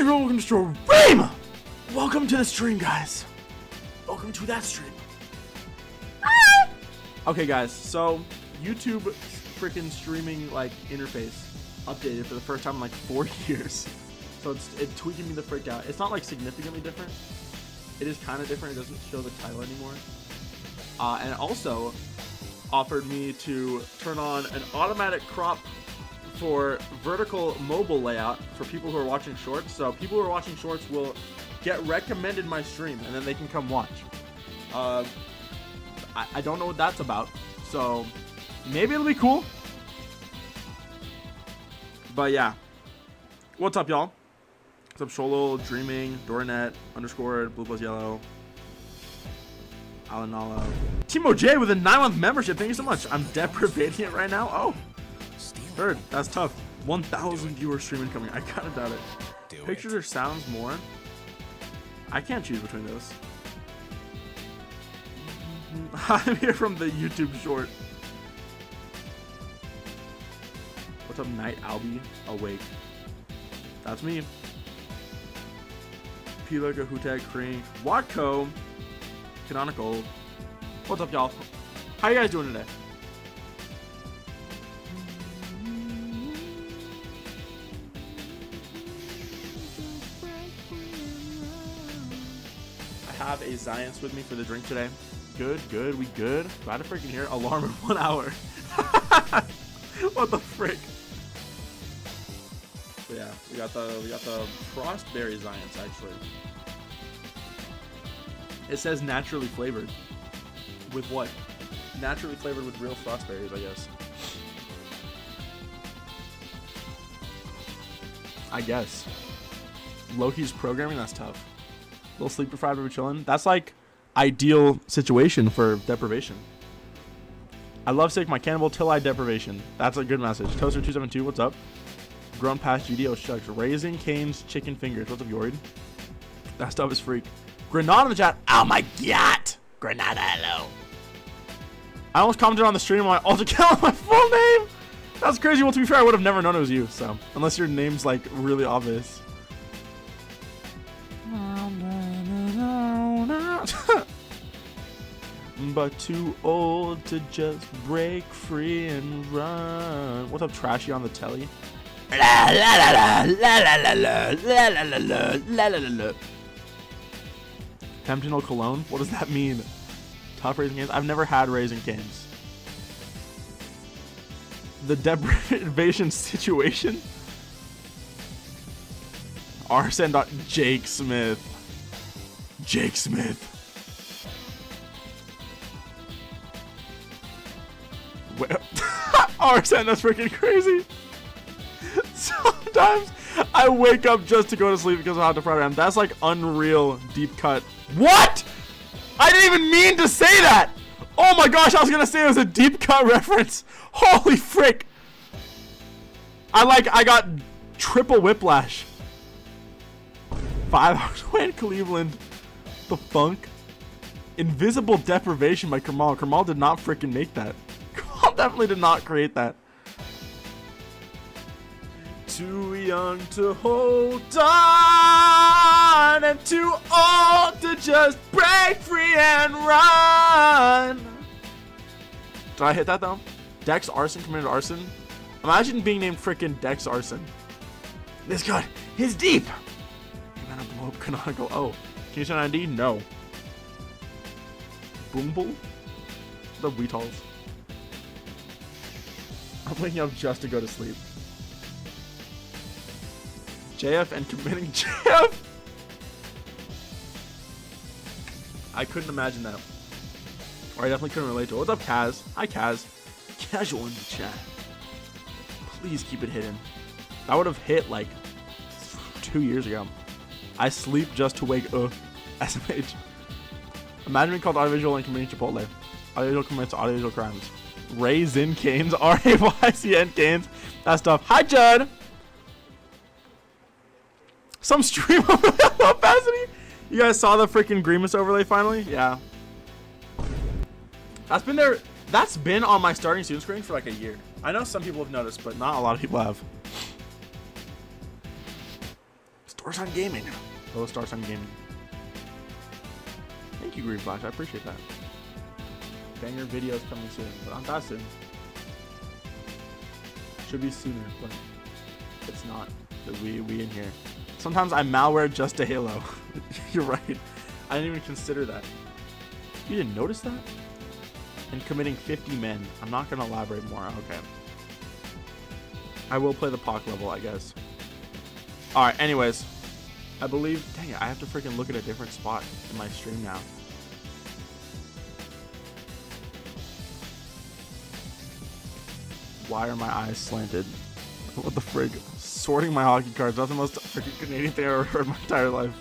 guys, welcome to stream. Welcome to the stream, guys. Welcome to that stream. Okay, guys, so YouTube freaking streaming like interface updated for the first time in like 4 years. So it's tweaking me the frick out. It's not like significantly different. It is kind of different. It doesn't show the title anymore. And it also offered me to turn on an automatic crop for vertical mobile layout for people who are watching shorts. So people who are watching shorts will get recommended my stream and then they can come watch. I don't know what that's about, so maybe it'll be cool. But yeah, what's up, y'all? What's up, Sholo, Dreaming, Dornet, Underscored, Blue Plus Yellow, Alanala, Timo J with a 9-month membership. Thank you so much. I'm deprivating it right now. Oh, heard. That's tough. 1,000 viewers streaming coming. I kind of doubt it. Pictures or sounds more? I can't choose between those. I'm here from the YouTube short. What's up, Night Albie? Awake. That's me. Pila, Gahutag, Krink, Watco, Canonical. What's up, y'all? How you guys doing today? I have a Zions with me for the drink today. Good, we good. Glad to freaking hear. Alarm in 1 hour. What the frick? But yeah, we got the Frostberry Zions actually. It says naturally flavored. With what? Naturally flavored with real Frostberries, I guess. I guess. Loki's programming, that's tough. Little sleep deprived over chilling. That's like ideal situation for deprivation. I love sick my cannibal till I deprivation. That's a good message. Toaster272, what's up? Grown past GDO shucks. Raising Cane's chicken fingers. What's up, Yorid? That stuff is freak. Granada in the chat. Oh my god! Granada, hello. I almost commented on the stream on my alter account my full name. That's crazy. Well, to be fair, I would have never known it was you. So, unless your name's like really obvious. But too old to just break free and run. What's up, Trashy on the telly? La la la la la la la la la la la la la la. Temptinal Cologne? What does that mean? Tough Raising Canes? I've never had Raising Canes. The deprivation situation? Arsene.Jake Smith. Jake Smith. Arsene, that's freaking crazy. Sometimes I wake up just to go to sleep because of how deprived I am. That's like unreal deep cut. What? I didn't even mean to say that. Oh my gosh, I was gonna say it was a deep cut reference. Holy frick. I got triple whiplash. 5 hours away in Cleveland. The funk. Invisible deprivation by Kamal. Kamal did not freaking make that. Kamal definitely did not create that. Too young to hold on and too old to just break free and run. Did I hit that though? Dex Arson committed arson. Imagine being named freaking Dex Arson. This good. He's deep. You better blow up Canonical. Oh, can you send ID? No. Boomble? The Weetals. I'm waking up just to go to sleep. JF and committing JF? I couldn't imagine that. Or I definitely couldn't relate to it. What's up, Kaz? Hi, Kaz. Casual in the chat. Please keep it hidden. That would have hit like 2 years ago. I sleep just to wake up. SMH. Imagine being called AudieoVisual and committing Chipotle. AudioVisual commits audiovisual crimes. Raisin Canes. RAYCN Canes. That stuff. Hi, Judd. Some stream overlay opacity. You guys saw the freaking Grimace overlay finally? Yeah. That's been there. That's been on my starting student screen for like a year. I know some people have noticed, but not a lot of people have. Star Sign Gaming. Hello, Star Sign Gaming. Thank you, Green Flash. I appreciate that. Banger videos coming soon, but not that soon. Should be sooner, but it's not. We in here. Sometimes I malware just to Halo. You're right. I didn't even consider that. You didn't notice that? And committing 50 men. I'm not gonna elaborate more. Okay. I will play the POC level, I guess. All right. Anyways. I believe, dang it, I have to freaking look at a different spot in my stream now. Why are my eyes slanted? What the frig? Sorting my hockey cards. That's the most freaking Canadian thing I've ever heard in my entire life.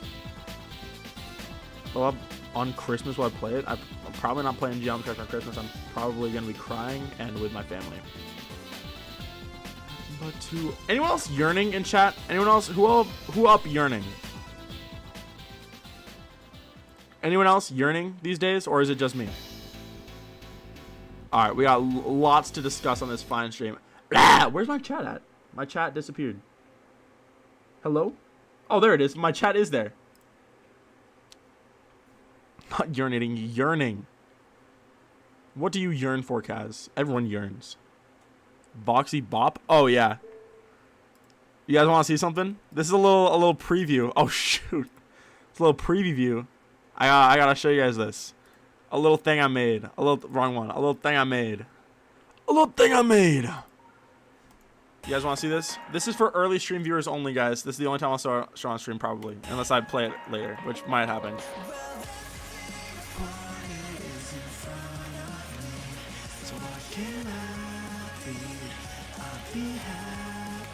Well, on Christmas while I play it, I'm probably not playing Geometry Dash on Christmas. I'm probably going to be crying and with my family. But to anyone else yearning in chat? Anyone else? Who up yearning? Anyone else yearning these days, or is it just me? All right, we got lots to discuss on this fine stream. Where's my chat at? My chat disappeared. Hello? Oh, there it is. My chat is there. Not urinating, yearning. What do you yearn for, Kaz? Everyone yearns. Boxy Bop? Oh, yeah. You guys want to see something? This is a little preview. Oh, shoot. It's a little preview. I gotta show you guys this. A little thing I made. Wrong one. A little thing I made. A little thing I made. You guys want to see this? This is for early stream viewers only, guys. This is the only time I'll show on stream, probably. Unless I play it later, which might happen.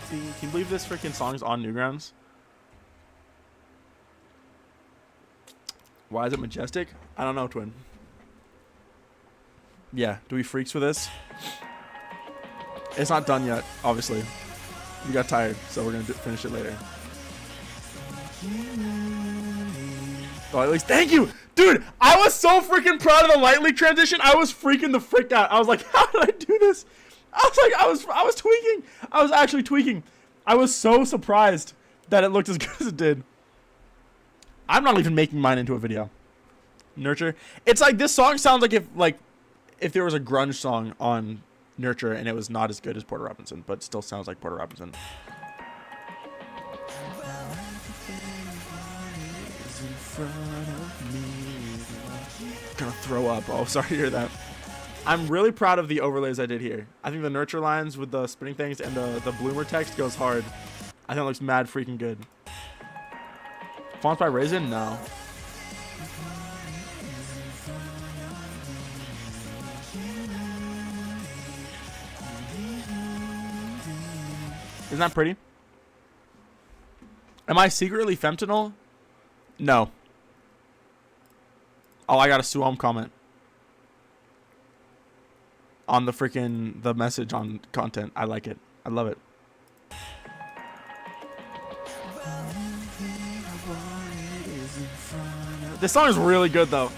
Can you believe this freaking song's on Newgrounds? Why is it majestic? I don't know, Twin. Yeah, do we freaks for this? It's not done yet, obviously. We got tired, so we're gonna finish it later. Oh, at least thank you, dude. I was so freaking proud of the light leak transition. I was freaking the frick out. I was like, how did I do this? I was tweaking. I was actually tweaking. I was so surprised that it looked as good as it did. I'm not even making mine into a video. Nurture. It's like this song sounds like if there was a grunge song on Nurture and it was not as good as Porter Robinson, but still sounds like Porter Robinson. Gonna throw up. Oh, sorry to hear that. I'm really proud of the overlays I did here. I think the Nurture lines with the spinning things and the bloomer text goes hard. I think it looks mad freaking good. Fonts by Raisin? No. Isn't that pretty? Am I secretly femtonal? No. Oh, I got a Suom comment. On the message on content. I like it. I love it. This song is really good though.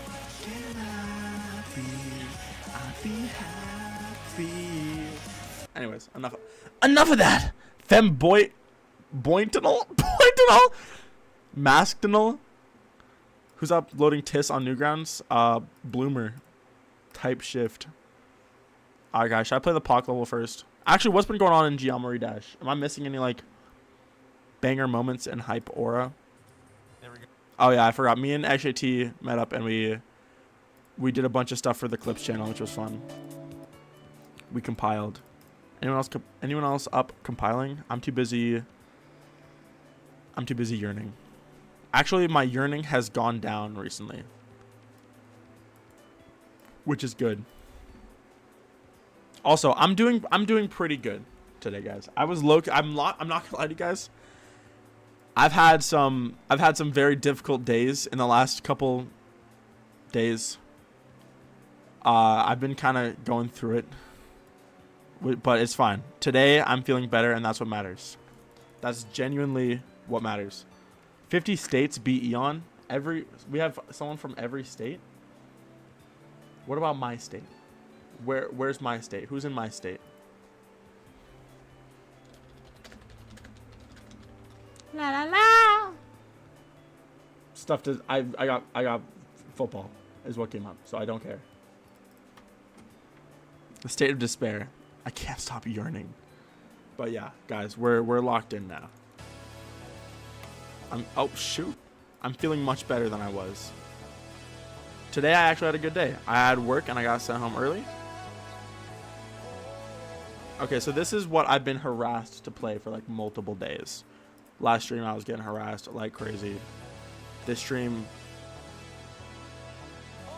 Anyways, enough of that. Bointinal? Maskedinal? Who's uploading TIS on Newgrounds? Bloomer. Type shift. Alright guys, should I play the POC level first? Actually, what's been going on in Geometry Dash? Am I missing any like banger moments and hype aura? There we go. Oh yeah, I forgot. Me and XJT met up and we did a bunch of stuff for the Clips channel, which was fun. We compiled. Anyone else up compiling? I'm too busy yearning. Actually, my yearning has gone down recently, which is good. Also, I'm doing pretty good today, guys. I'm not gonna lie to you guys. I've had some very difficult days in the last couple days. I've been kind of going through it, but it's fine. Today, I'm feeling better, and that's what matters. That's genuinely what matters. 50 states beat Eon. We have someone from every state. What about my state? Where's my state? Who's in my state? La la la. Stuff to I got football is what came up, so I don't care. The state of despair. I can't stop yearning. But yeah, guys, we're locked in now. Oh shoot. I'm feeling much better than I was. Today I actually had a good day. I had work and I got sent home early. Okay, so this is what I've been harassed to play for like multiple days. Last stream I was getting harassed like crazy. This stream,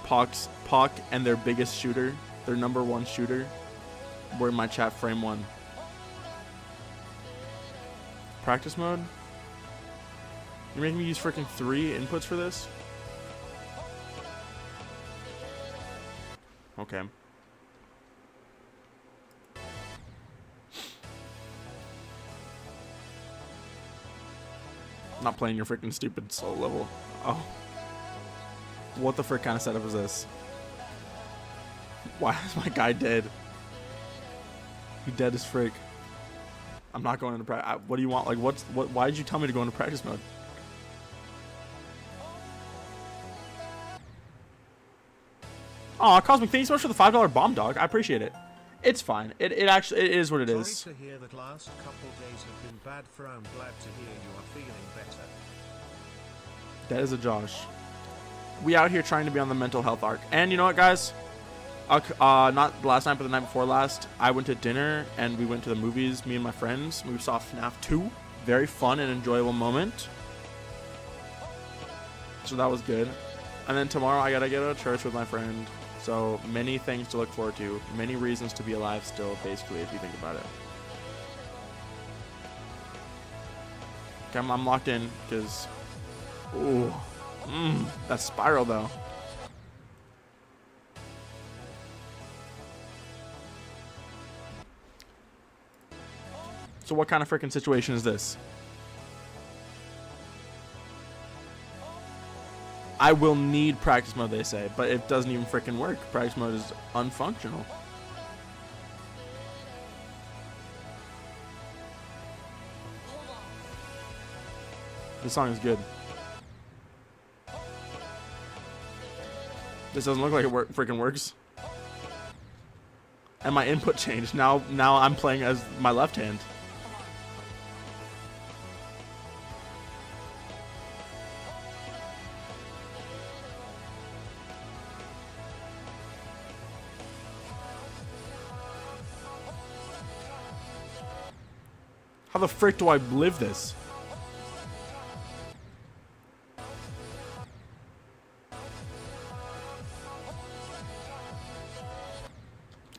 Puck and their biggest shooter, their #1 shooter, were in my chat frame 1. Practice mode? You're making me use freaking 3 inputs for this? Okay. Not playing your freaking stupid soul level. Oh. What the frick kind of setup is this? Why is my guy dead? He dead as frick. I'm not going into practice. What do you want? Like, why did you tell me to go into practice mode? Aw, Cosmic, thank you so much for the $5 bomb dog. I appreciate it. It's fine. It is what it is. Sorry to hear that last couple days have been bad for. I'm glad to hear you are feeling better. That is a Josh. We out here trying to be on the mental health arc. And you know what, guys? Not last night, but the night before last, I went to dinner and we went to the movies, me and my friends. We saw FNAF 2. Very fun and enjoyable moment. So that was good. And then tomorrow I gotta go to church with my friend. So many things to look forward to. Many reasons to be alive still, basically, if you think about it. Okay, I'm locked in, because... Ooh. That spiral, though. So what kind of freaking situation is this? I will need practice mode, they say, but it doesn't even freaking work. Practice mode is unfunctional. This song is good. This doesn't look like it freaking works. And my input changed. Now I'm playing as my left hand. How the frick do I live this?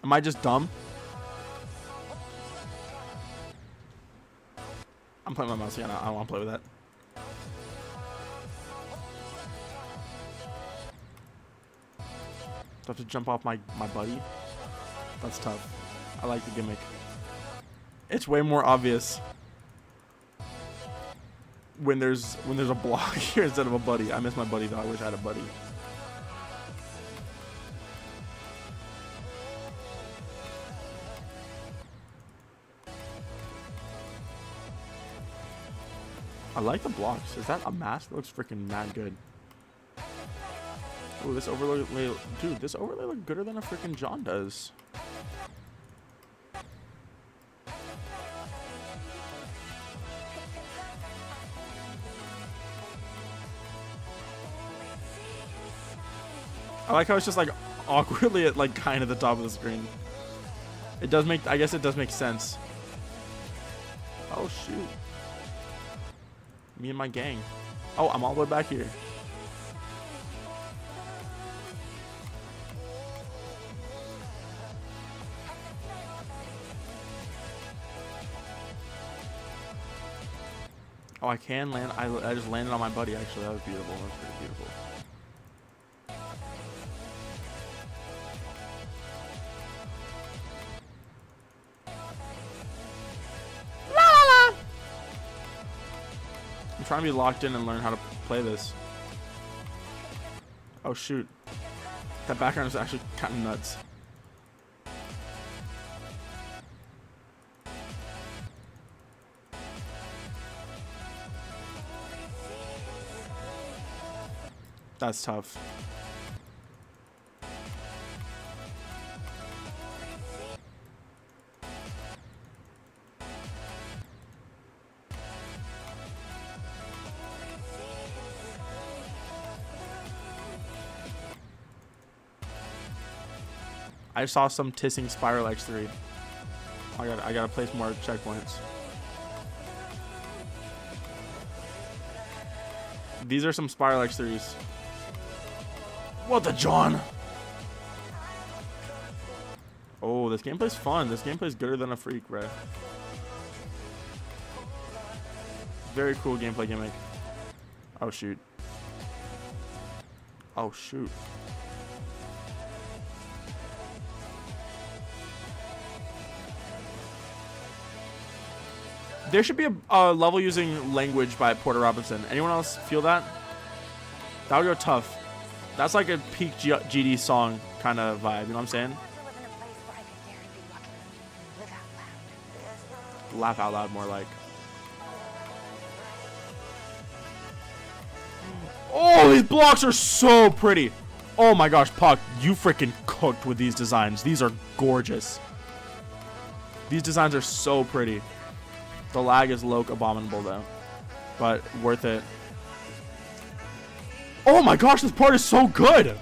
Am I just dumb? I'm playing my mouse again. I don't want to play with that. Do I have to jump off my buddy? That's tough. I like the gimmick. It's way more obvious when there's a block here instead of a buddy. I miss my buddy though. I wish I had a buddy. I like the blocks. Is that a mask? It looks freaking mad good. Oh, this overlay, dude, this overlay looks gooder than a freaking John does. I like how it's just like awkwardly at like kind of the top of the screen. It does make, I guess it does make sense. Oh shoot. Me and my gang. Oh, I'm all the way back here. Oh, I can land. I just landed on my buddy actually. That was beautiful. That was pretty beautiful. I'm trying to be locked in and learn how to play this. Oh shoot. That background is actually kind of nuts. That's tough. I saw some tissing Spiral X3. I gotta place more checkpoints. These are some Spiral X3s. What the John? Oh, this gameplay's fun. This gameplay's gooder than a freak, bro. Very cool gameplay gimmick. Oh shoot. Oh shoot. There should be a level using language by Porter Robinson. Anyone else feel that? That would go tough. That's like a peak GD song kind of vibe. You know what I'm saying? Laugh out loud, more like. Oh, these blocks are so pretty. Oh my gosh, Puck, you freaking cooked with these designs. These are gorgeous. These designs are so pretty. The lag is low abominable though, but worth it. Oh my gosh, this part is so good.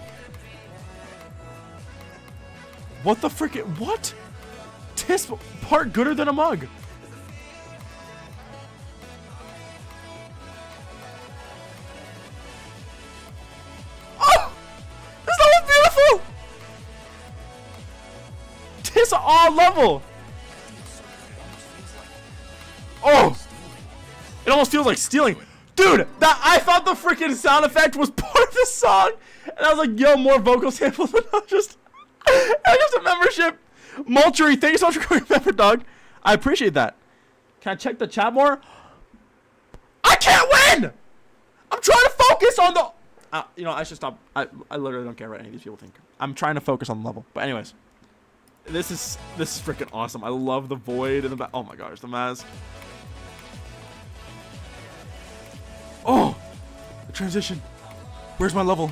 What the freaking, what? This part gooder than a mug. Oh, this level's beautiful. This all level. Oh, it almost feels like stealing. Dude, that I thought the freaking sound effect was part of the song. And I was like, yo, more vocal samples. And I was just a membership. Moultrie, thank you so much for coming member, dog. I appreciate that. Can I check the chat more? I can't win! I'm trying to focus on the... you know, I should stop. I literally don't care what any of these people think. I'm trying to focus on the level. But anyways. This is freaking awesome. I love the void in the back. Oh my gosh, the mask. Oh, the transition. Where's my level?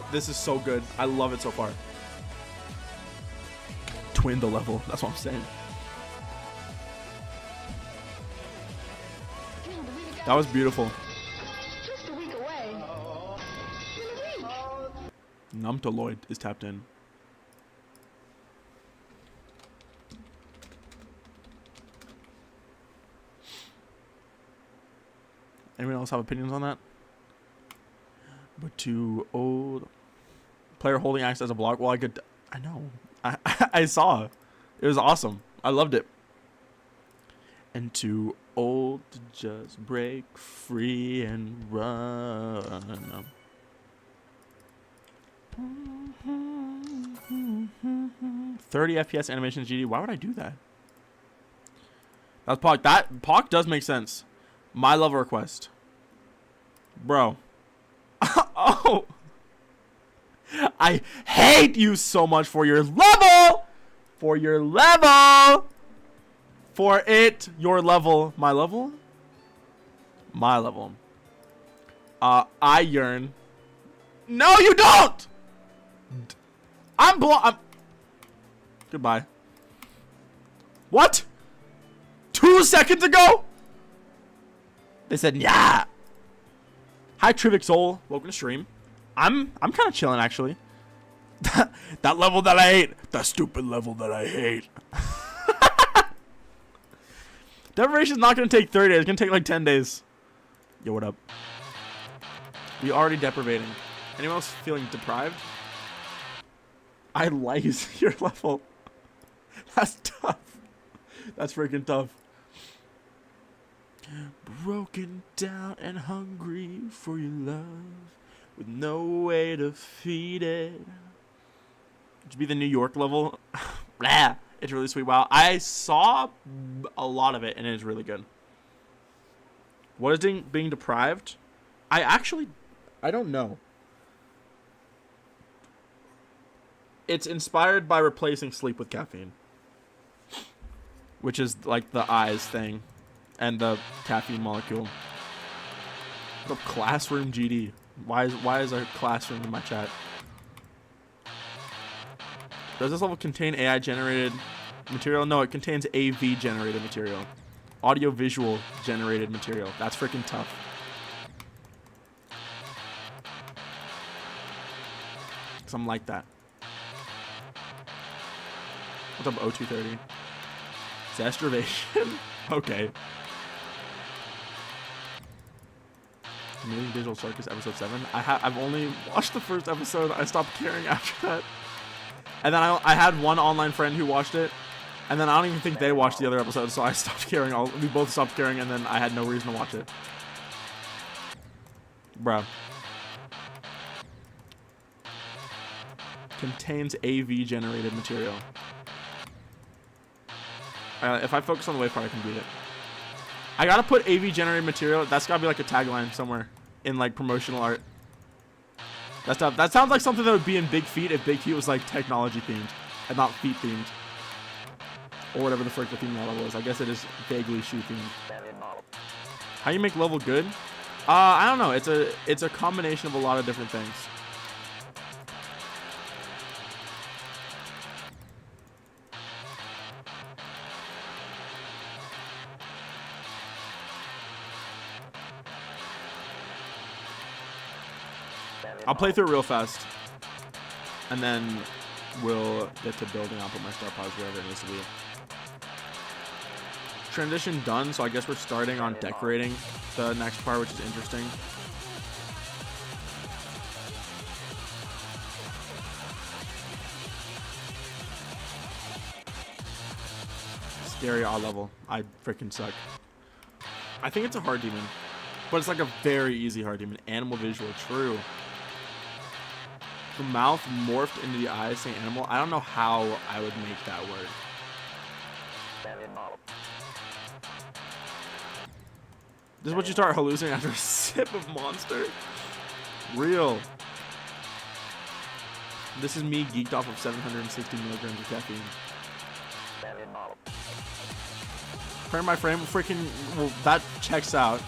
This is so good. I love it so far. Twin the level. That's what I'm saying. That was beautiful. Just a week away. Numtoloid is tapped in. Anyone else have opinions on that? But too old. Player holding axe as a block. Well, I know. I saw. It was awesome. I loved it. And too old to just break free and run. 30 FPS animations GD. Why would I do that? That's Poc. That Poc does make sense. My level request. Bro. Oh. I hate you so much for your level. For your level. For it. Your level. My level? My level. I yearn. No, you don't. I'm Goodbye. What? 2 seconds ago? They said, yeah. Hi, Trivix Soul. Welcome to stream. I'm kind of chilling, actually. That level that I hate. That stupid level that I hate. Deprivation's not going to take 30 days. It's going to take like 10 days. Yo, what up? We already deprivating. Anyone else feeling deprived? I lies your level. That's tough. That's freaking tough. Broken down and hungry for your love, with no way to feed it. To be the New York level. Blah. It's really sweet. Wow. I saw a lot of it and it is really good. What is being deprived? I don't know. It's inspired by replacing sleep with caffeine, which is like the eyes thing and the caffeine molecule. The classroom GD. Why is a classroom in my chat? Does this level contain AI generated material? No, it contains AV generated material. Audiovisual generated material. That's freaking tough. Something like that. What's up, O230? Zestrivation? Okay. Amazing Digital Circus episode 7. I've only watched the first episode. I stopped caring after that. And then I had one online friend who watched it. And then I don't even think they watched the other episodes, so I stopped caring. We both stopped caring, and then I had no reason to watch it. Bruh. Contains AV generated material. If I focus on the waypoint, I can beat it. I gotta put AV generated material. That's gotta be like a tagline somewhere in like promotional art. That sounds like something that would be in Big Feet if Big Feet was like technology themed and not feet themed. Or whatever the frick the theme of that level is. I guess it is vaguely shoe themed. How you make level good? I don't know. It's a combination of a lot of different things. I'll play through it real fast, and then we'll get to building. I'll put my star powers wherever it needs to be. Transition done, so I guess we're starting on decorating the next part, which is interesting. Scary odd level. I freaking suck. I think it's a hard demon, but it's like a very easy hard demon. Animal visual, true. The mouth morphed into the eyes saying animal. I don't know how I would make that work. This is what you start hallucinating after a sip of Monster? Real. This is me geeked off of 760 milligrams of caffeine. Frame by frame, freaking, well, that checks out.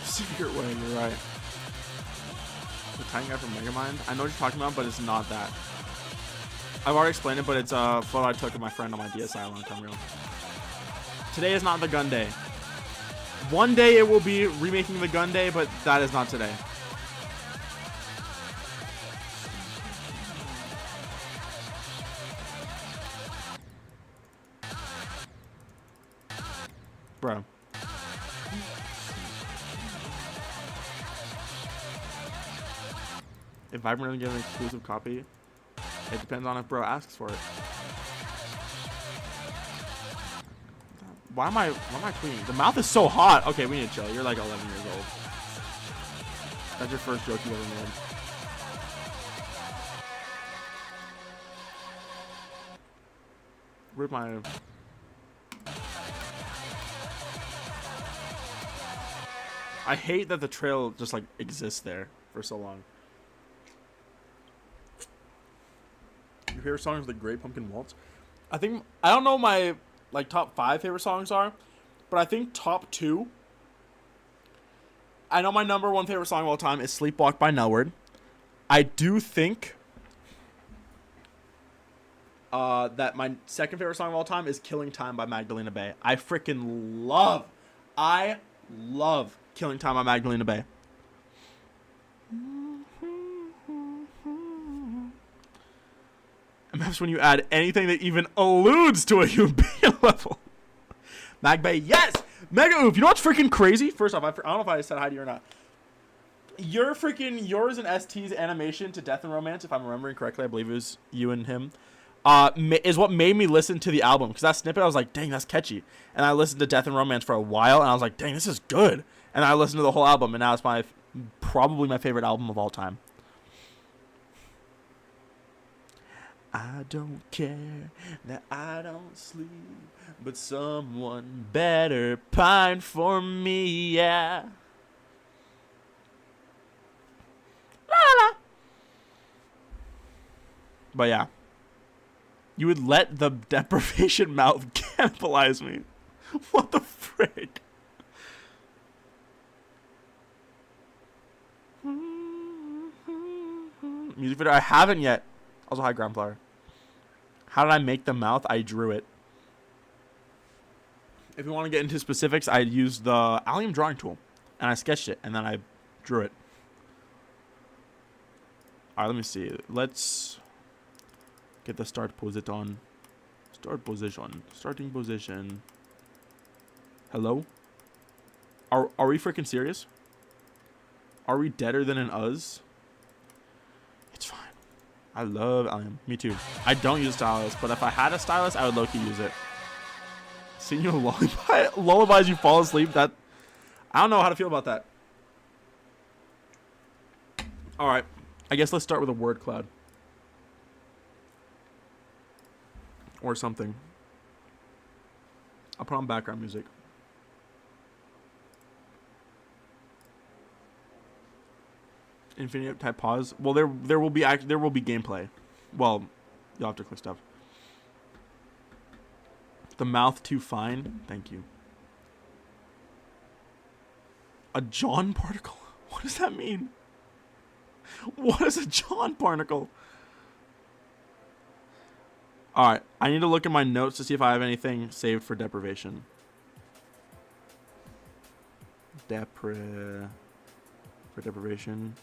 Secret way, you're right. The tiny guy from Megamind? I know what you're talking about, but it's not that. I've already explained it, but it's a photo I took of my friend on my DSI a long time ago. Today is not the gun day. One day it will be remaking the gun day, but that is not today. Bro. If Vibrant doesn't get an exclusive copy, it depends on if bro asks for it. Why am I tweeting? The mouth is so hot. Okay, we need to chill. You're like 11 years old. That's your first joke you ever made. Rip my... I hate that the trail just like exists there for so long. Your favorite song is The Great Pumpkin Waltz? I don't know my like top 5 favorite songs are, but I think top 2. I know my number 1 favorite song of all time is Sleepwalk by Nelward. I do think that my second favorite song of all time is Killing Time by Magdalena Bay. I love Killing Time by Magdalena Bay. And that's when you add anything that even alludes to a UB level. Mag Bay, yes! Mega Oof, you know what's freaking crazy? First off, I don't know if I said hi to you or not. Yours and ST's animation to Death and Romance, if I'm remembering correctly, I believe it was you and him, is what made me listen to the album. Because that snippet, I was like, dang, that's catchy. And I listened to Death and Romance for a while, and I was like, dang, this is good. And I listened to the whole album, and now it's probably my favorite album of all time. I don't care that I don't sleep, but someone better pine for me, yeah. La la. But yeah. You would let the deprivation mouth cannibalize me. What the frick? Music video. I haven't yet. Also, hi, ground flower. How did I make the mouth? I drew it. If you want to get into specifics, I used the Allium drawing tool. And I sketched it. And then I drew it. Alright, let me see. Let's get the start position. Start position. Starting position. Hello? Are we freaking serious? Are we deader than an us? It's fine. I love Allium. Me too. I don't use stylus, but if I had a stylus, I would low-key use it. Seeing you lullabies you fall asleep, that... I don't know how to feel about that. Alright. I guess let's start with a word cloud. Or something. I'll put on background music. Infinite type pause. Well, there will be gameplay. Well, you'll have to click stuff. The mouth too fine. Thank you. A John particle. What does that mean? What is a John particle? All right, I need to look at my notes to see if I have anything saved for deprivation. For deprivation.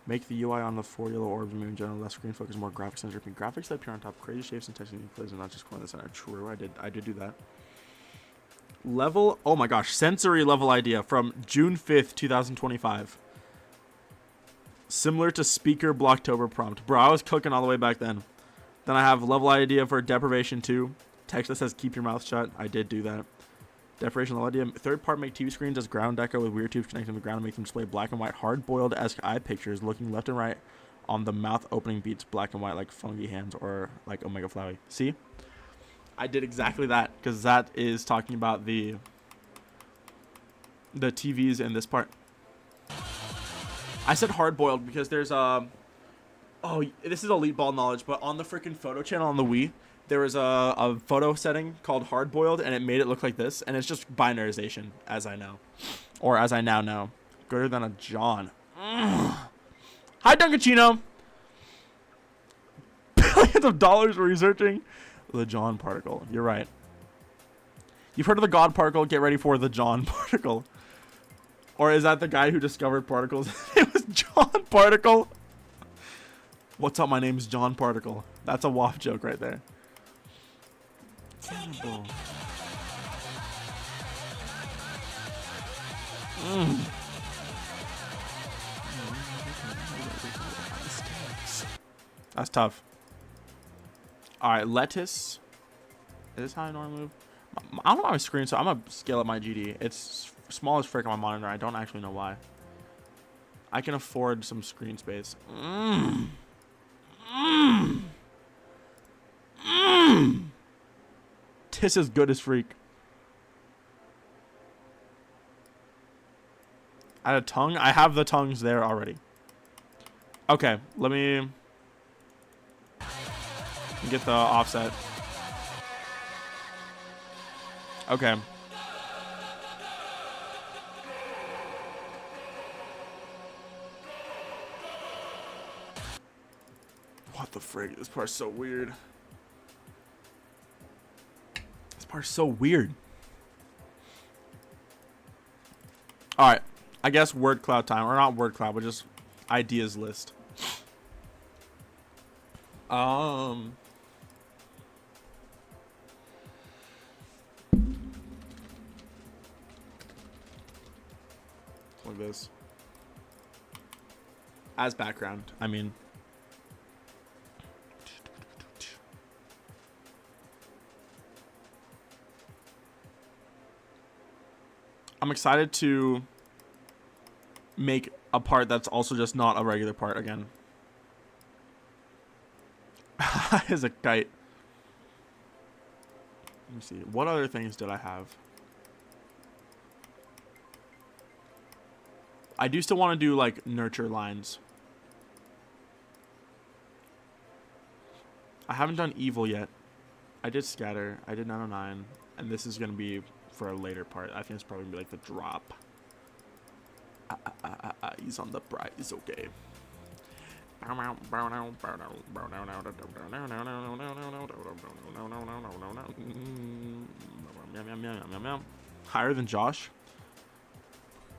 Make the UI on the 4 yellow orbs move in general, less screen focus, more graphics centric. Graphics that appear on top, crazy shapes and texture plays and not just corner the center. True, I did do that. Level, oh my gosh, sensory level idea from June 5th, 2025. Similar to speaker Blocktober prompt. Bro, I was cooking all the way back then. Then I have level idea for deprivation 2. Text that says keep your mouth shut. I did do that. Deprivation level idea. Third part, make TV screens as ground deco with weird tubes connecting to the ground and make them display black and white hard-boiled-esque eye pictures looking left and right on the mouth opening beats black and white like fungi hands or like Omega Flowey. See? I did exactly that because that is talking about the TVs in this part. I said hard-boiled because there's oh, this is elite ball knowledge, but on the freaking photo channel on the Wii, there was a photo setting called hard-boiled, and it made it look like this, and it's just binarization, as I know. Or as I now know. Greater than a John. Hi, Dunkachino! Billions of dollars researching the John particle. You're right. You've heard of the God particle, get ready for the John particle. Or is that the guy who discovered particles? It was John Particle. What's up, my name's John Particle. That's a WAF joke right there. That's tough. Alright, lettuce. Is this how I normally move? I don't know my screen, so I'm gonna scale up my GD. It's small as frick on my monitor. I don't actually know why. I can afford some screen space. This is good as freak. Add a tongue? I have the tongues there already. Okay, let me get the offset. Okay. What the frig? This part's so weird. This part's so weird. Alright. I guess word cloud time. Or not word cloud, but just ideas list. Like this. As background, I mean. I'm excited to make a part that's also just not a regular part again. Is a kite. Let me see. What other things did I have? I do still want to do like nurture lines. I haven't done evil yet. I did scatter. I did 909. And this is going to be for a later part. I think it's probably going to be like the drop. He's on the prize. Okay. Higher than Josh.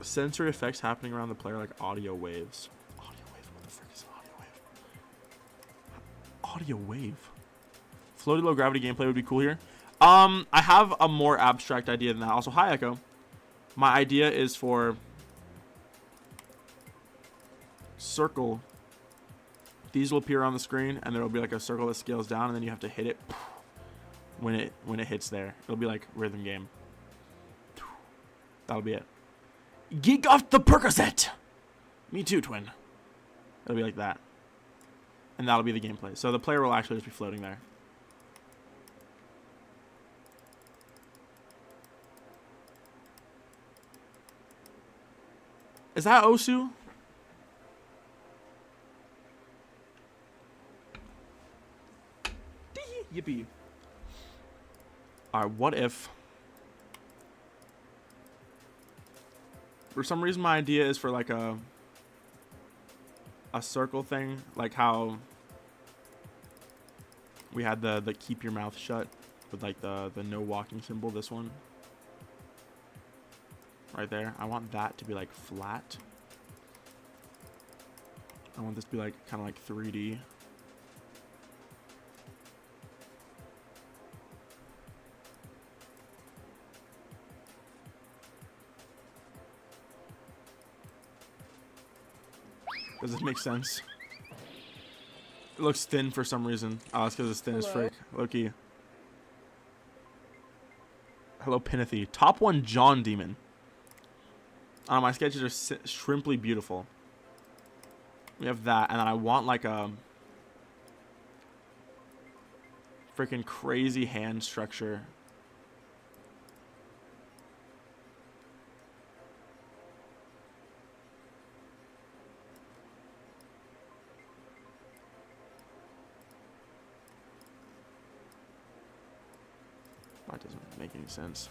Sensory effects happening around the player like audio waves. Audio wave? What the frick is an audio wave? Audio wave. Floaty low gravity gameplay would be cool here. I have a more abstract idea than that. Also, hi Echo. My idea is for circle. These will appear on the screen, and there will be like a circle that scales down, and then you have to hit it when it hits there. It'll be like rhythm game. That'll be it. Geek off the Percocet. Me too, twin. It'll be like that, and that'll be the gameplay. So the player will actually just be floating there. Is that Osu? Yippee. Alright, what if for some reason my idea is for like a circle thing, like how we had the keep your mouth shut with like the no walking symbol, this one right there. I want that to be like flat. I want this to be like kind of like 3D. Does this make sense? It looks thin for some reason. Oh, it's because it's thin as frick. Loki. Hello, Pinathy. Top 1 John Demon. My sketches are shrimply beautiful. We have that, and then I want like a freaking crazy hand structure. That doesn't make any sense.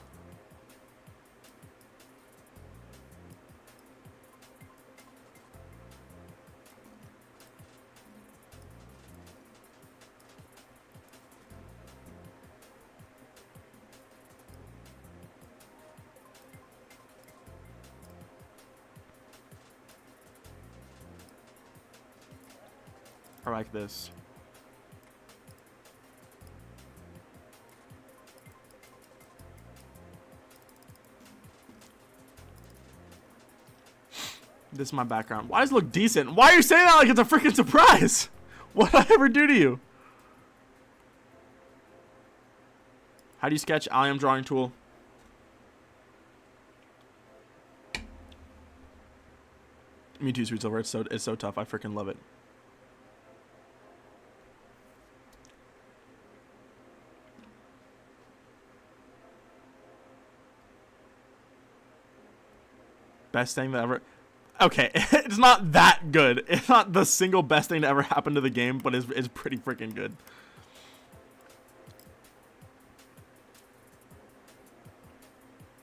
I like this. This is my background. Why does it look decent? Why are you saying that like it's a freaking surprise? What did I ever do to you? How do you sketch? I am drawing tool. Me too, Sweet Silver. It's so tough. I freaking love it. Best thing that ever... Okay, it's not that good. It's not the single best thing to ever happen to the game, but it's pretty freaking good.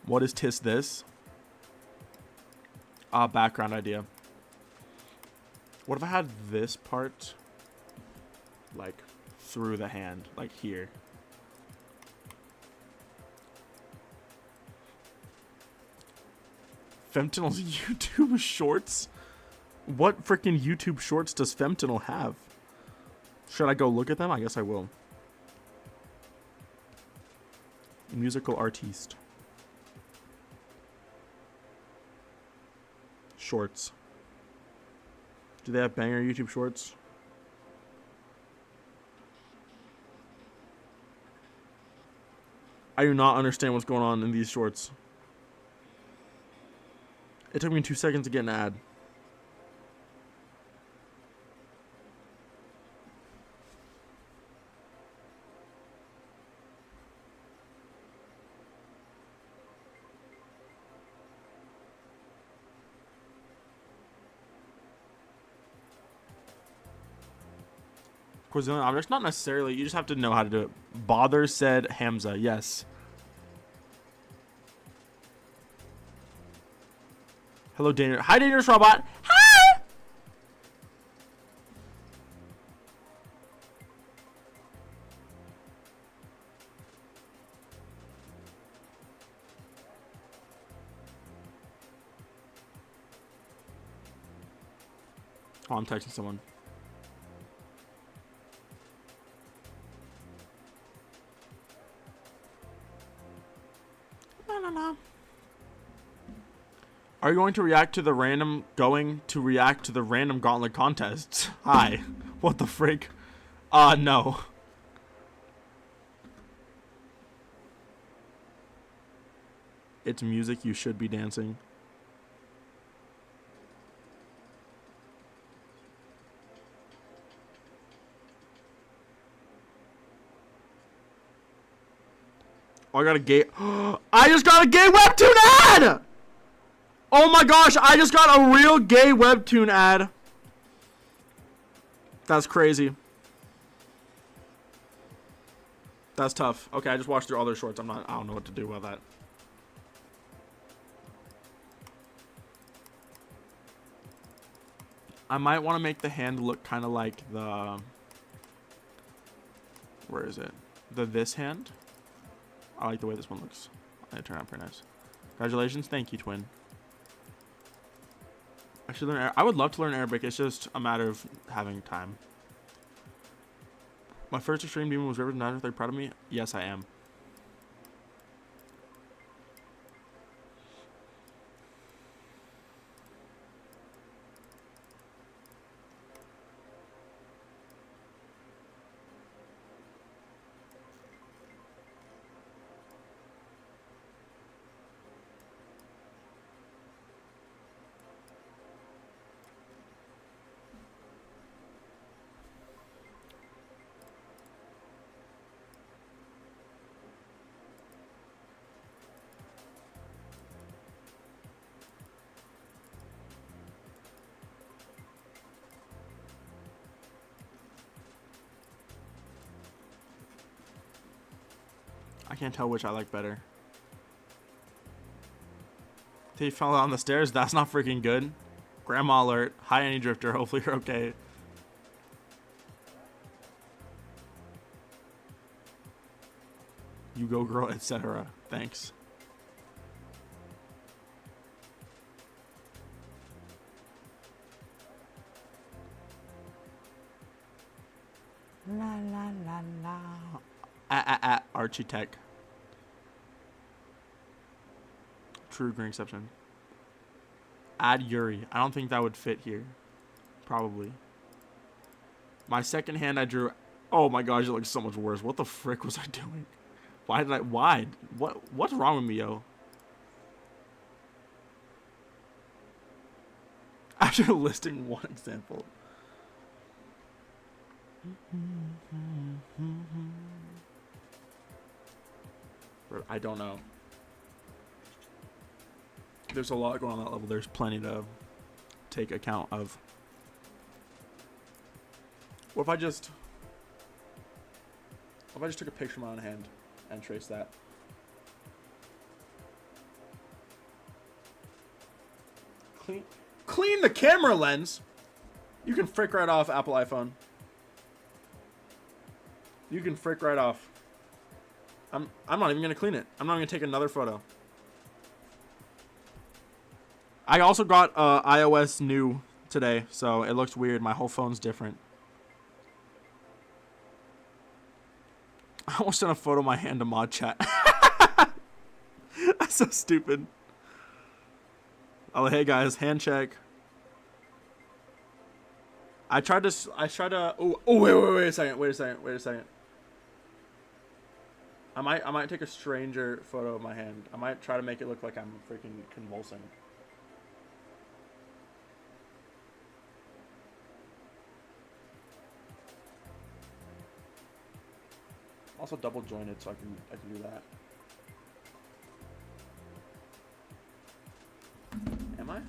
What is tis this? Background idea. What if I had this part, like, through the hand, like here? Femtinel's YouTube shorts? What freaking YouTube shorts does Femtinel have? Should I go look at them? I guess I will. Musical artiste. Shorts. Do they have banger YouTube shorts? I do not understand what's going on in these shorts. It took me 2 seconds to get an ad. Quazillion objects? Not necessarily. You just have to know how to do it. Bother said Hamza. Yes. Hello, Dangerous. Hi, Dangerous Robot. Hi! Oh, I'm texting someone. Are you going to react to the random gauntlet contests? Hi. What the frick? No. It's music, you should be dancing. Oh, I got a gay. I just got a gay webtoon ad! Oh my gosh, I just got a real gay webtoon ad. That's crazy. That's tough. Okay, I just watched through all their shorts. I don't know what to do about that. I might want to make the hand look kind of like the... Where is it? This hand? I like the way this one looks. It turned out pretty nice. Congratulations. Thank you, twin. I would love to learn Arabic. It's just a matter of having time. My first extreme demon was River. Not if they're proud of me. Yes, I am. I can't tell which I like better. He fell down the stairs. That's not freaking good. Grandma alert. Hi, Any Drifter. Hopefully you're okay. You go, girl, etc. Thanks. La la la la. Archie Tech. True green exception. Add Yuri. I don't think that would fit here. Probably. My second hand I drew. Oh my gosh, it looks so much worse. What the frick was I doing? Why? What's wrong with me, yo? After listing one example. I don't know. There's a lot going on that level. There's plenty to take account of. What if I just took a picture of my own hand and traced that? Clean the camera lens. You can frick right off, Apple iPhone. You can frick right off. I'm not even gonna clean it. I'm not gonna take another photo. I also got iOS new today, so it looks weird. My whole phone's different. I almost sent a photo of my hand to mod chat. That's so stupid. Oh, hey guys, hand check. I tried to. Oh, wait a second. I might take a stranger photo of my hand. I might try to make it look like I'm freaking convulsing. Also double jointed, so I can do that. Am I?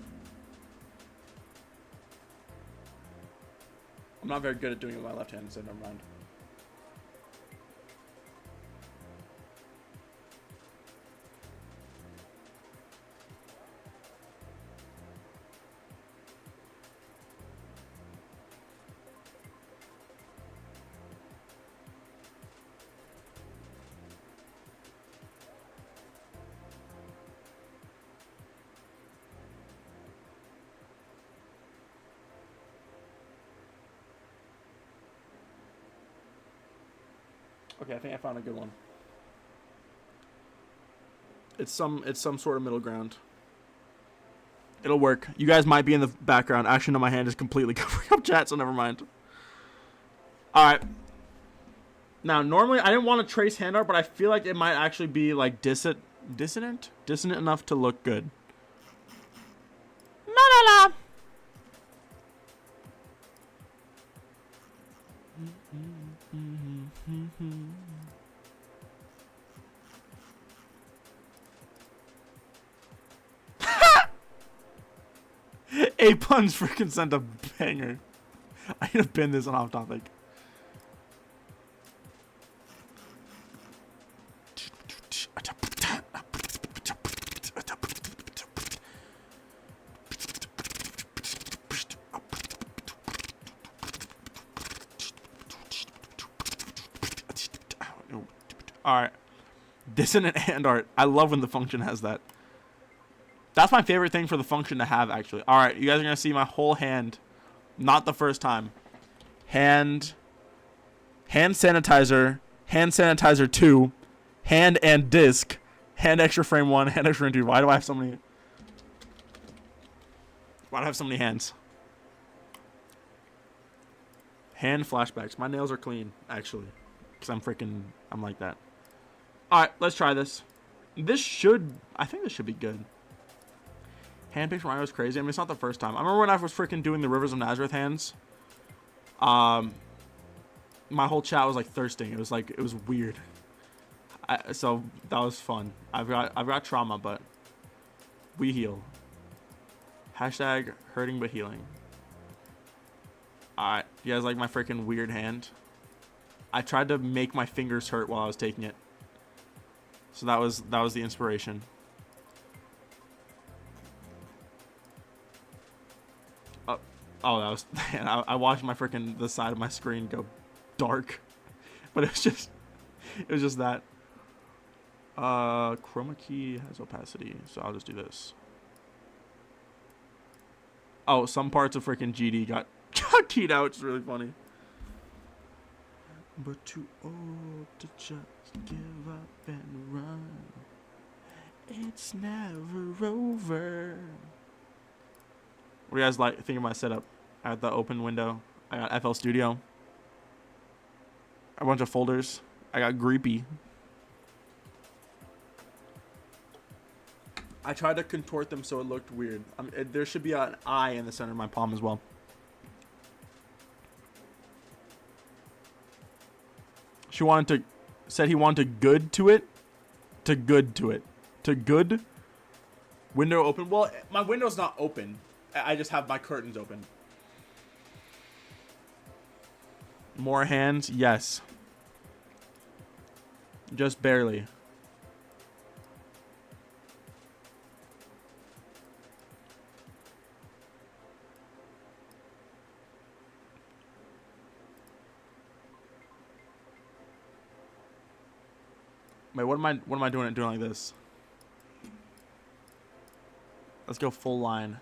I'm not very good at doing it with my left hand, so never mind. Okay, I think I found a good one. It's some sort of middle ground. It'll work. You guys might be in the background. Actually, no, my hand is completely covering up chat, so never mind. Alright. Now, normally I didn't want to trace hand art, but I feel like it might actually be like dissonant enough to look good. La la la. A puns freaking sent a banger. I need to pin this on off topic. Alright. Dissonant hand art. I love when the function has that. That's my favorite thing for the function to have, actually. Alright, you guys are going to see my whole hand. Not the first time. Hand sanitizer. Hand sanitizer 2. Hand and disc. Hand extra frame 1. Hand extra frame 2. Why do I have so many? Why do I have so many hands? Hand flashbacks. My nails are clean, actually. Because I'm like that. Alright, let's try this. I think this should be good. Hand picture Mario was crazy. I mean, it's not the first time. I remember when I was freaking doing the Rivers of Nazareth hands. My whole chat was like thirsting. It was weird. So that was fun. I've got trauma, but we heal. Hashtag hurting but healing. Alright, you guys like my freaking weird hand? I tried to make my fingers hurt while I was taking it. So that was the inspiration. Oh, that was. Man, I watched my freaking the side of my screen go dark, but it was just that. Chroma key has opacity, so I'll just do this. Oh, some parts of freaking GD got keyed out. It's really funny. But too old to just give up and run. It's never over. What do you guys think of my setup? I got the open window. I got FL Studio. A bunch of folders. I got Greepy. I tried to contort them so it looked weird. There should be an eye in the center of my palm as well. Said he wanted to good to it. To good to it. To good. Window open. Well, my window's not open. I just have my curtains open. More hands? Yes. Just barely. Wait, what am I doing like this? Let's go full line.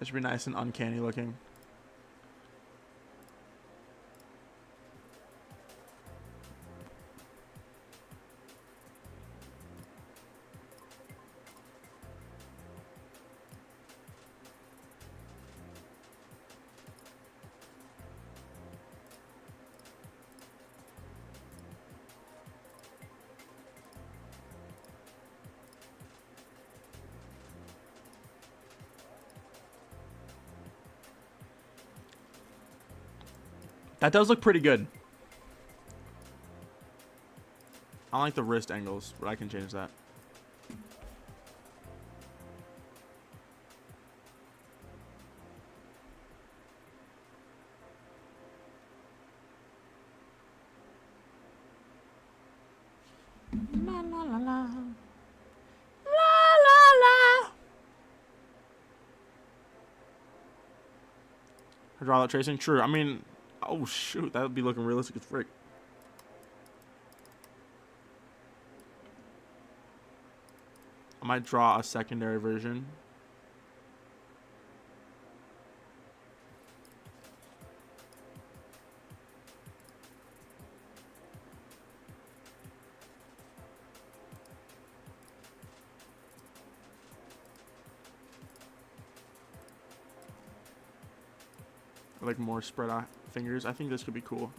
It should be nice and uncanny looking. That does look pretty good. I like the wrist angles, but I can change that. La la la la. La la la. Hydraulic tracing, true. I mean, oh shoot, that would be looking realistic as frick. I might draw a secondary version. Like more spread out fingers. I think this could be cool.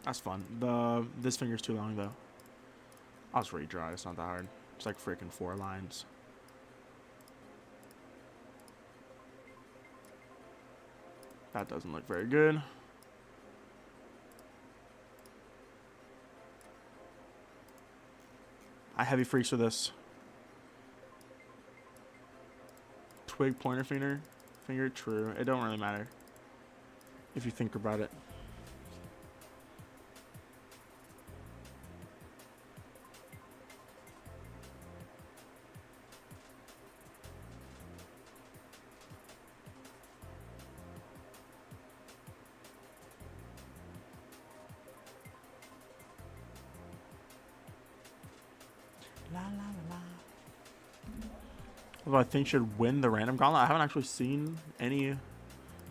That's fun. This finger's too long though. I'll just redraw it. It's not that hard. It's like freaking 4 lines. That doesn't look very good. I heavy freaks for this. Twig pointer finger. True. It don't really matter if you think about it. La, la, la, la. Although I think should win the random gauntlet. I haven't actually seen any.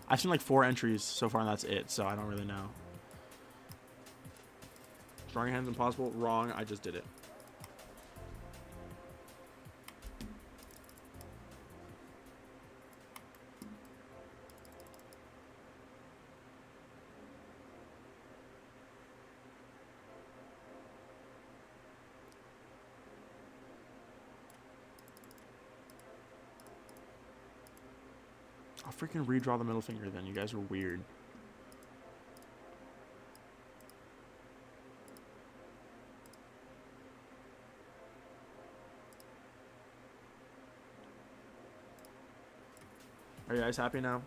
I've seen like 4 entries so far, and that's it. So I don't really know. Drawing hands impossible. Wrong. I just did it. I'll freaking redraw the middle finger then. You guys are weird. Are you guys happy now?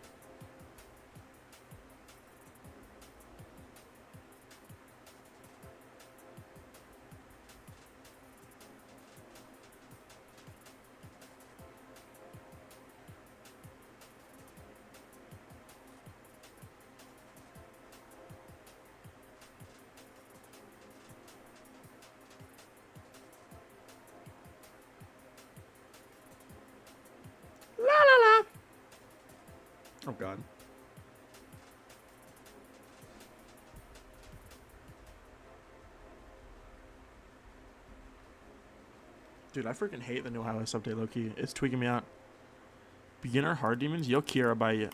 Oh god. Dude, I freaking hate the new iOS update, low-key. It's tweaking me out. Beginner Hard Demons? Yo Kira by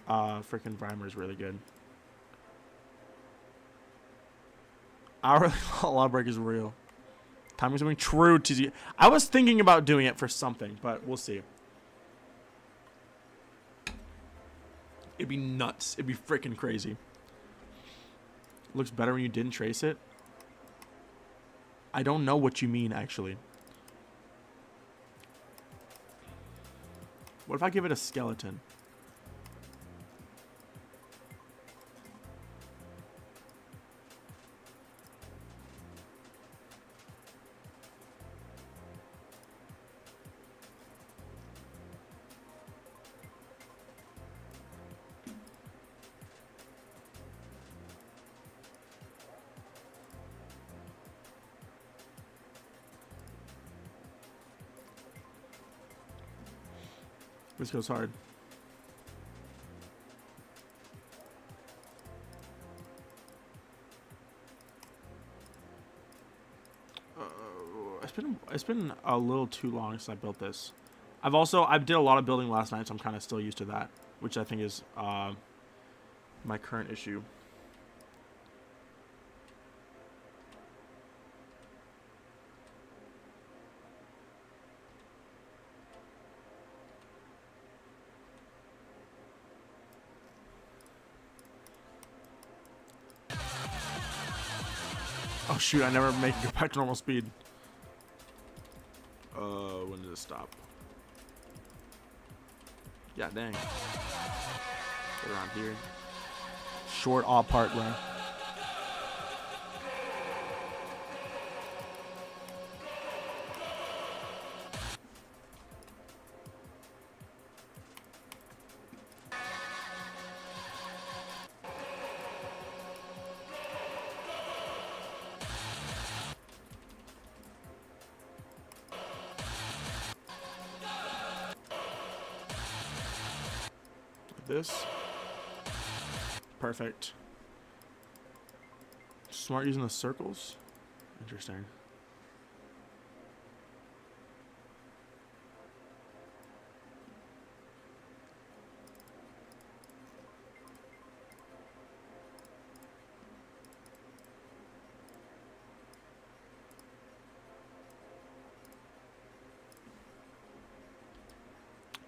freaking Primer is really good. Hourly Lawbreak is real. Time consuming. True. TZ. I was thinking about doing it for something, but we'll see. It'd be nuts. It'd be freaking crazy. Looks better when you didn't trace it. I don't know what you mean, actually. What if I give it a skeleton? This goes hard. it's been a little too long since I built this. I did a lot of building last night, so I'm kind of still used to that, which I think is my current issue. Oh shoot, I never make it go back to normal speed. When did it stop? Yeah, dang. Get around here. Short all part, bro. This. Perfect. Smart using the circles. Interesting.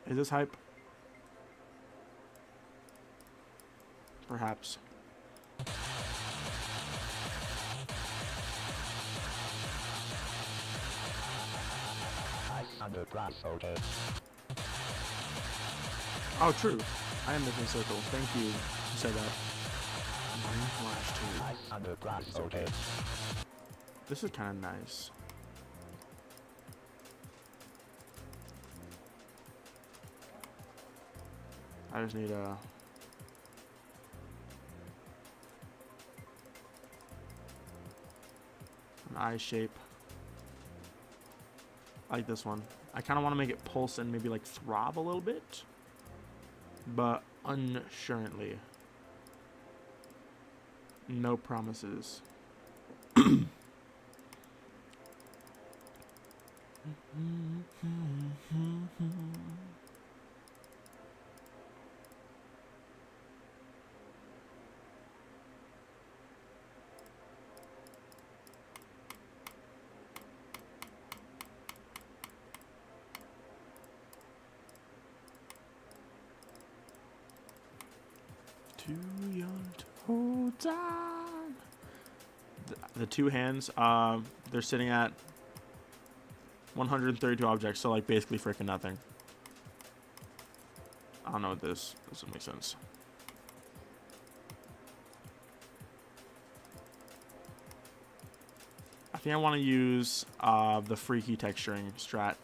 Is this hype? Perhaps. Oh, true. I am missing circle. Thank you. You said that. Brain flash too. This is kind of nice. I just need a. An eye shape. I like this one. I kind of want to make it pulse and maybe like throb a little bit, but unassuredly. No promises. Too young to hold on. The two hands, they're sitting at 132 objects, so like basically freaking nothing. I don't know what this doesn't make sense. I think I want to use the freaky texturing strat.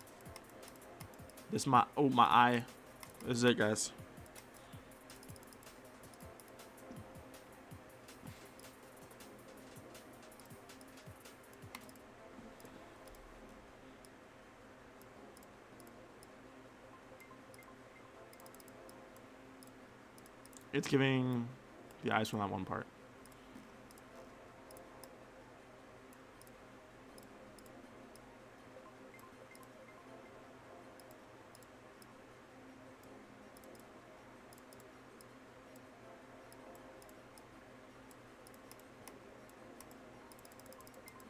This my eye. This is it, guys. It's giving the eyes from that one part.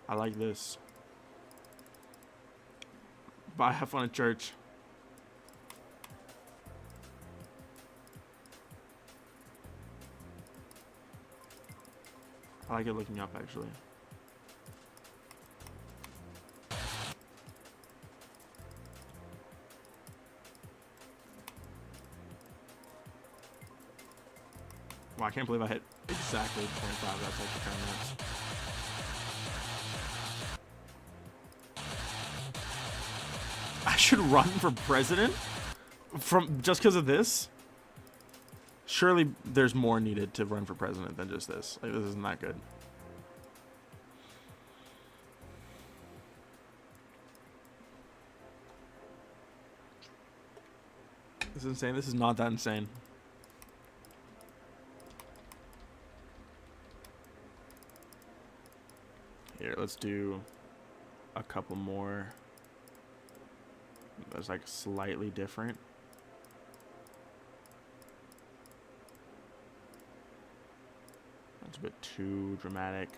I like this. Bye, have fun at church. I like it looking up, actually. Wow, I can't believe I hit exactly 25. That's actually kind of nuts. I should run for president just because of this? Surely there's more needed to run for president than just this. Like, this isn't that good. This is insane. This is not that insane. Here, let's do a couple more. that's like slightly different. That's a bit too dramatic.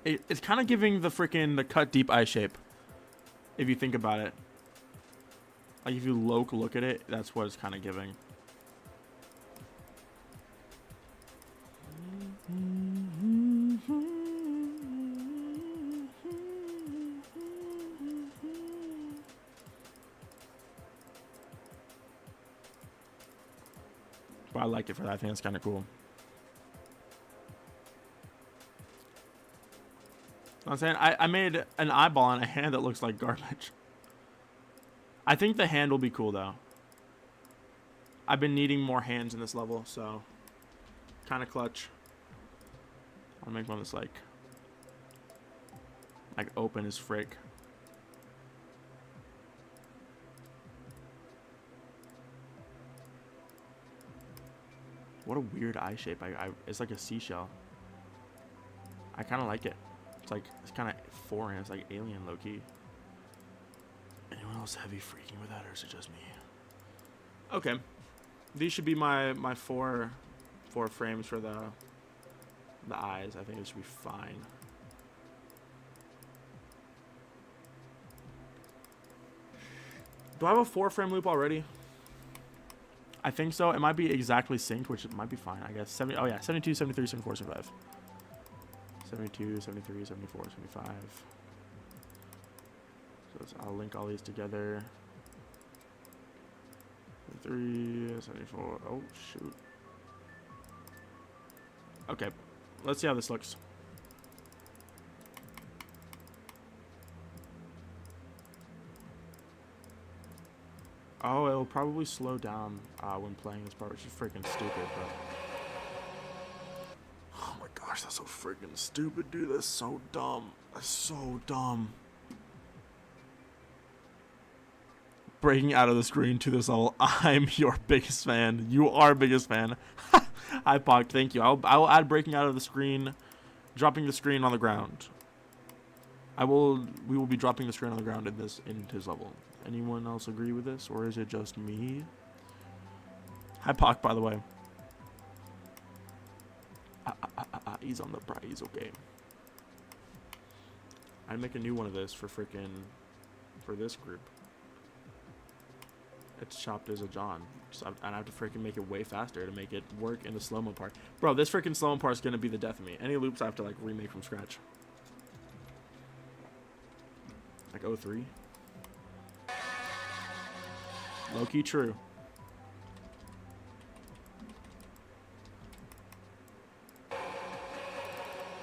It's kind of giving the cut deep eye shape, if you think about it. Like if you look at it, that's what it's kind of giving. But I like it for that. I think it's kind of cool. I'm saying I made an eyeball and a hand that looks like garbage. I think the hand will be cool though. I've been needing more hands in this level, so kind of clutch. I'll make one that's like open as frick. What a weird eye shape. It's like a seashell. I kind of like it. It's kind of foreign. It's like alien low-key. Anyone else heavy freaking with that, or is it just me? Okay. These should be my four frames for the eyes. I think it should be fine. Do I have a 4-frame loop already? I think so. It might be exactly synced, which it might be fine, I guess. Oh yeah, 72, 73, 74, 75. 72, 73, 74, 75. So I'll link all these together. 73, 74. Oh, shoot. Okay. Let's see how this looks. Oh, it'll probably slow down when playing this part, which is freaking stupid, but... Oh my gosh, that's so freaking stupid, dude. That's so dumb. That's so dumb. Breaking out of the screen to this level. I'm your biggest fan. You are biggest fan. Hi, Pog. Thank you. I'll add breaking out of the screen, dropping the screen on the ground. We will be dropping the screen on the ground in his level. Anyone else agree with this, or is it just me? Hi, Pog, by the way. He's on the prize, okay. I'd make a new one of this for this group. It's chopped as a John. So I have to freaking make it way faster to make it work in the slow-mo part. Bro, this freaking slow-mo part is going to be the death of me. Any loops I have to, like, remake from scratch. Like 03. Low-key true.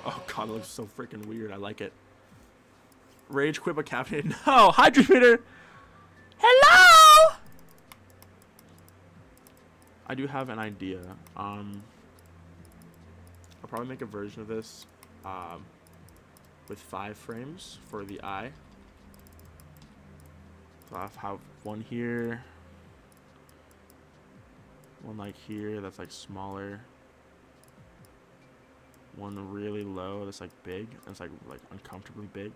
Oh god, it looks so freaking weird. I like it. Rage quit but caffeinated. No! Hi, Jupiter! Hello! I do have an idea. I'll probably make a version of this with 5 frames for the eye. So I'll have one here. One like here that's like smaller. One really low that's like big. That's like uncomfortably big.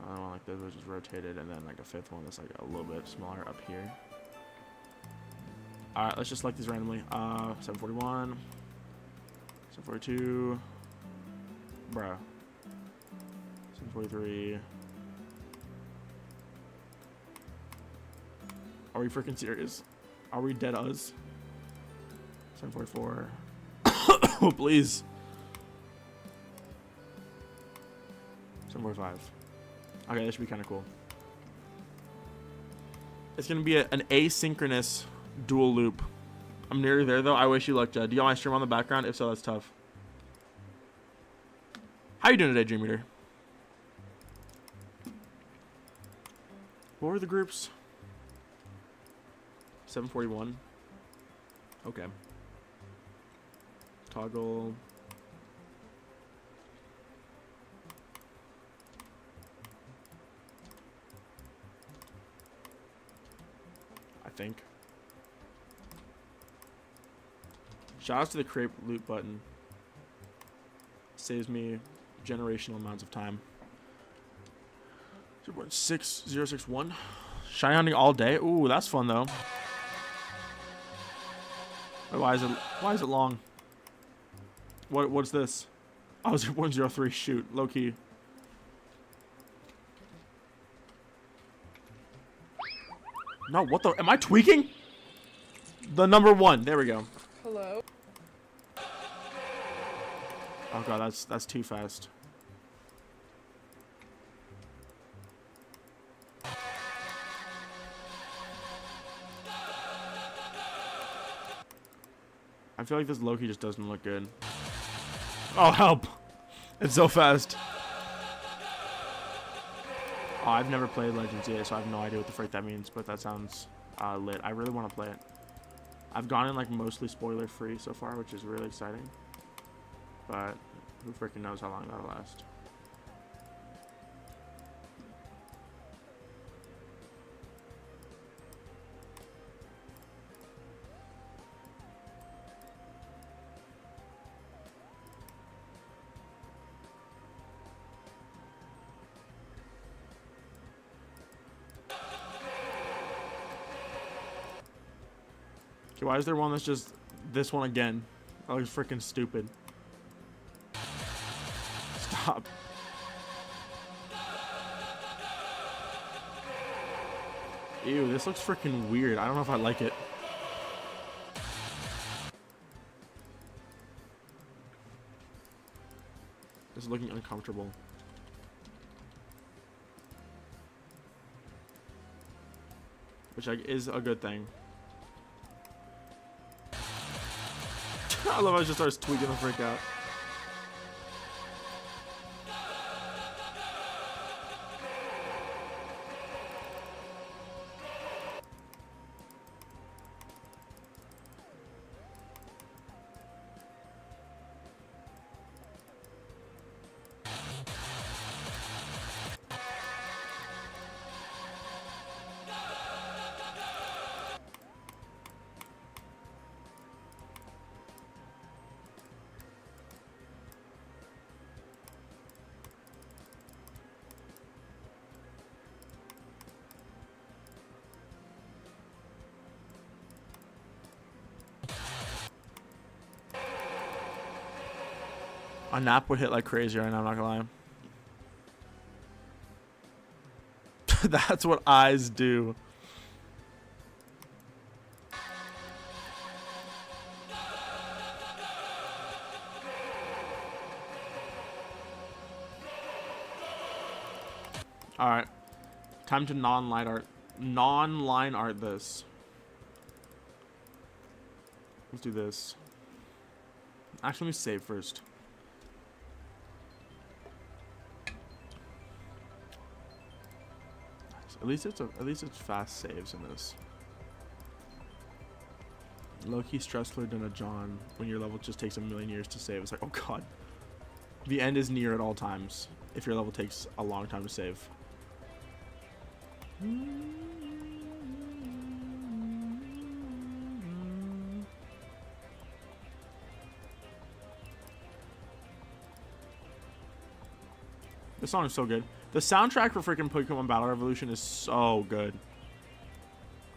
I don't want like this, which is rotated, and then like a 5th one that's like a little bit smaller up here. All right, let's just select these randomly. 741, 742, bruh, 743. Are we freaking serious? Are we dead us? 744. Oh, please. 745. Okay, that should be kind of cool. It's going to be an asynchronous dual loop. I'm nearly there, though. I wish you luck, Jed. Do you want my stream on the background? If so, that's tough. How you doing today, Dream Eater? What were the groups? 741. Okay. Toggle. I think. Shout out to the crepe loot button. Saves me generational amounts of time. 0.6061. Shiny hunting all day. Ooh, that's fun though. Wait, why is it long? What's this? Oh, 0.03. Shoot, low key. No, what the? Am I tweaking? The number 1. There we go. Hello? Oh god, that's too fast. I feel like this Loki just doesn't look good. Oh, help! It's so fast. Oh, I've never played Legends yet, so I have no idea what the frick that means, but that sounds lit. I really want to play it. I've gone in like mostly spoiler free so far, which is really exciting. But who freaking knows how long that'll last. Okay, why is there one that's just this one again? That looks freaking stupid. Stop. Ew, this looks freaking weird. I don't know if I like it. This is looking uncomfortable. Which is a good thing. I love how it just starts tweaking the frick out. A nap would hit like crazy right now, I'm not gonna lie. That's what eyes do. Alright. Time to non-line art this. Let's do this. Actually, let me save first. At least it's fast saves in this. Low-key stressful than a John when your level just takes a million years to save. It's like, oh god. The end is near at all times if your level takes a long time to save. This song is so good. The soundtrack for freaking Pokemon Battle Revolution is so good.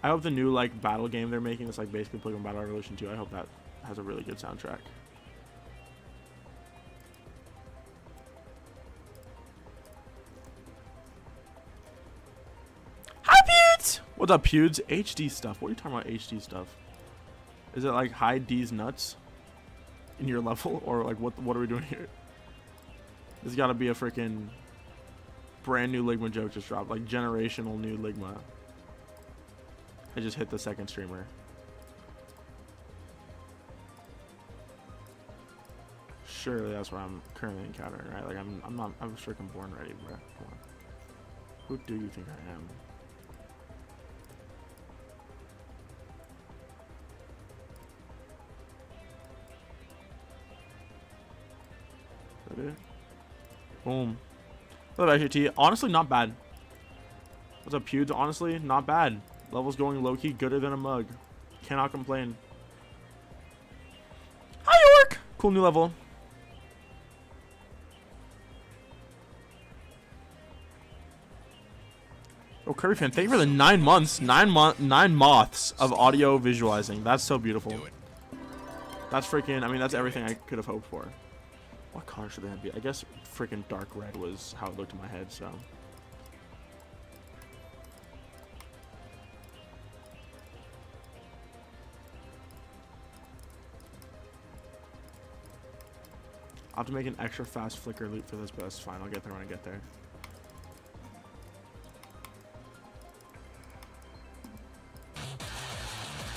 I hope the new like battle game they're making is like basically Pokemon Battle Revolution 2. I hope that has a really good soundtrack. Hi Pewds! What's up Pewds? HD stuff. What are you talking about HD stuff? Is it like hide D's nuts in your level? Or like what are we doing here? There's gotta be a freaking brand new Ligma joke just dropped. Like generational new Ligma. I just hit the second streamer. Surely that's what I'm currently encountering, right? Like I was freaking born ready, bro. Come on. Who do you think I am? Is that it? Boom. What's up, HT? Honestly, not bad. What's up, Pewds? Honestly, not bad. Levels going low-key gooder than a mug. Cannot complain. Cool new level. Oh, Kirby fan, thank you for the 9 months, 9 moths of audio visualizing. That's so beautiful. That's freaking, I mean, that's everything I could have hoped for. What color should that be? I guess freaking dark red was how it looked in my head, so. I'll have to make an extra fast flicker loop for this, but that's fine. I'll get there when I get there.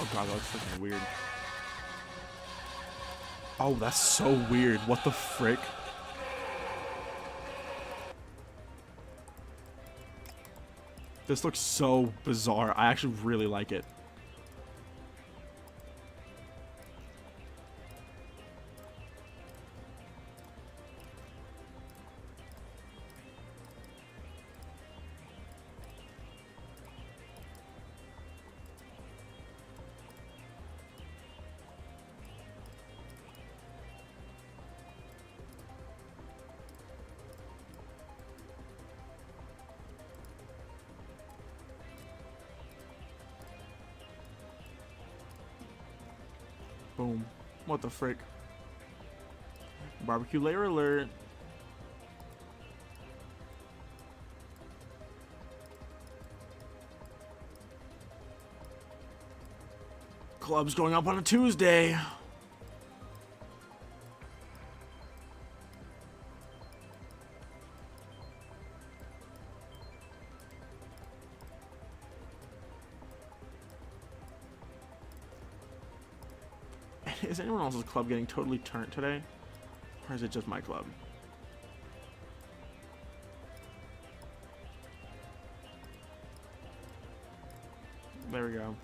Oh god, that looks freaking weird. Oh, that's so weird. What the frick? This looks so bizarre. I actually really like it. Boom. What the frick? Barbecue layer alert. Club's going up on a Tuesday. Is anyone else's club getting totally turned today? Or is it just my club? There we go.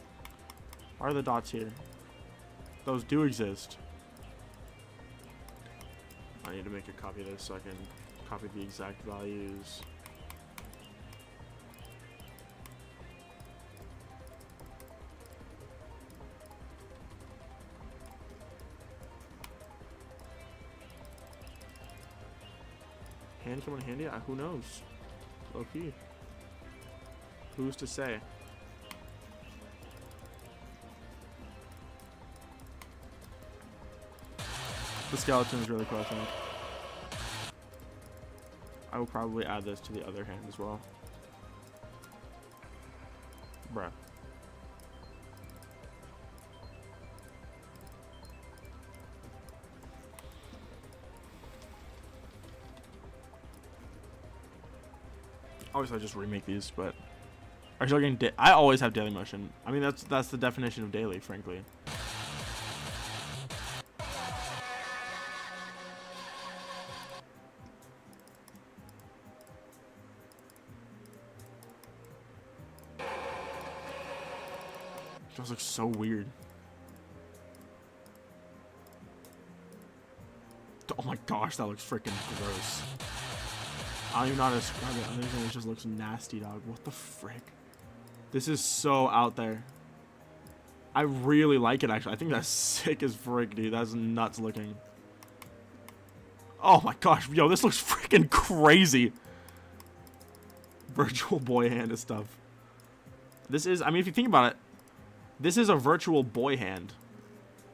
Why are the dots here? Those do exist. I need to make a copy of this so I can copy the exact values. Hand come in handy? Who knows? Low key. Who's to say? The skeleton is really cool, I think. I will probably add this to the other hand as well. Bruh. Obviously, I just remake these, but are you getting? I always have daily motion. I mean, that's the definition of daily, frankly. Those look so weird. Oh my gosh, that looks freaking gross. I don't even know how to describe it. I think it just looks nasty, dog. What the frick? This is so out there. I really like it, actually. I think that's sick as frick, dude. That's nuts looking. Oh my gosh. Yo, this looks freaking crazy. Virtual boy hand and stuff. This is, I mean, if you think about it, this is a virtual boy hand.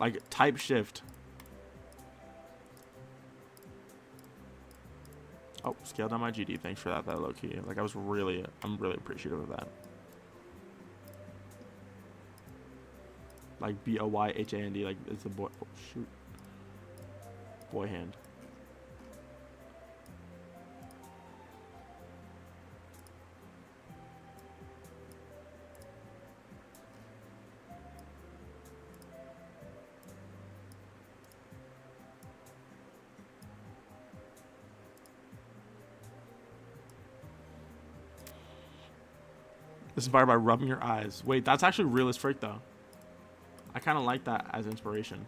Like, type shift. Oh, scale down my GD. Thanks for that low key. Like, I'm really appreciative of that. Like, BOYHAND. Like, it's the boy. Oh, shoot. Boy hand. This is inspired by rubbing your eyes. Wait, that's actually real as frick, though. I kind of like that as inspiration.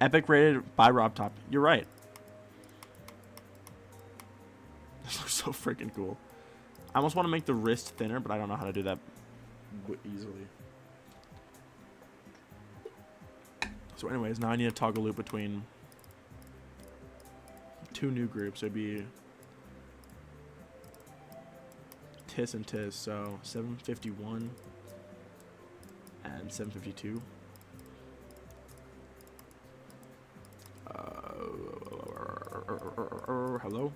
Epic rated by Rob Top. You're right. This looks so freaking cool. I almost want to make the wrist thinner, but I don't know how to do that easily. So anyways, now I need to toggle loop between 2 new groups. It'd be TIS and TIS, so 751 and 752. Hello?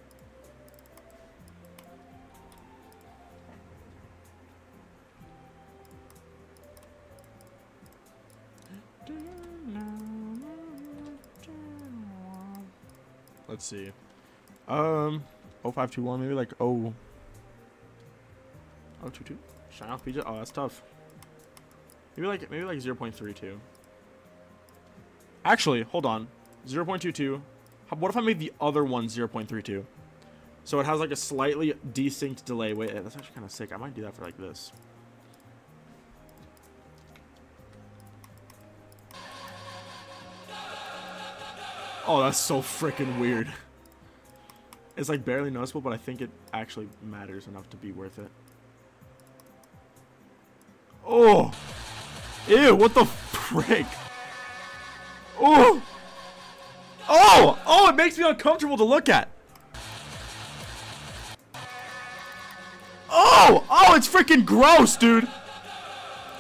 Let's see. 0521, maybe like 022. Shine off PJ. Oh, that's tough. Maybe like 0.32. Actually, hold on. 0.22. What if I made the other one 0.32? So it has like a slightly desynced delay. Wait, that's actually kind of sick. I might do that for like this. Oh, that's so freaking weird. It's like barely noticeable, but I think it actually matters enough to be worth it. Oh! Ew, what the frick? Oh! Oh! Oh, it makes me uncomfortable to look at. Oh! Oh, it's freaking gross, dude.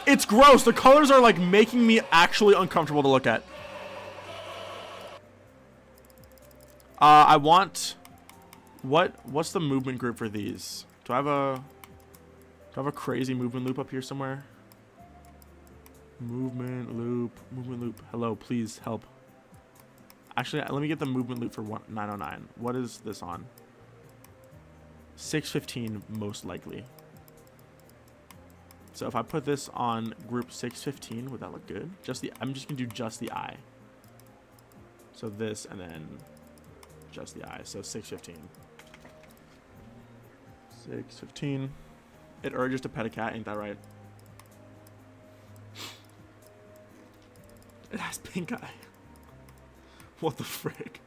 It's gross. The colors are like making me actually uncomfortable to look at. I want... What's the movement group for these? Do I have a crazy movement loop up here somewhere? Movement loop. Hello, please help. Actually, let me get the movement loop for 909. What is this on? 615 most likely. So if I put this on group 615, would that look good? I'm just gonna do just the eye. So this and then just the eye. So 615. 615. It urges to pet a cat, ain't that right? It has pink eye. What the frick?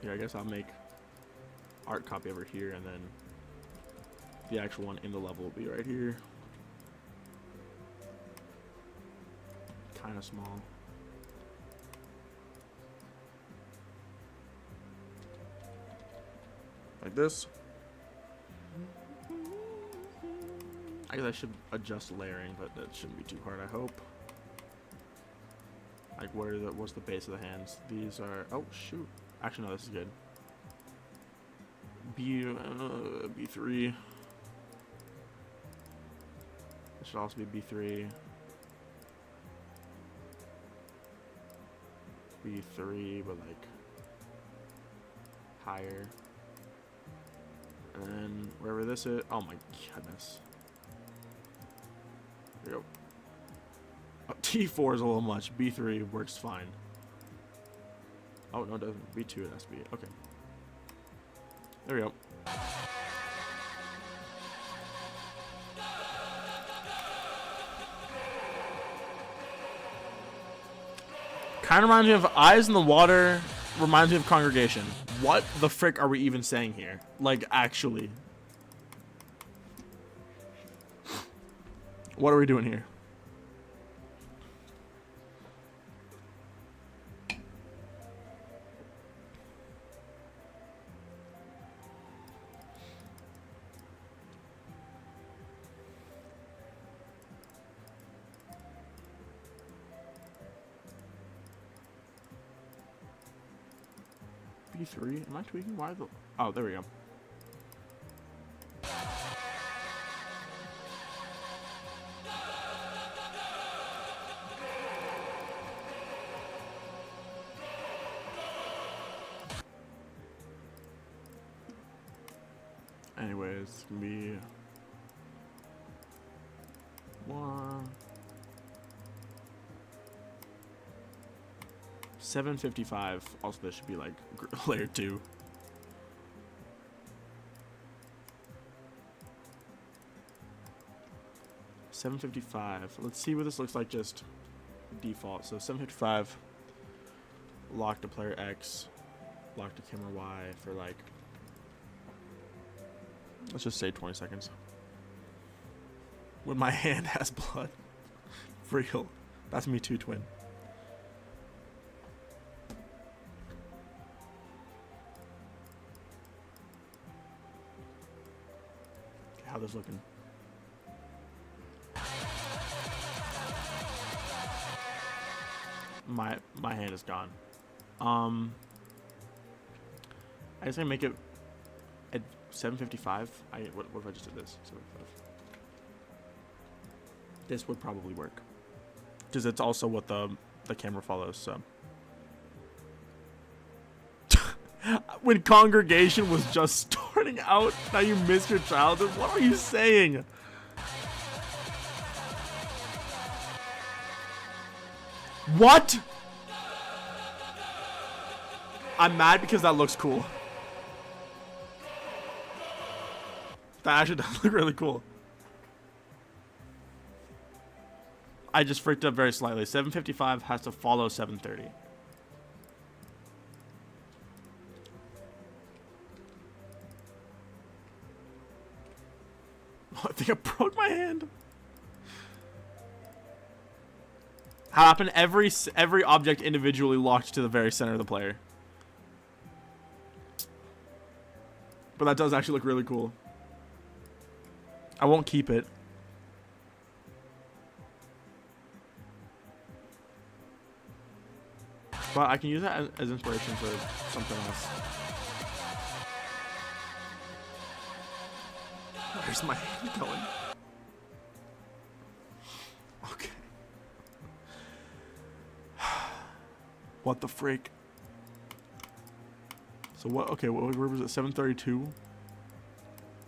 Here, I guess I'll make art copy over here, and then the actual one in the level will be right here. Kind of small. Like this. I guess I should adjust layering, but that shouldn't be too hard, I hope. Like, what's the base of the hands? These are, oh shoot. Actually, no, this is good. B3. This should also be B3. B3, but like higher. And then wherever this is, oh my goodness. There we go. Oh, T4 is a little much. B3 works fine. Oh, no, it doesn't. B2 it has to be. Okay. There we go. Kind of reminds me of Eyes in the Water. Reminds me of Congregation. What the frick are we even saying here? Like, actually. What are we doing here? B3? Am I tweaking? Why the... Oh, there we go. Anyways, it's gonna be... 1... 755. Also, this should be like layer 2. 755. Let's see what this looks like just default. So 755, lock to player X, lock to camera Y for like, let's just say 20 seconds. When my hand has blood. For real. That's me too, twin. Okay, how this looking? My hand is gone. I just gonna make it at 755. What if I just did this? 755. This would probably work because it's also what the camera follows. So when congregation was just starting out, now you missed your childhood. What are you saying? What? I'm mad because that looks cool. That actually does look really cool. I just freaked up very slightly. 755 has to follow 730. Oh, I think I broke my hand. How happened? Every object individually locked to the very center of the player. But that does actually look really cool. I won't keep it. But I can use that as inspiration for something else. Where's my hand going? Okay. What the freak? So what? Okay, where was it? 732.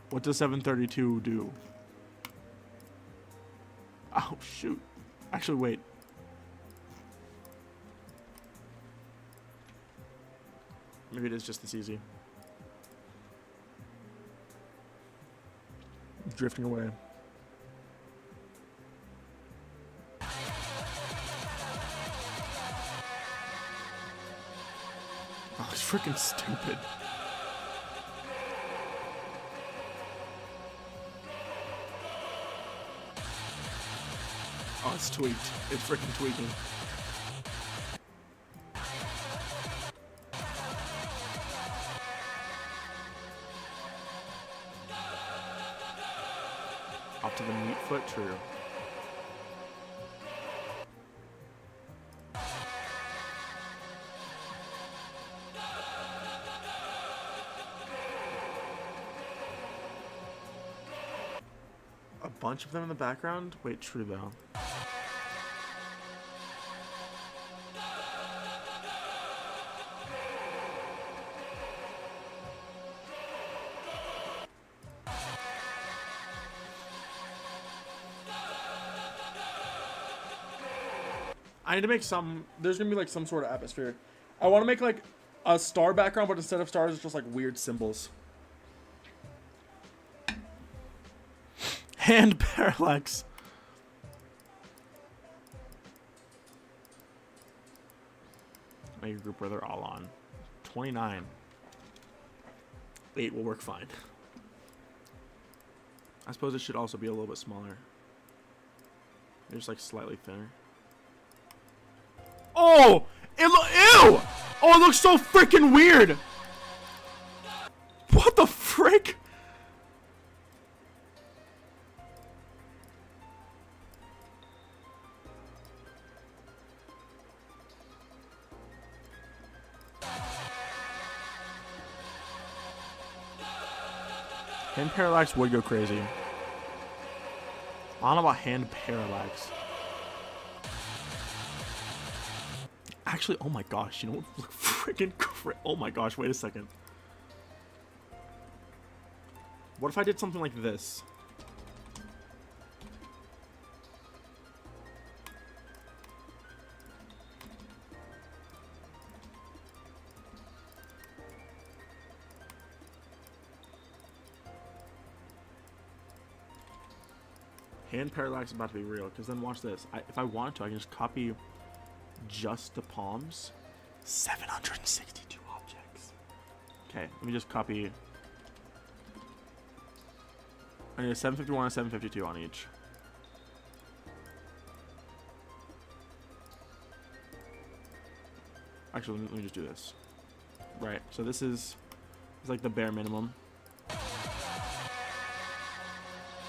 What does 732 do? Oh shoot! Actually, wait. Maybe it is just this easy. Drifting away. Oh, it's freaking stupid. Oh, it's tweaked. It's freaking tweaking. Off to the meat foot, true. A bunch of them in the background? Wait, true though. I need to make some, there's gonna be like some sort of atmosphere. I want to make like a star background, but instead of stars, it's just like weird symbols. Hand parallax. Make a group where they're all on. 29. 8 will work fine. I suppose it should also be a little bit smaller. Maybe just like slightly thinner. Oh! Ew! Oh, it looks so freaking weird! What the frick? Hand parallax would go crazy. I don't know about hand parallax. Actually, oh my gosh, you know what? Look freaking oh my gosh, wait a second. What if I did something like this? Hand parallax is about to be real, because then watch this. If I wanted to, I can just copy just the palms. 762 objects. Okay, let me just copy. I need a 751 and 752 on each. Actually, let me just do this. Right, so this is it's like the bare minimum.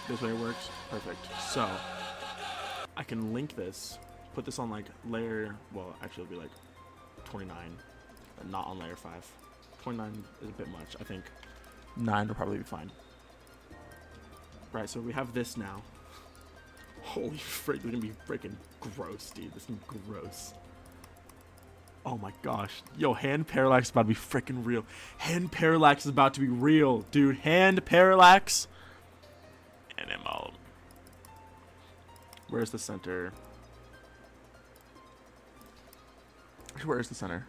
This way it works. Perfect. So I can link this, put this on like layer, well, actually it'll be like 29, but not on layer 5. 29 is a bit much. I think 9 will probably be fine. Right, so we have this now. Holy frick, this is gonna be freaking gross, dude. This is gonna be gross. Oh my gosh. Yo, hand parallax is about to be freaking real. Hand parallax is about to be real, dude. Hand parallax. And ML. Where's the center? Where's the center?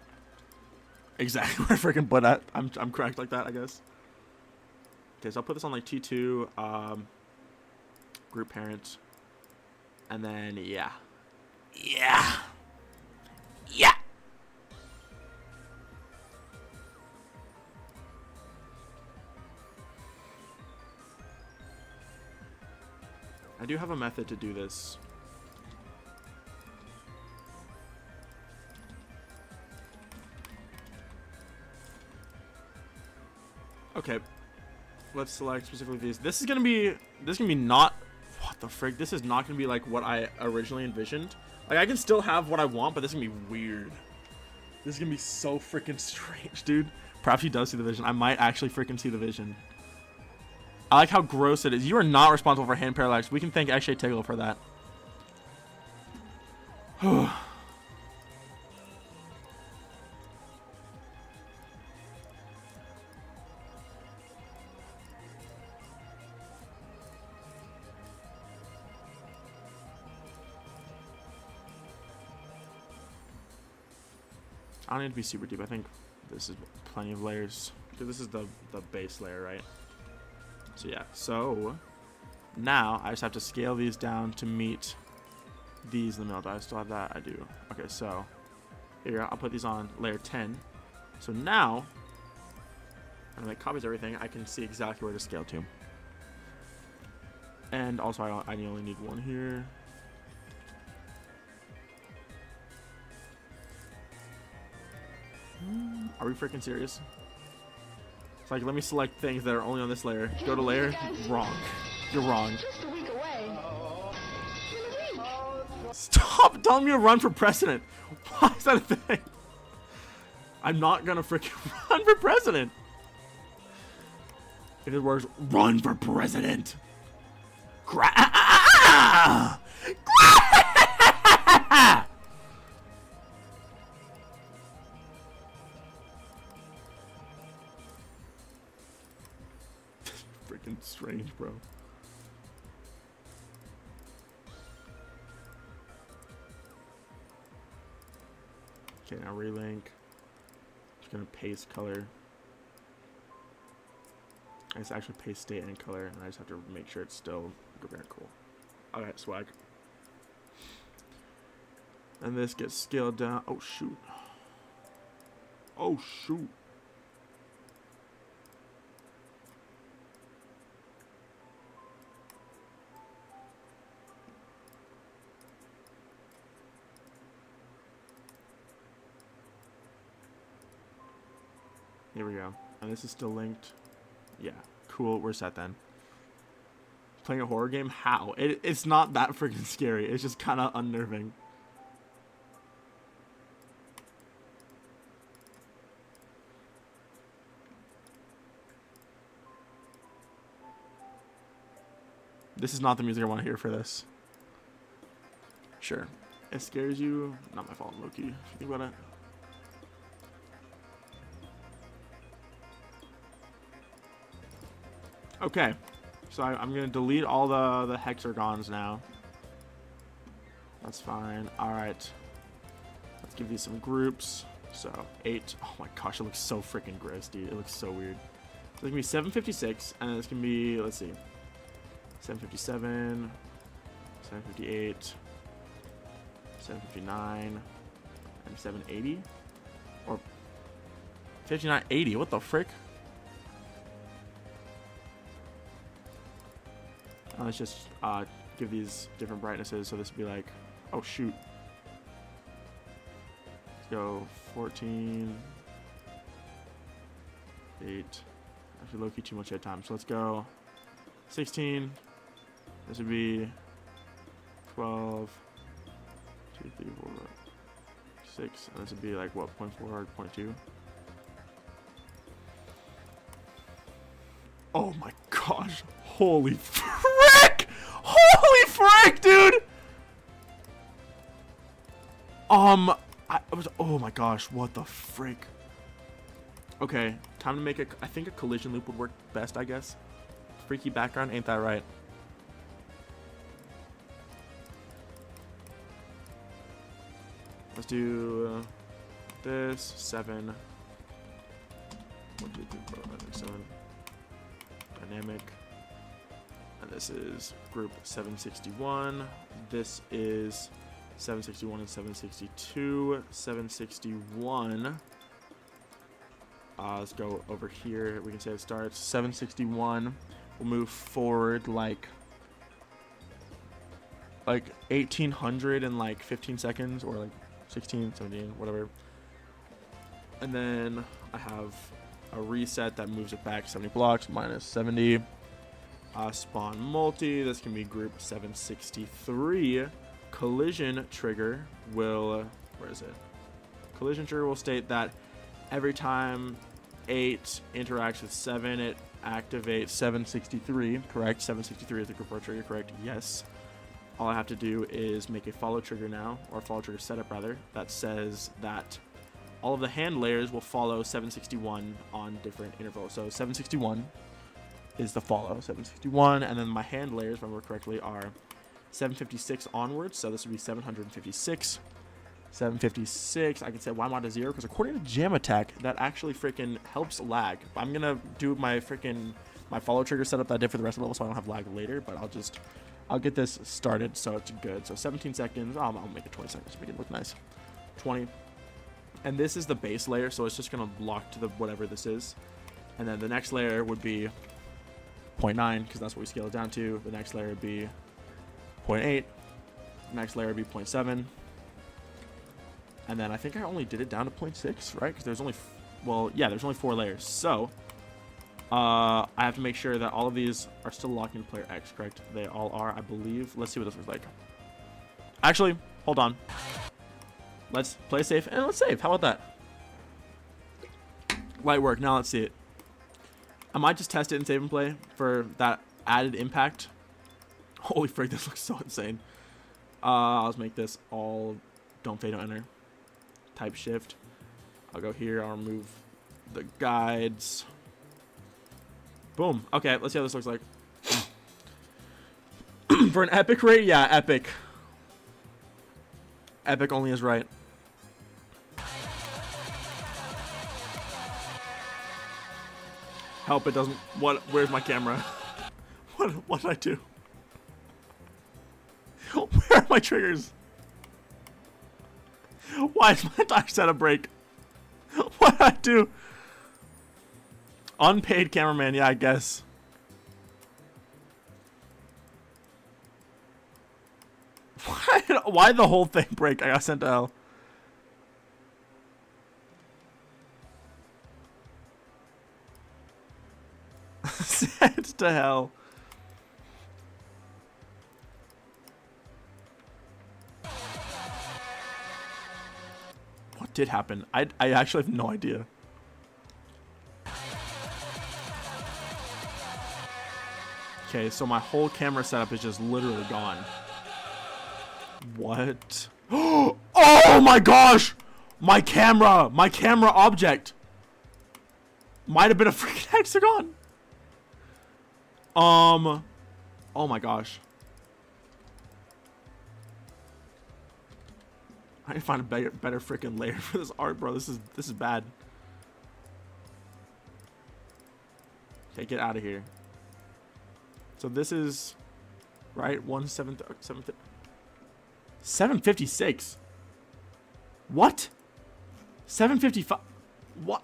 Exactly where I freaking put at. I'm correct like that, I guess. Okay, so I'll put this on like T2, group parent, and then yeah. I do have a method to do this. Okay, let's select specifically these. This is gonna be not, what the frick? This is not gonna be like what I originally envisioned. Like I can still have what I want, but this is gonna be weird. This is gonna be so freaking strange, dude. Perhaps he does see the vision. I might actually freaking see the vision. I like how gross it is. You are not responsible for hand parallax. We can thank X-Ray Tickle for that. I don't need to be super deep. I think this is plenty of layers. Because this is the base layer, right? So yeah, so now I just have to scale these down to meet these in the middle. Do I still have that? I do. Okay, so here, I'll put these on layer 10. So now, when it copies everything, I can see exactly where to scale to. And also, I only need one here. Are we freaking serious? It's like, let me select things that are only on this layer. Go to layer. Wrong. You're wrong. Just a week away. In a week. Stop telling me to run for president. Why is that a thing? I'm not gonna freaking run for president. If it works, run for president. Freaking strange, bro. Okay, now relink. Just gonna paste color. I just actually paste state and color, and I just have to make sure it's still very cool. Alright, swag. And this gets scaled down. Oh shoot. Oh shoot. Here we go. And this is still linked. Yeah. Cool. We're set then. Playing a horror game? How? It's not that freaking scary. It's just kind of unnerving. This is not the music I want to hear for this. Sure. It scares you. Not my fault, Loki. If you think about it. Okay, so I'm going to delete all the hexagons now. That's fine. Alright. Let's give these some groups. So, 8. Oh my gosh, it looks so freaking gross, dude. It looks so weird. So, it's going to be 756, and it's going to be, let's see, 757, 758, 759, and 780, or 5980. What the frick? Let's just give these different brightnesses. So this would be like, oh shoot. Let's go 14, 8. Actually, low key too much at a time. So let's go 16. This would be 12, 2, 3, 4, 6. And this would be like what, 0.4 or 0.2? Oh my gosh. Holy frick! Holy frick, dude! I was, oh my gosh, what the frick? Okay, time to make a, I think a collision loop would work best, I guess. Freaky background, ain't that right? Let's do this, 7. 1, 2, 3, 4, 5, 6, 7. Dynamic. And this is group 761. This is 761 and 762. 761. Let's go over here. We can say it starts 761. We'll move forward like 1800 in like 15 seconds, or like 16, 17, whatever. And then I have a reset that moves it back 70 blocks minus 70. Spawn multi. This can be group 763. Collision trigger will, where is it? Collision trigger will state that every time 8 interacts with 7, it activates 763. Correct. 763 is the group 4 trigger. Correct. Yes. All I have to do is make a follow trigger now, or follow trigger setup rather, that says that all of the hand layers will follow 761 on different intervals. So 761 is the follow, 761, and then my hand layers, if I remember correctly, are 756 onwards. So this would be 756. 756. I can say why am I to 0? Because according to Jam Attack, that actually freaking helps lag. I'm gonna do my follow trigger setup that I did for the rest of the level, so I don't have lag later. But I'll get this started so it's good. So 17 seconds. I'll make it 20 seconds to make it look nice. 20. And this is the base layer, so it's just gonna block to the whatever this is. And then the next layer would be 0.9, because that's what we scale it down to. The next layer would be 0.8. The next layer would be 0.7. And then I think I only did it down to 0.6, right? Because there's only, there's only 4 layers. So I have to make sure that all of these are still locked into player X, correct? They all are, I believe. Let's see what this looks like. Actually, hold on. Let's play safe and let's save. How about that? Light work. Now let's see it. I might just test it and save and play for that added impact. Holy frick, this looks so insane. Let's make this all don't fade, don't enter. Type shift. I'll go here. I'll remove the guides. Boom. Okay, let's see how this looks like. For an epic rate, yeah, epic. Epic only is right. Help, it doesn't. What? Where's my camera? What did I do? Where are my triggers? Why is my entire setup break? What did I do? Unpaid cameraman, yeah, I guess. Why the whole thing break? I got sent to hell. Sent to hell. What did happen? I actually have no idea. Okay, so my whole camera setup is just literally gone. What? Oh my gosh! My camera object might have been a freaking hexagon. Oh my gosh. I need to find a better freaking layer for this art, bro. This is bad. Okay, get out of here. So this is right? 756. What? 755. What?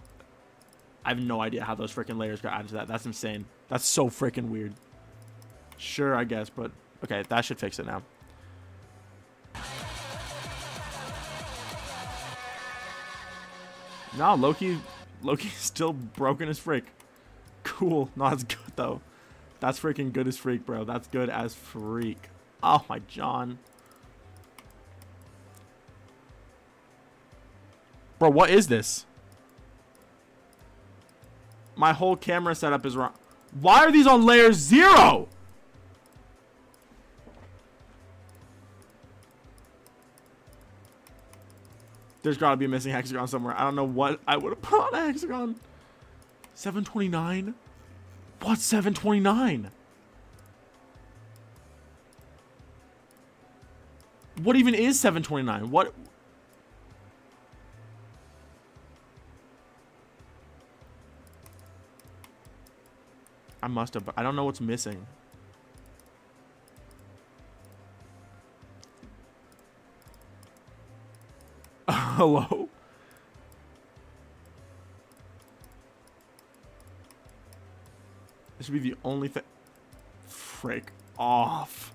I have no idea how those freaking layers got added to that. That's insane. That's so freaking weird. Sure, I guess, but okay, that should fix it now. No, Loki's still broken as freak. Cool. No, that's good though. That's freaking good as freak, bro. That's good as freak. Oh my John. Bro, what is this? My whole camera setup is wrong. Why are these on layer 0? There's got to be a missing hexagon somewhere. I don't know what I would have put on a hexagon. 729? What's 729? What even is 729? What? I must have, but I don't know what's missing. Hello? This should be the only thing. Frick off.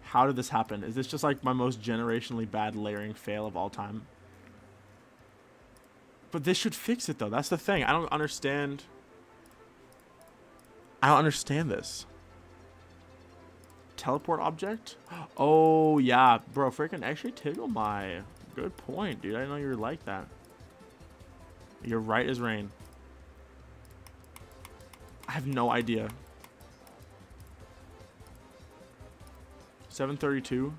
How did this happen? Is this just like my most generationally bad layering fail of all time? But this should fix it though. That's the thing. I don't understand. I don't understand this. Teleport object? Oh yeah, bro, freaking actually tickle my. Good point, dude. I didn't know you were like that. You're right as rain. I have no idea. 732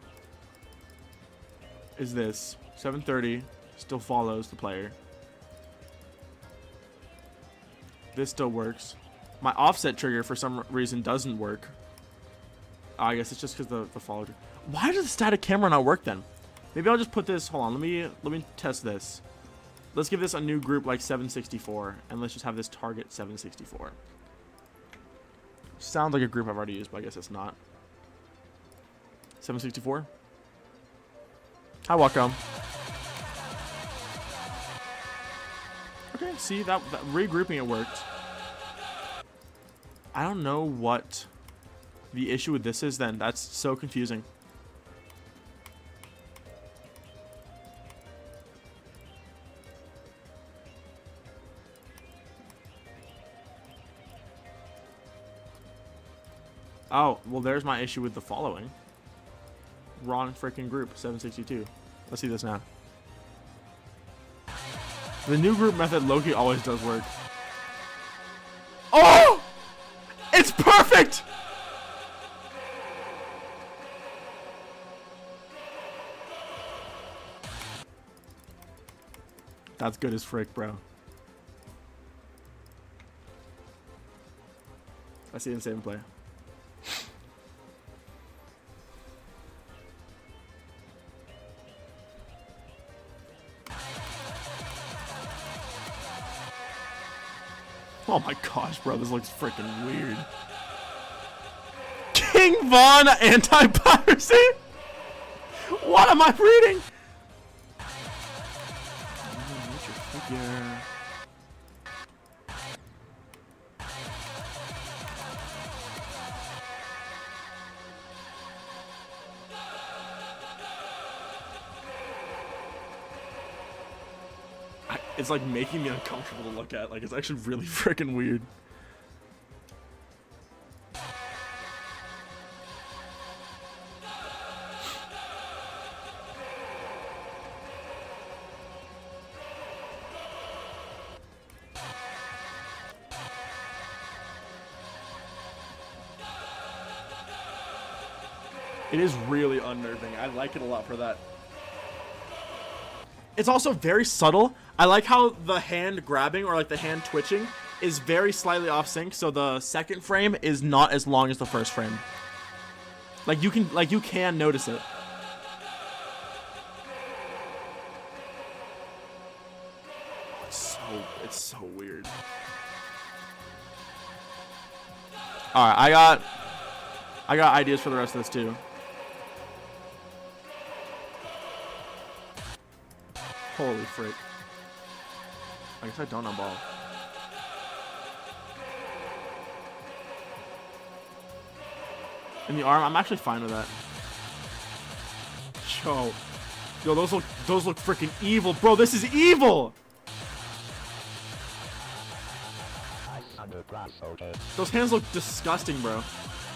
is this. 730 still follows the player. This still works. My offset trigger for some reason doesn't work. Oh, I guess it's just because the follow. Why does the static camera not work then? Maybe I'll just put this. Hold on. Let me test this. Let's give this a new group like 764, and let's just have this target 764. Sounds like a group I've already used, but I guess it's not. 764. Hi, welcome. Okay, see that regrouping it worked. I don't know what the issue with this is then. That's so confusing. Oh, well, there's my issue with the following. Wrong freaking group, 762. Let's see this now. The new group method Loki always does work. Oh! It's perfect! That's good as frick, bro. I see him save and play. Oh my gosh, bro, this looks freaking weird. King Von anti-piracy? What am I reading? It's like making me uncomfortable to look at. Like, it's actually really freaking weird. It is really unnerving. I like it a lot for that. It's also very subtle. I like how the hand grabbing or like the hand twitching is very slightly off sync, so the second frame is not as long as the first frame. Like you can notice it. It's so weird. All right, I got ideas for the rest of this too. Holy frick. I guess I don't know ball. In the arm, I'm actually fine with that. Yo, those look freaking evil, bro. This is evil. Those hands look disgusting, bro.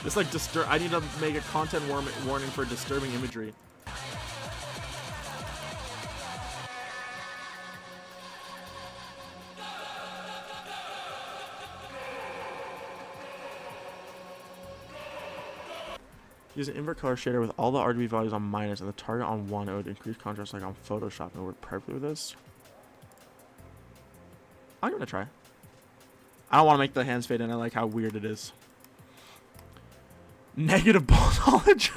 It's like I need to make a content warning for disturbing imagery. Use an invert color shader with all the RGB values on minus and the target on 1. It would increase contrast like on Photoshop. It would work perfectly with this. I'm gonna try. I don't want to make the hands fade in. I like how weird it is. Negative ball knowledge.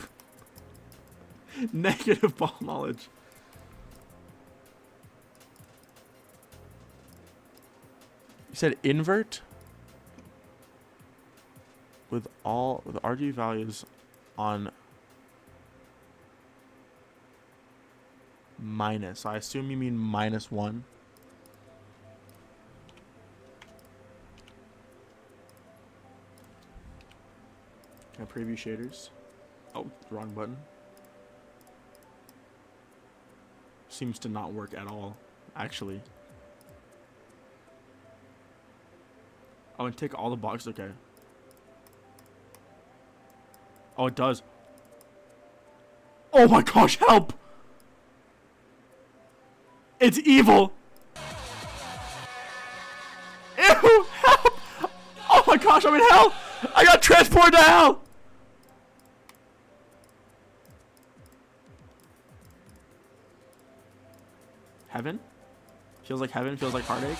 Negative ball knowledge. You said invert with RGB values on minus. So I assume you mean -1. Can I preview shaders? Oh, wrong button. Seems to not work at all, actually. Oh, and tick all the boxes. Okay. Oh, it does. Oh my gosh, help! It's evil! Ew, help! Oh my gosh, I'm in hell! I got transported to hell! Heaven? Feels like heaven, feels like heartache.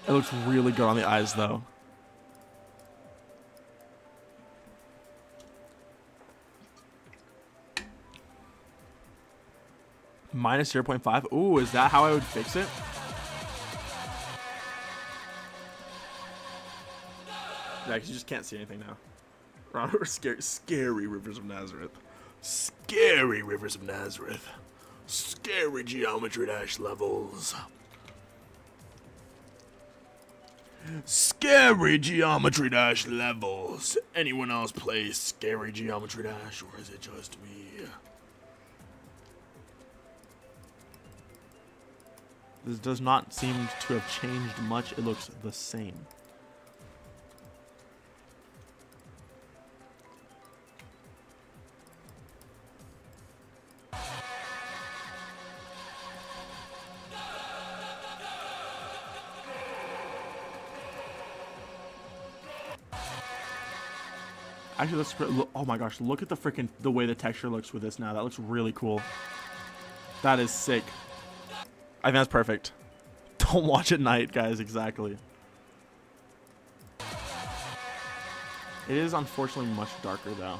It looks really good on the eyes, though. Minus 0.5. Ooh, is that how I would fix it? Yeah, because you just can't see anything now. Scary Rivers of Nazareth. Scary Rivers of Nazareth. Scary Geometry Dash levels. Scary Geometry Dash levels. Anyone else play Scary Geometry Dash, or is it just me? This does not seem to have changed much. It looks the same. Actually, let's look. Oh my gosh, look at the way the texture looks with this now. That looks really cool. That is sick. I think that's perfect. Don't watch at night, guys. Exactly. It is unfortunately much darker, though.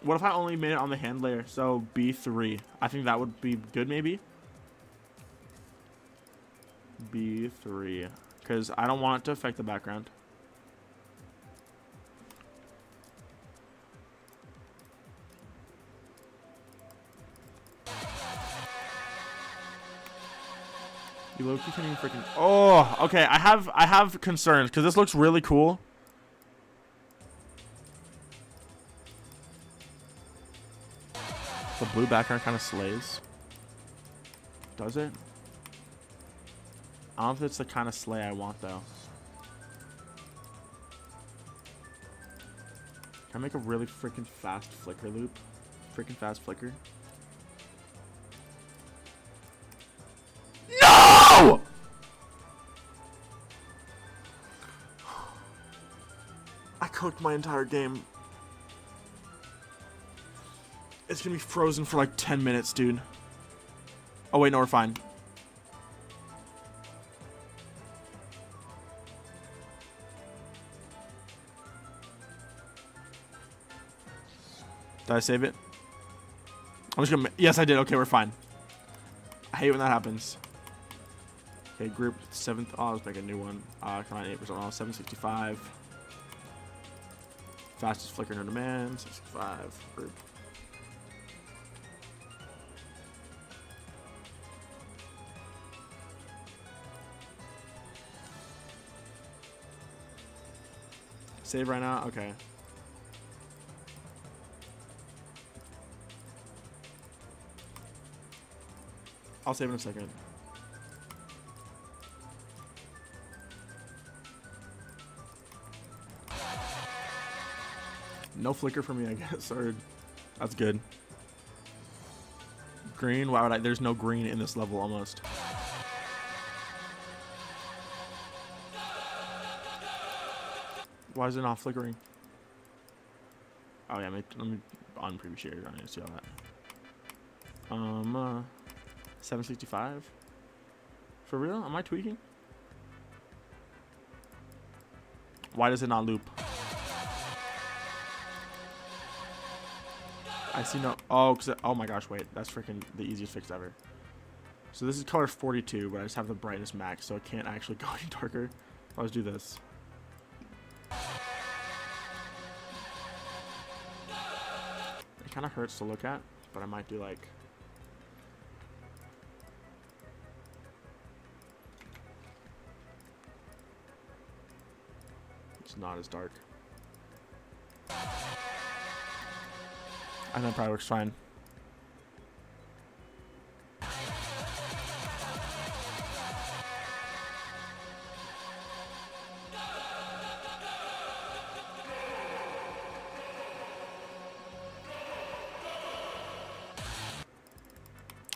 What if I only made it on the hand layer? So B3. I think that would be good, maybe. B3. Because I don't want it to affect the background. You low-key can't even freaking... Oh, okay. I have concerns because this looks really cool. The blue background kind of slays. Does it? I don't know if it's the kind of slay I want, though. Can I make a really freaking fast flicker loop? Freaking fast flicker. No! I cooked my entire game. It's gonna be frozen for like 10 minutes, dude. Oh wait, no, we're fine. Did I save it? I'm just gonna. Yes, I did. Okay, we're fine. I hate when that happens. Okay, group 7th. Oh, let's make a new one. Come on, 8% off. 765. Fastest flicker no demand. 65 group. Save right now. Okay. I'll save in a second. No flicker for me, I guess. Or that's good. Green. Why would I? There's no green in this level almost. Why is it not flickering? Oh yeah, let me on preview share. I need to see all that. 765. For real? Am I tweaking? Why does it not loop? I see no. Oh, oh my gosh! Wait, that's freaking the easiest fix ever. So this is color 42, but I just have the brightness max, so it can't actually go any darker. I'll just do this. It kind of hurts to look at, but I might do like. It's not as dark. I know it probably works fine.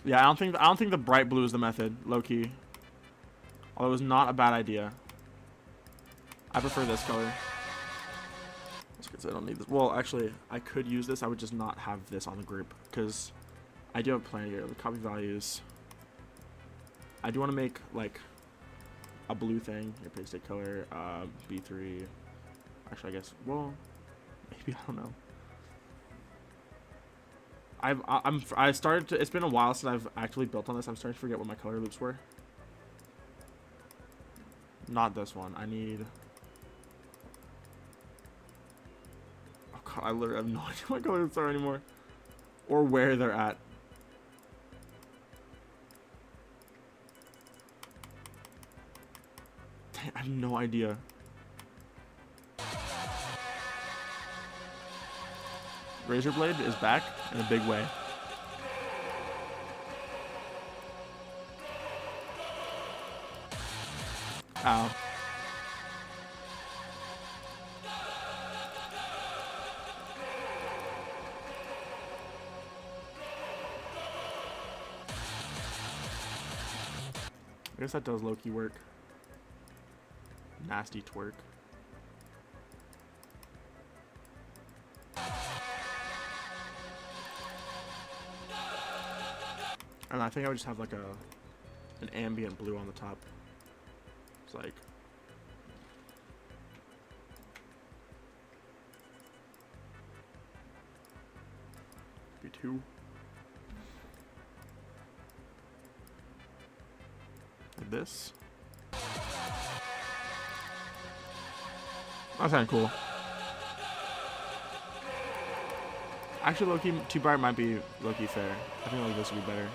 Yeah, I don't think the bright blue is the method, low key. Although it was not a bad idea. I prefer this color. That's because I don't need this. Well, actually, I could use this. I would just not have this on the group because I do have a plan here. The copy values. I do want to make like a blue thing. Here, paste state color, B3. Actually, I guess. Well, maybe I don't know. I started to. It's been a while since I've actually built on this. I'm starting to forget what my color loops were. Not this one. I need. Oh god, I literally have no idea what color loops are anymore, or where they're at. Dang, I have no idea. Razor blade is back in a big way. Ow. I guess that does low-key work. Nasty twerk. And I think I would just have like an ambient blue on the top. It's like B2. Like this. That's kind of cool. Actually, low-key, too bright might be low-key fair. I think like this would be better.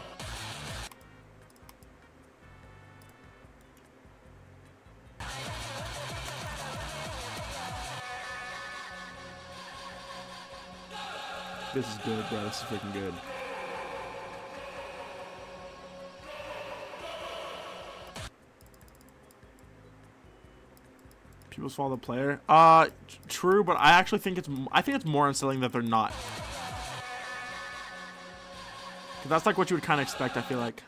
This is good, bro. This is freaking good. People follow the player. True, but I actually think it's more unsettling that they're not. Cause that's like what you would kind of expect. I feel like.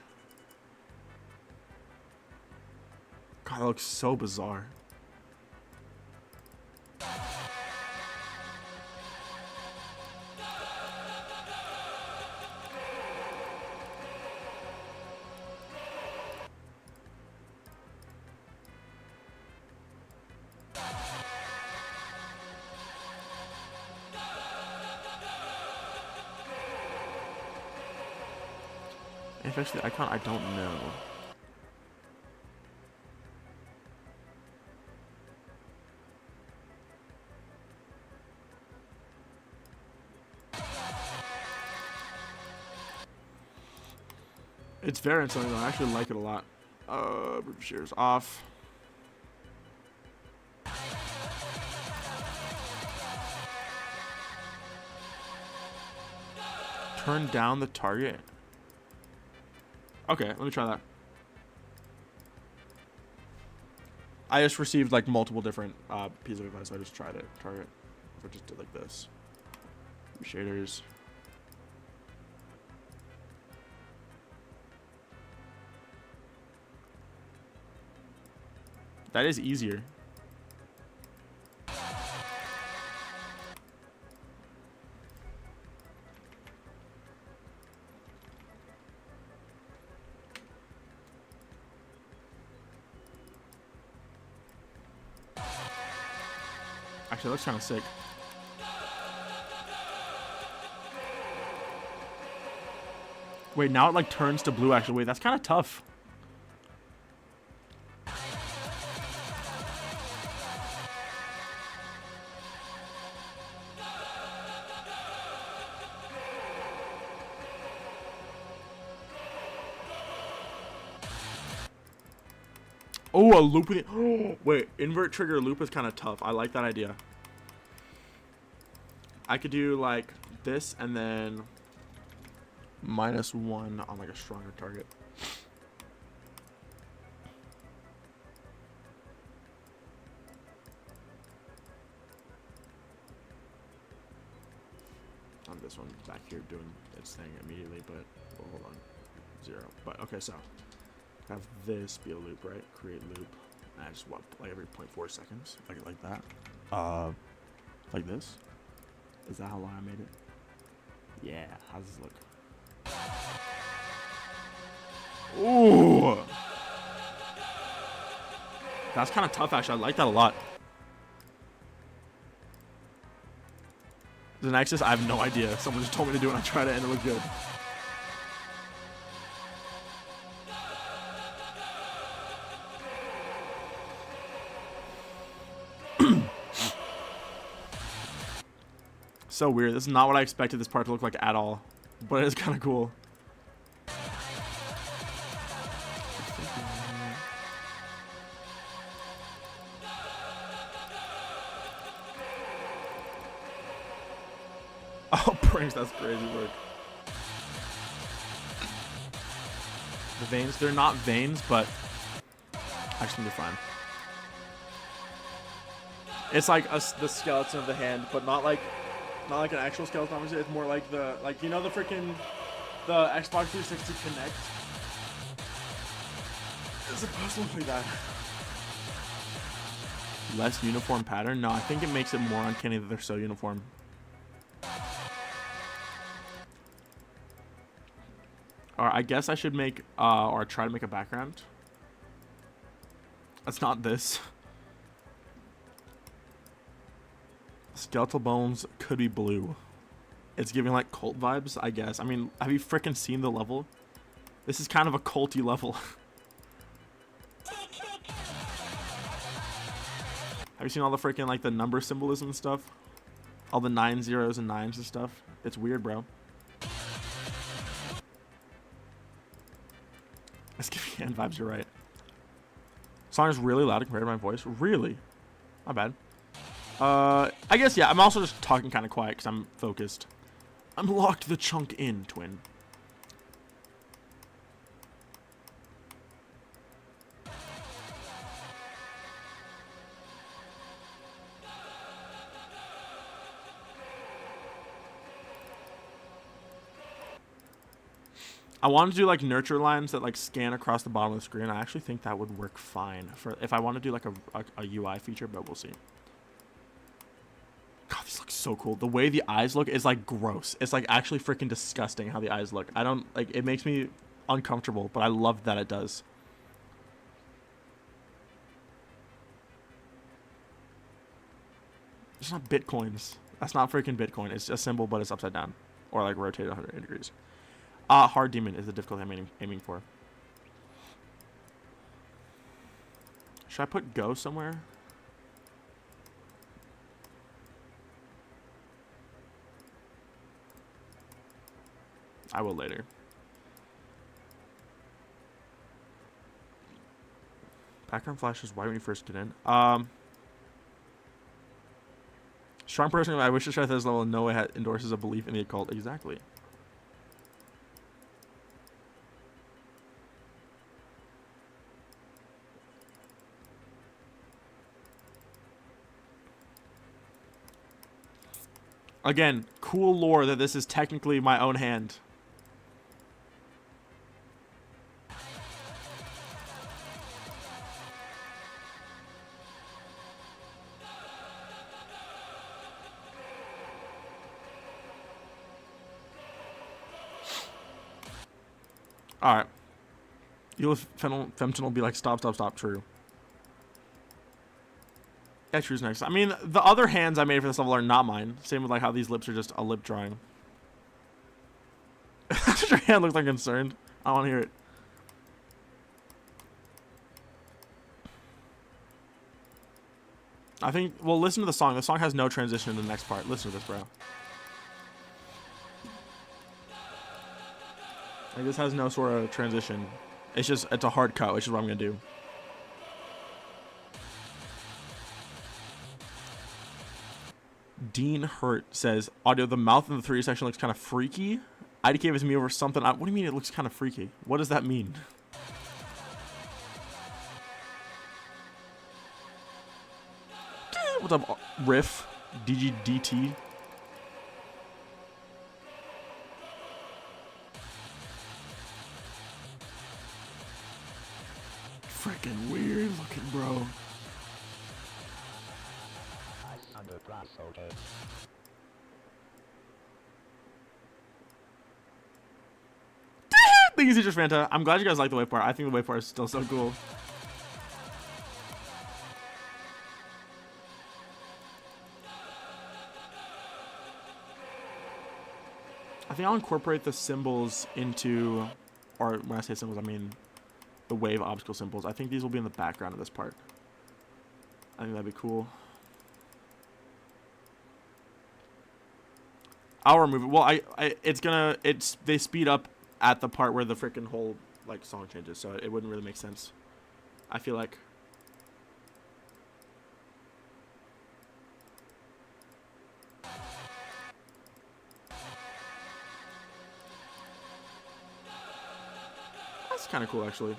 God, that looks so bizarre. If it's the icon, I don't know. It's very insane though. I actually like it a lot. Shares off. Turn down the target. Okay, let me try that. I just received like multiple different pieces of advice. So I just tried it. Target. If I just did like this. Shaders. That is easier. Actually, that looks kind of sick. Wait, now it like turns to blue actually. Wait, that's kind of tough. Oh, a loop with it. Oh, wait, invert trigger loop is kind of tough. I like that idea. I could do like this and then -1 on like a stronger target. On this one back here doing its thing immediately, but well, hold on. 0. But okay, so have this be a loop, right? Create loop. And I just what like every 0.4 seconds. Like that. Like this. Is that how long I made it? Yeah. How does this look? Ooh. That's kind of tough, actually. I like that a lot. The Nexus, I have no idea. Someone just told me to do it and I tried it and it looked good. So weird. This is not what I expected this part to look like at all. But it is kind of cool. Oh, pranks, that's crazy work. The veins, they're not veins, but actually they're fine. It's like the skeleton of the hand, but not like an actual skeleton, obviously. It's more like the, like, you know, the freaking, the Xbox 360 Connect? It's supposed to look like that. Less uniform pattern? No, I think it makes it more uncanny that they're so uniform. Or I guess I should make, or try to make a background. That's not this. Skeletal bones could be blue. It's giving like cult vibes, I guess. I mean, have you freaking seen the level? This is kind of a culty level. Have you seen all the freaking like the number symbolism and stuff? All the 9 zeros and 9s and stuff? It's weird, bro. It's giving hand vibes, you're right. Song is really loud compared to my voice. Really? Not bad. I guess, yeah, I'm also just talking kind of quiet because I'm focused. Unlocked the chunk in, twin. I want to do like nurture lines that like scan across the bottom of the screen. I actually think that would work fine for if I want to do like a UI feature, but we'll see. God, this looks so cool. The way the eyes look is like gross. It's like actually freaking disgusting how the eyes look. I don't like it, makes me uncomfortable, but I love that it does. It's not bitcoins. That's not freaking Bitcoin. It's a symbol, but it's upside down or like rotated 180 degrees. Hard demon is the difficulty I'm aiming for. Should I put go somewhere? I will later. Background flash is white when you first get in. Strong person, I wish to try this level. No way endorses a belief in the occult. Exactly. Again, cool lore that this is technically my own hand. Alright. You'll Femton will be like, stop, true. Yeah, true's next. I mean, the other hands I made for this level are not mine. Same with like how these lips are just a lip drawing. Your hand looks like concerned. I want to hear it. I think, well, listen to the song. The song has no transition to the next part. Listen to this, bro. Like, this has no sort of transition. It's a hard cut, which is what I'm going to do. Dean Hurt says, audio, the mouth in the 3D section looks kind of freaky. IDK is me over something. What do you mean it looks kind of freaky? What does that mean? What's up, Riff? DGDT? Freaking weird looking, bro. Thank you, Teacher Fanta. I'm glad you guys like the wave part. I think the wave part is still so cool. I think I'll incorporate the symbols into, or when I say symbols, I mean the wave obstacle symbols. I think these will be in the background of this part. I think that'd be cool. I'll remove it. Well, they speed up at the part where the freaking whole like song changes, so it wouldn't really make sense. I feel like. That's kind of cool, actually.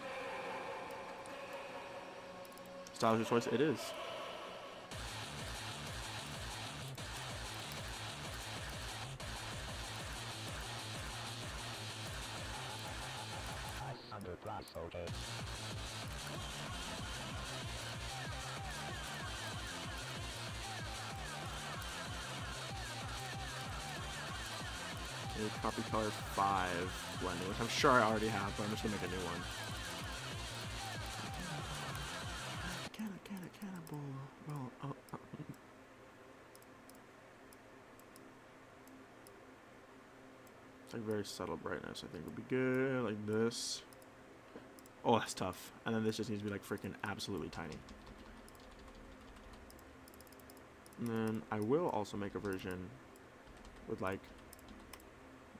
Style of your choice, it is. Copy color 5 blending, which I'm sure I already have, but I'm just gonna make a new one. Cannibal. Well, it's like very subtle brightness. I think would be good, like this. Oh, that's tough. And then this just needs to be like freaking absolutely tiny. And then I will also make a version with like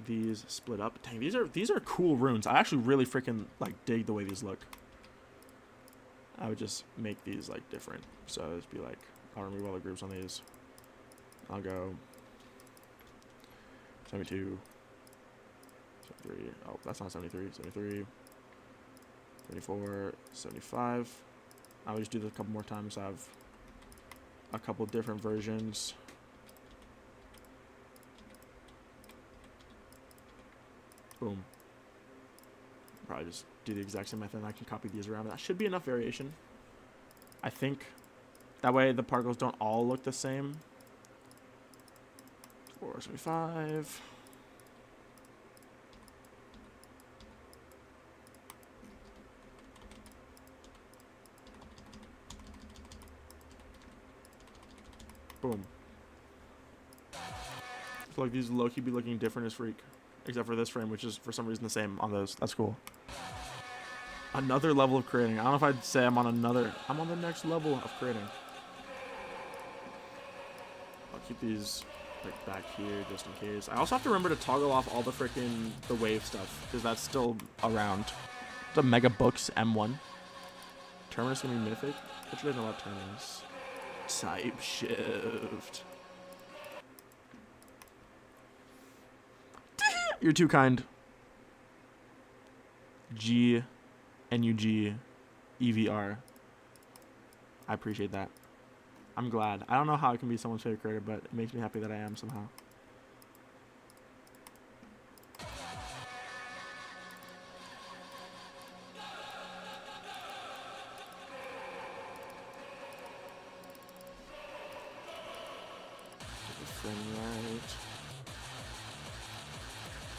these split up. Dang, these are cool runes. I actually really freaking like dig the way these look. I would just make these like different. So it'd be like, I'll remove all the groups on these. I'll go 72, 73. Oh, that's not 73. 73, 74, 75. I would just do this a couple more times. I have a couple different versions. Boom. Probably just do the exact same method and I can copy these around. That should be enough variation, I think. That way the particles don't all look the same. 475. Boom. I feel like these low-key be looking different as freak. except for this frame, which is for some reason the same on those. That's cool. Another level of creating. I don't know if I'd say I'm on the next level of creating. I'll keep these like back here just in case. I also have to remember to toggle off all the wave stuff because that's still around. The Mega Books M1. Terminus gonna be mythic. What should I know about Terminus? Type shift. You're too kind. G NUG EVR. I appreciate that. I'm glad. I don't know how I can be someone's favorite creator, but it makes me happy that I am somehow.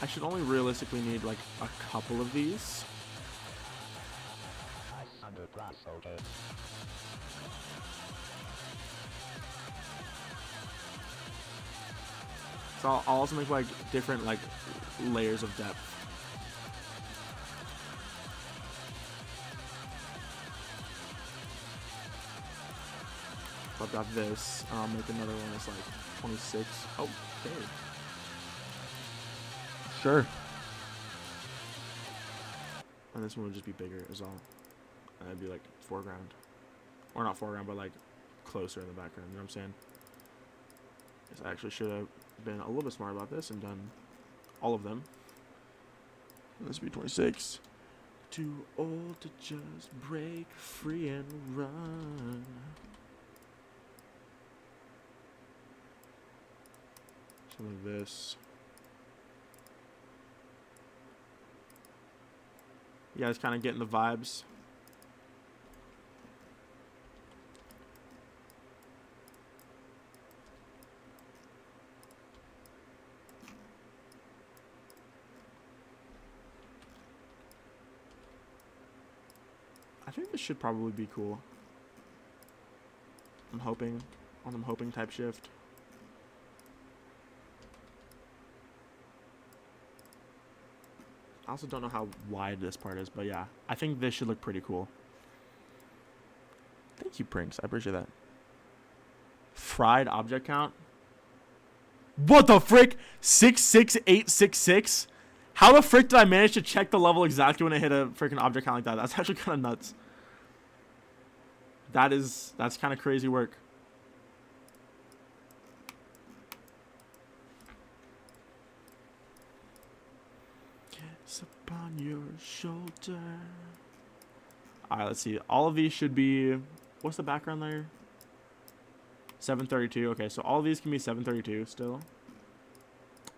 I should only realistically need like a couple of these. So I'll also make like different like layers of depth. So I've got this. I'll make another one that's like 26. Oh, okay. Sure. And this one would just be bigger as well. And it'd be like foreground. Or not foreground, but like closer in the background. You know what I'm saying? Guess I actually should have been a little bit smart about this and done all of them. This would be 26. Too old to just break free and run. Some of this. You guys kind of getting the vibes. I think this should probably be cool. I'm hoping on them hoping type shift. I also don't know how wide this part is, but yeah, I think this should look pretty cool. Thank you, Prinks. I appreciate that. Fried object count. What the frick? 66866? How the frick did I manage to check the level exactly when I hit a freaking object count like that? That's actually kind of nuts. That's kind of crazy work. It's upon your shoulder. Alright, let's see. All of these should be... What's the background layer? 732. Okay, so all of these can be 732 still.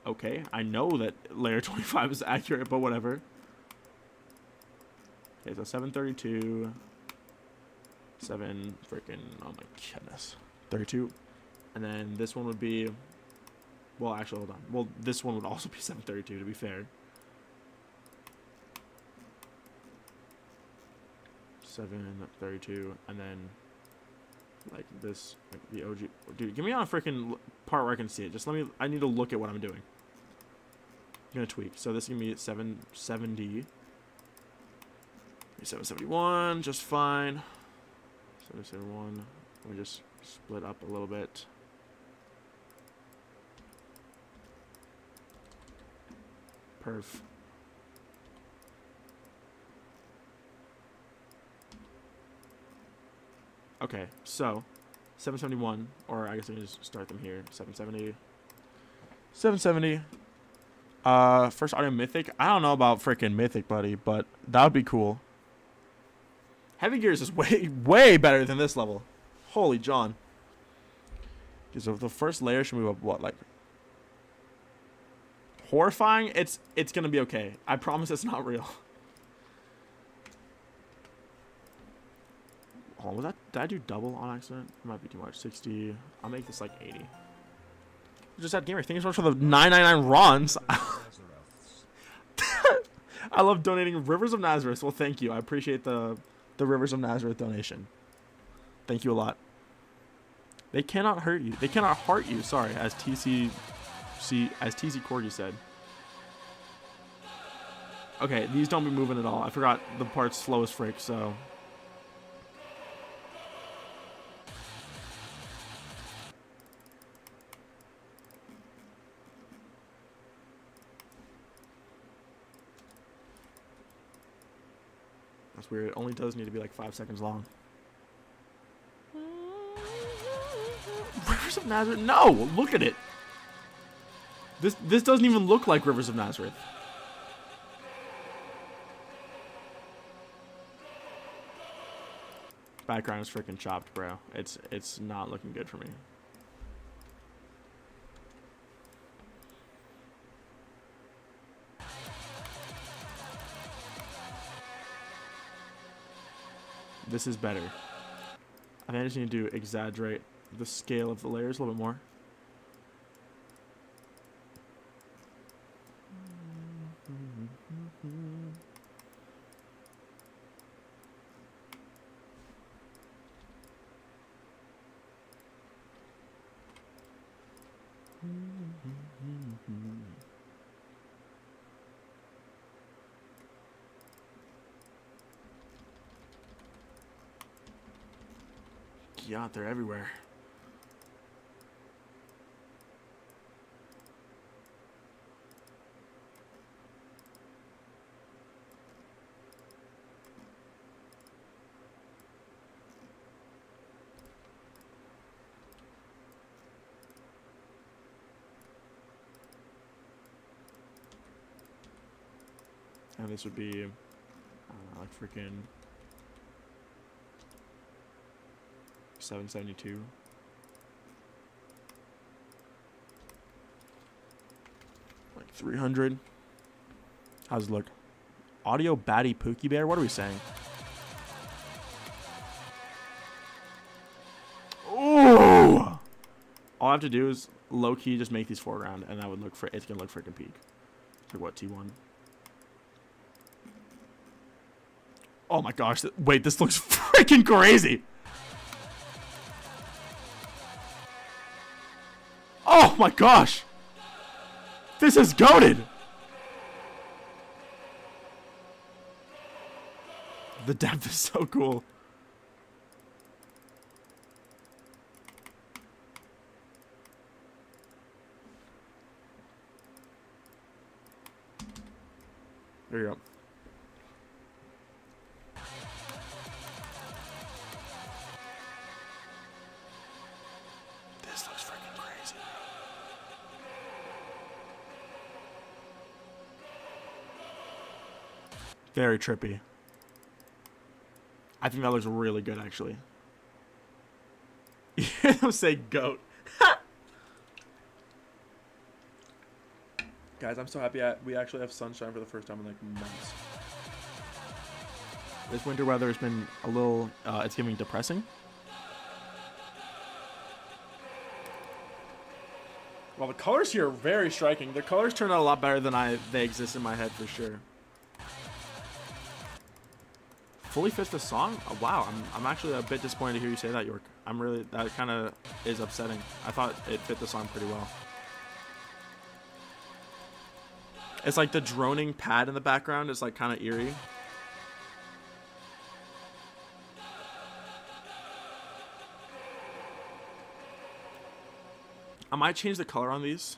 Okay, I know that layer 25 is accurate, but whatever. Okay, so 732... 7 freaking, oh my goodness, 32, and then this one would be, well, actually, hold on, well, this one would also be 732 to be fair. 732, and then like this, like the OG, dude, give me on a freaking part where I can see it. Just let me, I need to look at what I'm doing. I'm gonna tweak. So this is gonna be at 770, 771, just fine. 771. Let me just split up a little bit. Perf. Okay, so 771, or I guess I can just start them here. 770. 770. First audio mythic. I don't know about freaking mythic, buddy, but that would be cool. Heavy Gears is way better than this level. Holy John. Okay, so the first layer should move up, what, like... Horrifying? It's gonna be okay. I promise it's not real. Hold on, was that... Did I do double on accident? It might be too much. 60... I'll make this like 80. Just had gamer. Thank you so much for the 999 Rons. I love donating Rivers of Nazareth. Well, thank you. I appreciate the Rivers of Nazareth donation. Thank you a lot. They cannot hurt you. They cannot heart you. Sorry, as TC Corgi said. Okay, these don't be moving at all. I forgot the part's slow as frick, so. That's weird. It only does need to be like 5 seconds long. Rivers of Nazareth? No! Look at it! This doesn't even look like Rivers of Nazareth. Background is freaking chopped, bro. It's not looking good for me. This is better. I think I just need to exaggerate the scale of the layers a little bit more. Yeah, they're everywhere. And this would be like freaking 772. Like 300. How's it look? Audio Batty Pookie Bear? What are we saying? Ooh! All I have to do is low key just make these foreground, and that would look for it's gonna look freaking peak. Like what, T1? Oh my gosh! Wait, this looks freaking crazy. Oh my gosh! This is goated! The depth is so cool. There you go. This looks freaking crazy. Very trippy. I think that looks really good, actually. You hear them say goat. Guys, I'm so happy we actually have sunshine for the first time in like months. This winter weather has been a little, it's giving depressing. Well, the colors here are very striking. The colors turned out a lot better than they exist in my head for sure. Fully fits the song? Oh, wow, I'm actually a bit disappointed to hear you say that, York. That kind of is upsetting. I thought it fit the song pretty well. It's like the droning pad in the background is like kind of eerie. I might change the color on these.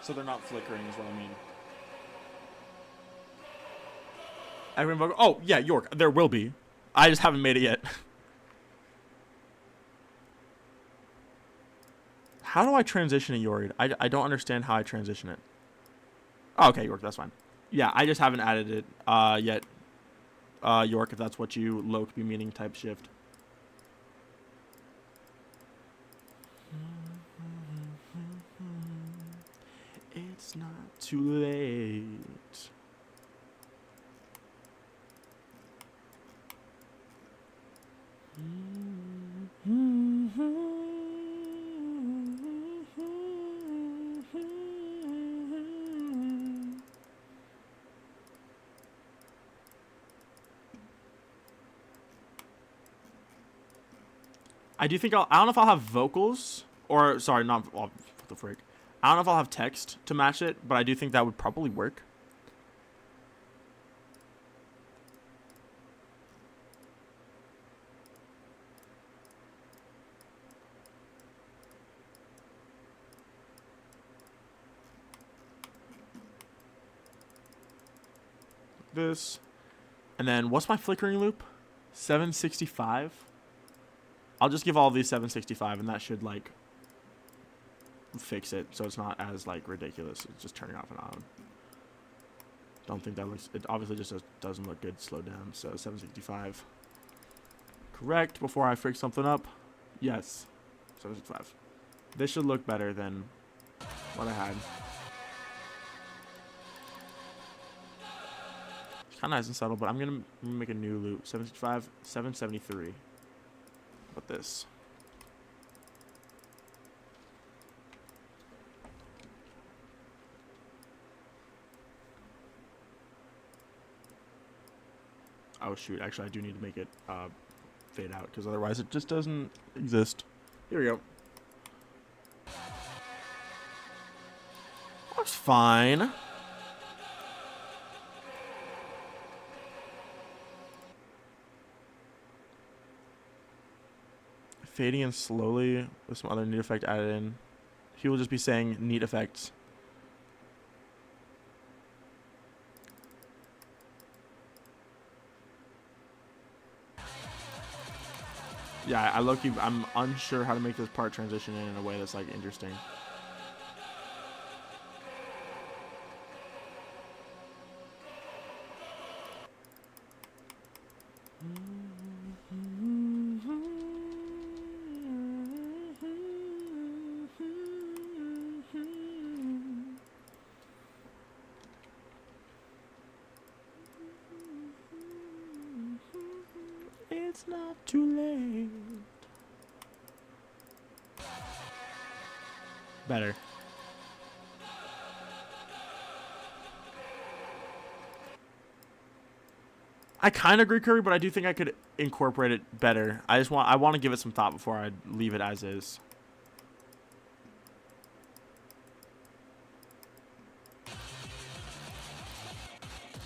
So they're not flickering is what I mean. Everyone vote. Oh, yeah, York. There will be. I just haven't made it yet. How do I transition it, York? I don't understand how I transition it. Oh, okay, York, that's fine. Yeah, I just haven't added it yet. York, if that's what you low could be meaning, type shift. It's not too late. I do think I don't know if I'll have vocals or sorry, not what the frick. I don't know if I'll have text to match it, but I do think that would probably work. This. And then what's my flickering loop? 765. I'll just give all of these 765 and that should like fix it so it's not as like ridiculous. It's just turning off and on. Don't think that looks, it obviously just doesn't look good slowed down. So 765. Correct before I freak something up. Yes. 765. This should look better than what I had. Kind of nice and subtle, but I'm gonna make a new loop. 765, 773. What this? Oh shoot! Actually, I do need to make it fade out because otherwise it just doesn't exist. Here we go. Looks fine. Fading in slowly with some other neat effect added in. He will just be saying neat effects. Yeah, I'm unsure how to make this part transition in a way that's like interesting. It's not too late. Better. I kind of agree, Curry, but I do think I could incorporate it better. I want to give it some thought before I leave it as is.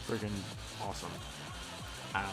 Freaking awesome. Ow.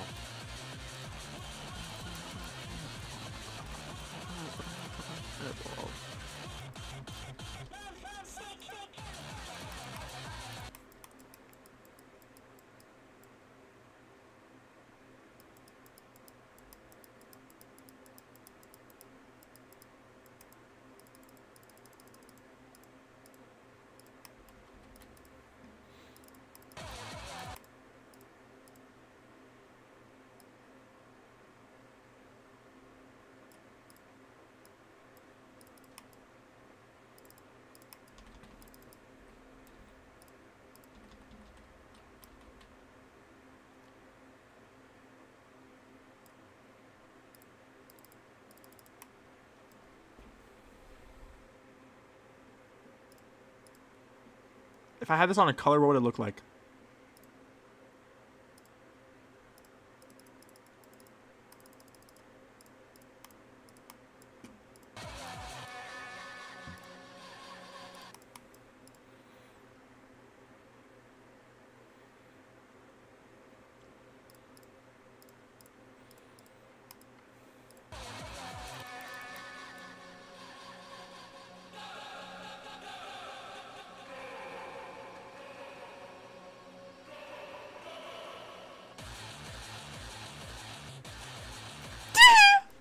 If I had this on a color, what would it look like?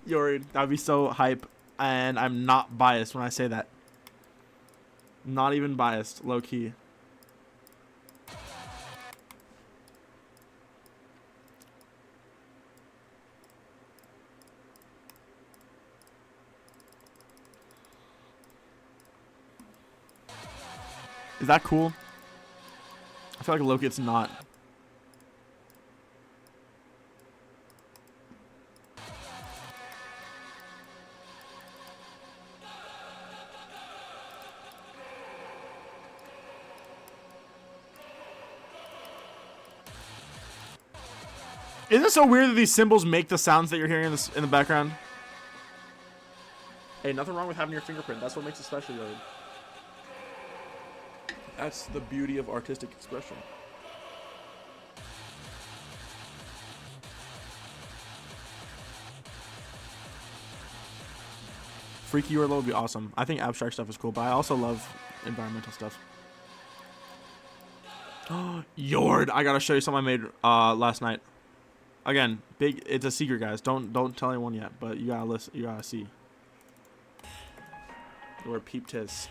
Yori, that would be so hype, and I'm not biased when I say that. Not even biased, low key. Is that cool? I feel like low key it's not. Isn't it so weird that these cymbals make the sounds that you're hearing in the background? Hey, nothing wrong with having your fingerprint. That's what makes it special, yo. That's the beauty of artistic expression. Freaky URL would be awesome. I think abstract stuff is cool, but I also love environmental stuff. Yord, I gotta show you something I made last night. Again, big. It's a secret, guys. Don't tell anyone yet, but you gotta listen. You gotta see. Where peeped his.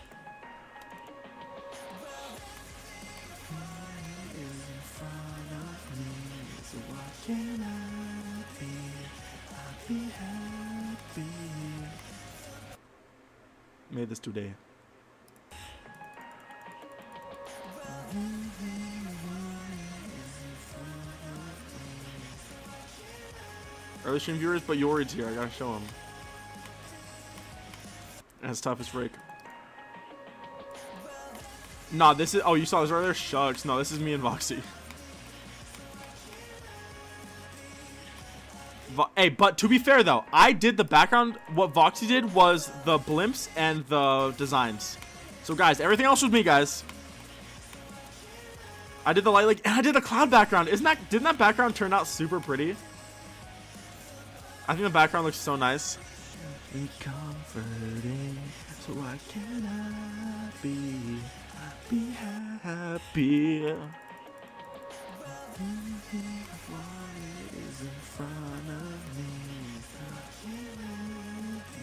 Made this today. Early stream viewers, but Yorid's here. I gotta show him. That's tough as frick. Nah, this is. Oh, you saw this earlier? Shucks. No, this is me and Voxy. Hey, but to be fair though, I did the background. What Voxy did was the blimps and the designs. So guys, everything else was me, guys. I did the light leak and I did the cloud background. Didn't that background turn out super pretty? I think the background looks so nice. Comforting, so why can't I be happy?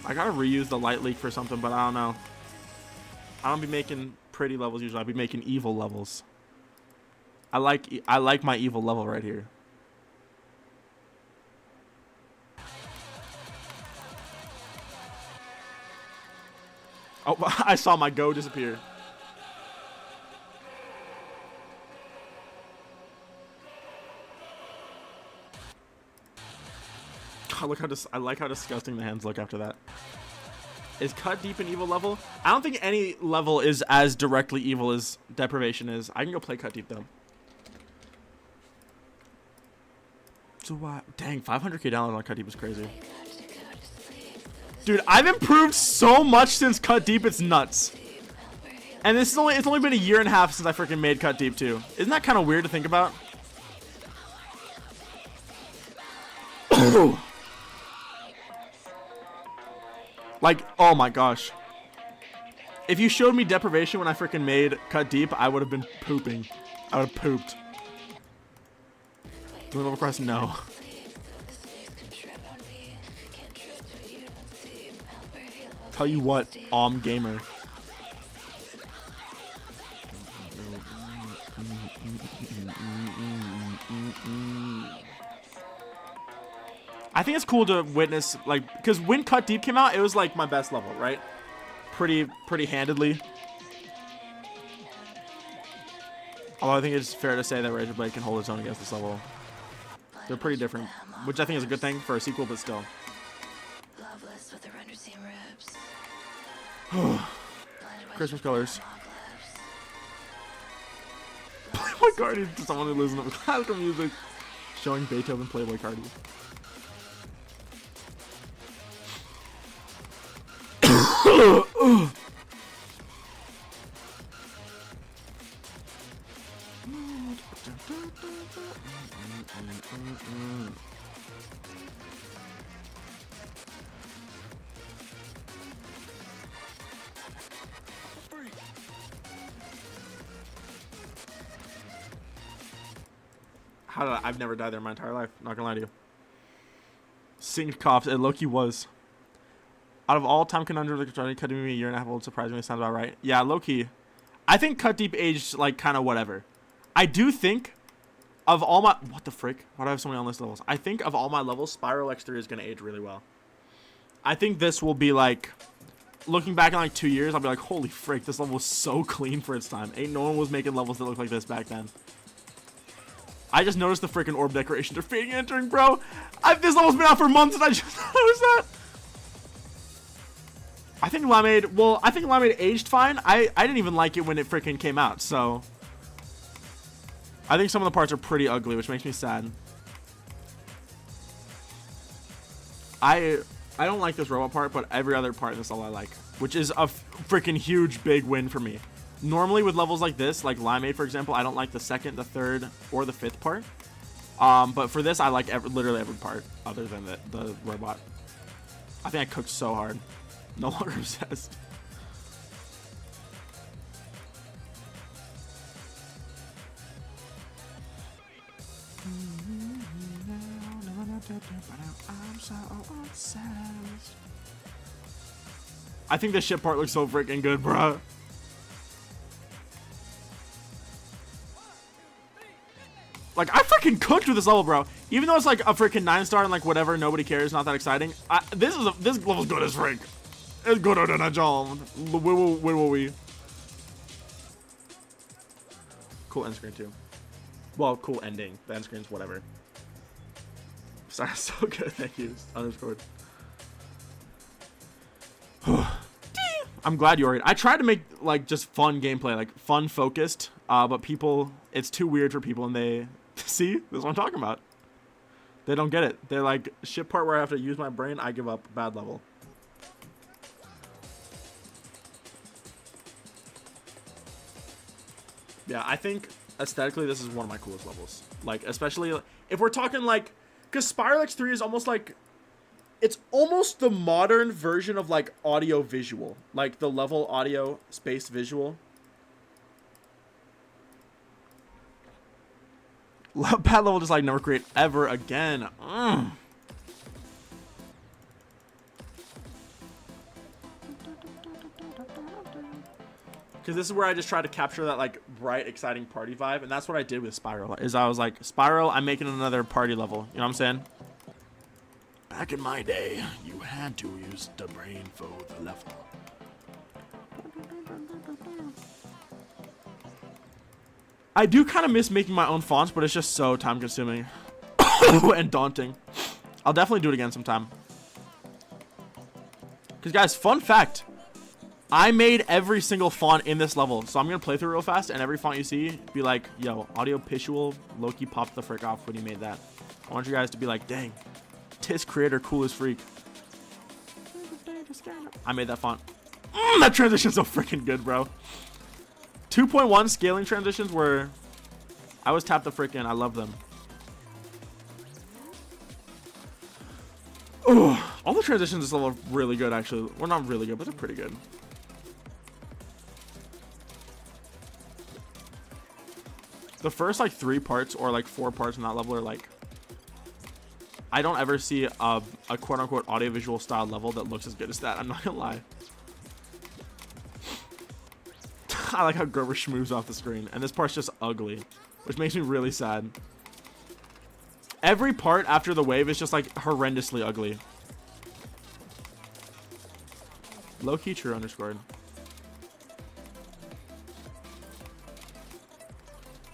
I gotta reuse the light leak for something, but I don't know. I don't be making pretty levels usually. I be making evil levels. I like my evil level right here. Oh, I saw my go disappear. I like how disgusting the hands look after that. Is Cut Deep an evil level? I don't think any level is as directly evil as Deprivation is. I can go play Cut Deep though. So why? Dang, 500k downloads on Cut Deep is crazy. Dude, I've improved so much since Cut Deep. It's nuts. And it's only been a year and a half since I freaking made Cut Deep too. Isn't that kind of weird to think about? Like, oh my gosh. If you showed me Deprivation when I freaking made Cut Deep, I would have been pooping. I would have pooped. Do level press? No. Tell you what, gamer. I think it's cool to witness, like, because when Cut Deep came out, it was like my best level, right? Pretty handedly. Although I think it's fair to say that Razor Blade can hold its own against this level. They're pretty different, which I think is a good thing for a sequel, but still. Christmas colors. Playboy Cardi to someone who listens to classical music, showing Beethoven Playboy Cardi. I've never died there in my entire life. Not gonna lie to you. Synced coughs. It low-key was. Out of all time conundrums, like Cut Deep me a year and a half old, surprisingly sounds about right. Yeah, low-key. I think Cut Deep aged like kind of whatever. I do think of all my what the frick? Why do I have so many unlisted levels? I think of all my levels, Spiral X3 is gonna age really well. I think this will be like, looking back in like 2 years, I'll be like, holy frick, this level was so clean for its time. Ain't no one was making levels that look like this back then. I just noticed the freaking orb decorations are fading and entering, bro. This level's been out for months and I just noticed that. I think Limeade aged fine. I didn't even like it when it freaking came out, so. I think some of the parts are pretty ugly, which makes me sad. I don't like this robot part, but every other part in this level I like, which is a freaking huge big win for me. Normally with levels like this, like Limeade for example, I don't like the second, the third, or the fifth part. But for this, I like literally every part other than the robot. I think I cooked so hard. No longer obsessed. I'm so obsessed. I think this ship part looks so freaking good, bruh. Like, I freaking cooked with this level, bro. Even though it's like a freaking 9-star and like whatever, nobody cares, not that exciting. This level's good as freak. It's gooder than a job. Cool end screen too. Well, cool ending. The end screen's whatever. Sorry, so good. Thank you. Underscored. I'm glad you already. I tried to make like just fun gameplay, like fun focused. But people, it's too weird for people, and they see. This is what I'm talking about. They don't get it. They're like, ship part where I have to use my brain. I give up. Bad level. Yeah, I think aesthetically this is one of my coolest levels. Like, especially if we're talking like, because Spiral X3 is almost like, it's almost the modern version of like audio-visual, like the level audio space visual. Bad level just like never create ever again. Because this is where I just try to capture that like bright, exciting party vibe, and that's what I did with Spiral. Is I was like, Spiral, I'm making another party level. You know what I'm saying? Back in my day, you had to use the brain for the level. I do kind of miss making my own fonts, but it's just so time consuming and daunting. I'll definitely do it again sometime. Because guys, fun fact, I made every single font in this level. So I'm going to play through real fast, and every font you see, be like, yo, AudioVisual, Loki popped the frick off when he made that. I want you guys to be like, dang, Tis creator cool as freak. I made that font. That transition's so freaking good, bro. 2.1 scaling transitions were, I was tapped the frick in. I love them. Oh, all the transitions this level are really good, actually. Well, not really good, but they're pretty good. The first like 3 parts or like 4 parts in that level are like, I don't ever see a quote unquote audiovisual style level that looks as good as that. I'm not gonna lie. I like how Gerber moves off the screen, and this part's just ugly, which makes me really sad. Every part after the wave is just like horrendously ugly. Low-key true underscored.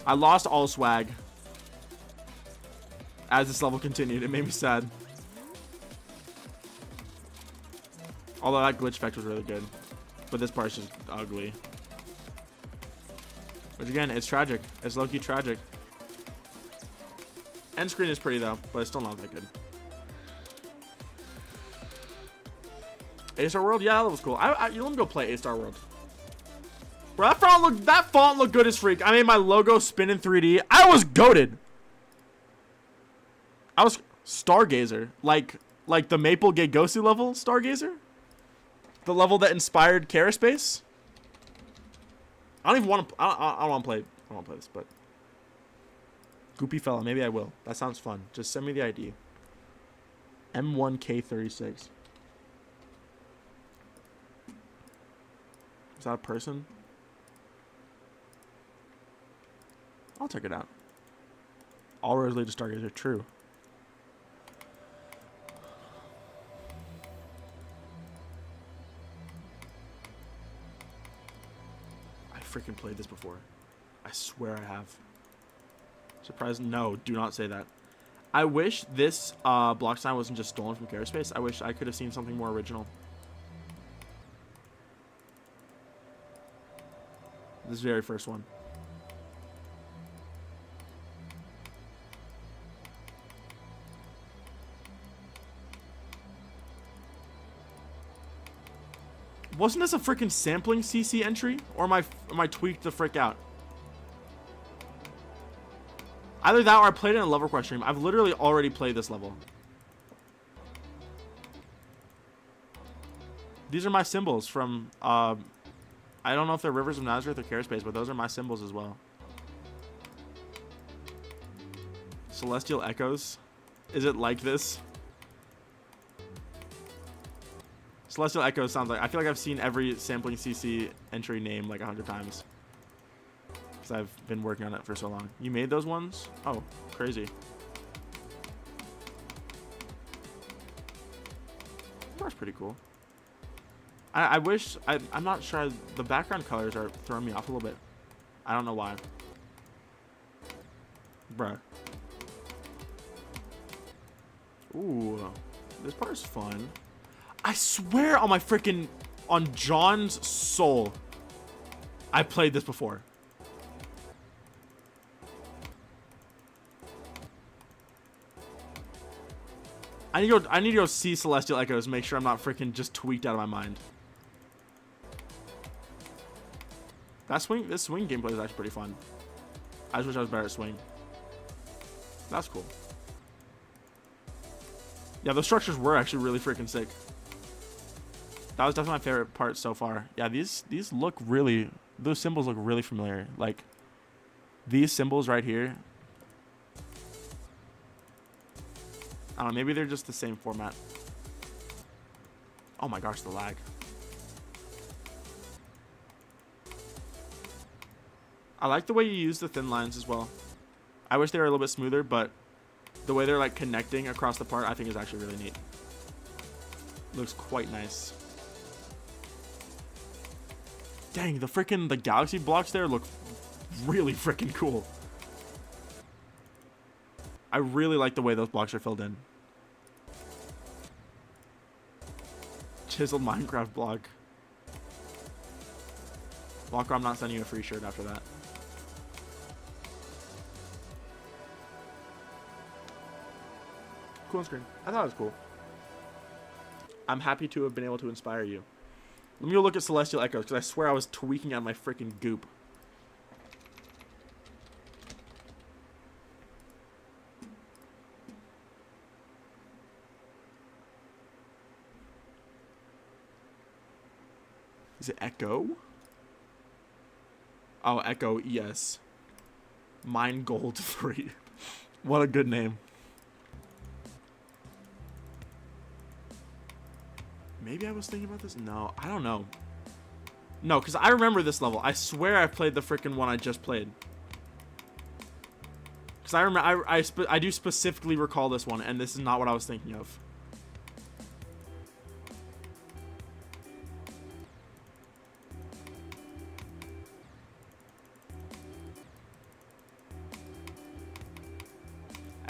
I lost all swag as this level continued. It made me sad. Although that glitch effect was really good, but this part's just ugly. Which again, it's tragic. It's low-key tragic. End screen is pretty though, but it's still not that good. A-Star World? Yeah, that was cool. You let me go play A-Star World. Bro, that font looked good as freak. I made my logo spin in 3D. I was goated. I was Stargazer. Like the Maple Gay Ghosty level Stargazer? The level that inspired Caraspace? I don't even want to. I don't want to play. I don't want to play this, but Goopy fella. Maybe I will. That sounds fun. Just send me the ID. M1K36. Is that a person? I'll check it out. All roads lead to Stargazer. True. Freaking played this before. I swear I have. Surprise? No, do not say that. I wish this block sign wasn't just stolen from Caraspace. I wish I could have seen something more original. This very first one. Wasn't this a freaking sampling CC entry? Or am I tweaked the frick out? Either that or I played it in a level request stream. I've literally already played this level. These are my symbols from, I don't know if they're Rivers of Nazareth or Carespace, but those are my symbols as well. Celestial Echoes. Is it like this? Celestial Echoes sounds like... I feel like I've seen every sampling CC entry name like 100 times. Because I've been working on it for so long. You made those ones? Oh, crazy. That's pretty cool. I wish... I'm not sure. The background colors are throwing me off a little bit. I don't know why. Bruh. Ooh. This part is fun. I swear on my freaking... On John's soul. I played this before. I need to go see Celestial Echoes, make sure I'm not freaking just tweaked out of my mind. This swing gameplay is actually pretty fun. I just wish I was better at swing. That's cool. Yeah, those structures were actually really freaking sick. That was definitely my favorite part so far. Yeah, these look really... Those symbols look really familiar. Like, these symbols right here... I don't know, maybe they're just the same format. Oh my gosh, the lag. I like the way you use the thin lines as well. I wish they were a little bit smoother, but the way they're like connecting across the part I think is actually really neat. Looks quite nice. Dang, the galaxy blocks there look really freaking cool. I really like the way those blocks are filled in. Chiseled Minecraft block. Walker, I'm not sending you a free shirt after that. Cool on screen. I thought it was cool. I'm happy to have been able to inspire you. Let me go look at Celestial Echoes, because I swear I was tweaking out my freaking goop. Is it Echo? Oh, Echo, yes. Mine Gold 3. What a good name. Maybe I was thinking about this? No, I don't know. No, because I remember this level. I swear I played the freaking one I just played. Because I remember, I do specifically recall this one, and this is not what I was thinking of.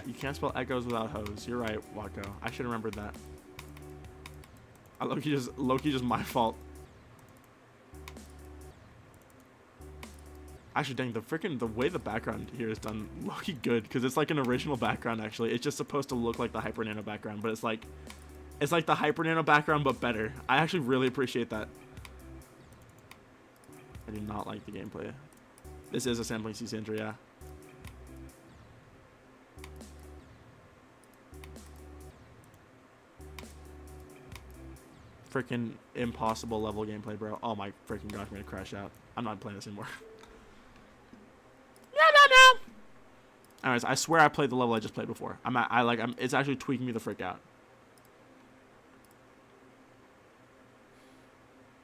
You can't spell echoes without hose. You're right, Wako. I should have remembered that. Loki just my fault. Actually, dang, the way the background here is done, Loki good, because it's like an original background. Actually, it's just supposed to look like the Hyper Nano background, but it's like the Hyper Nano background, but better. I actually really appreciate that. I do not like the gameplay. This is a sampling CC entry, yeah. Freaking impossible level gameplay, bro. Oh my freaking gosh, I'm gonna crash out. I'm not playing this anymore. No. Anyways, I swear I played the level I just played before. It's actually tweaking me the frick out.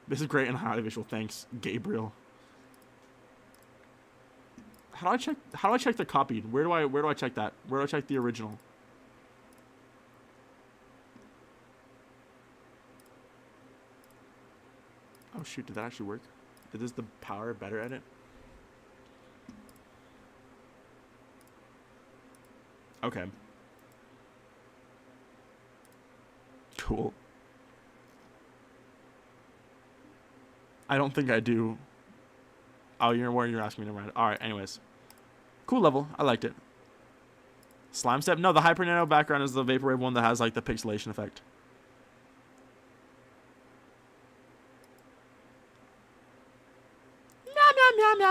This is great in AudioVisual. Thanks, Gabriel. How do I check the copied? Where do I check that? Where do I check the original? Oh shoot, did that actually work? Is the power better at it? Okay. Cool. I don't think I do. Oh, you're asking me to run it. Alright, anyways. Cool level. I liked it. Slime Step? No, the Hyper Nano background is the Vaporwave one that has like the pixelation effect.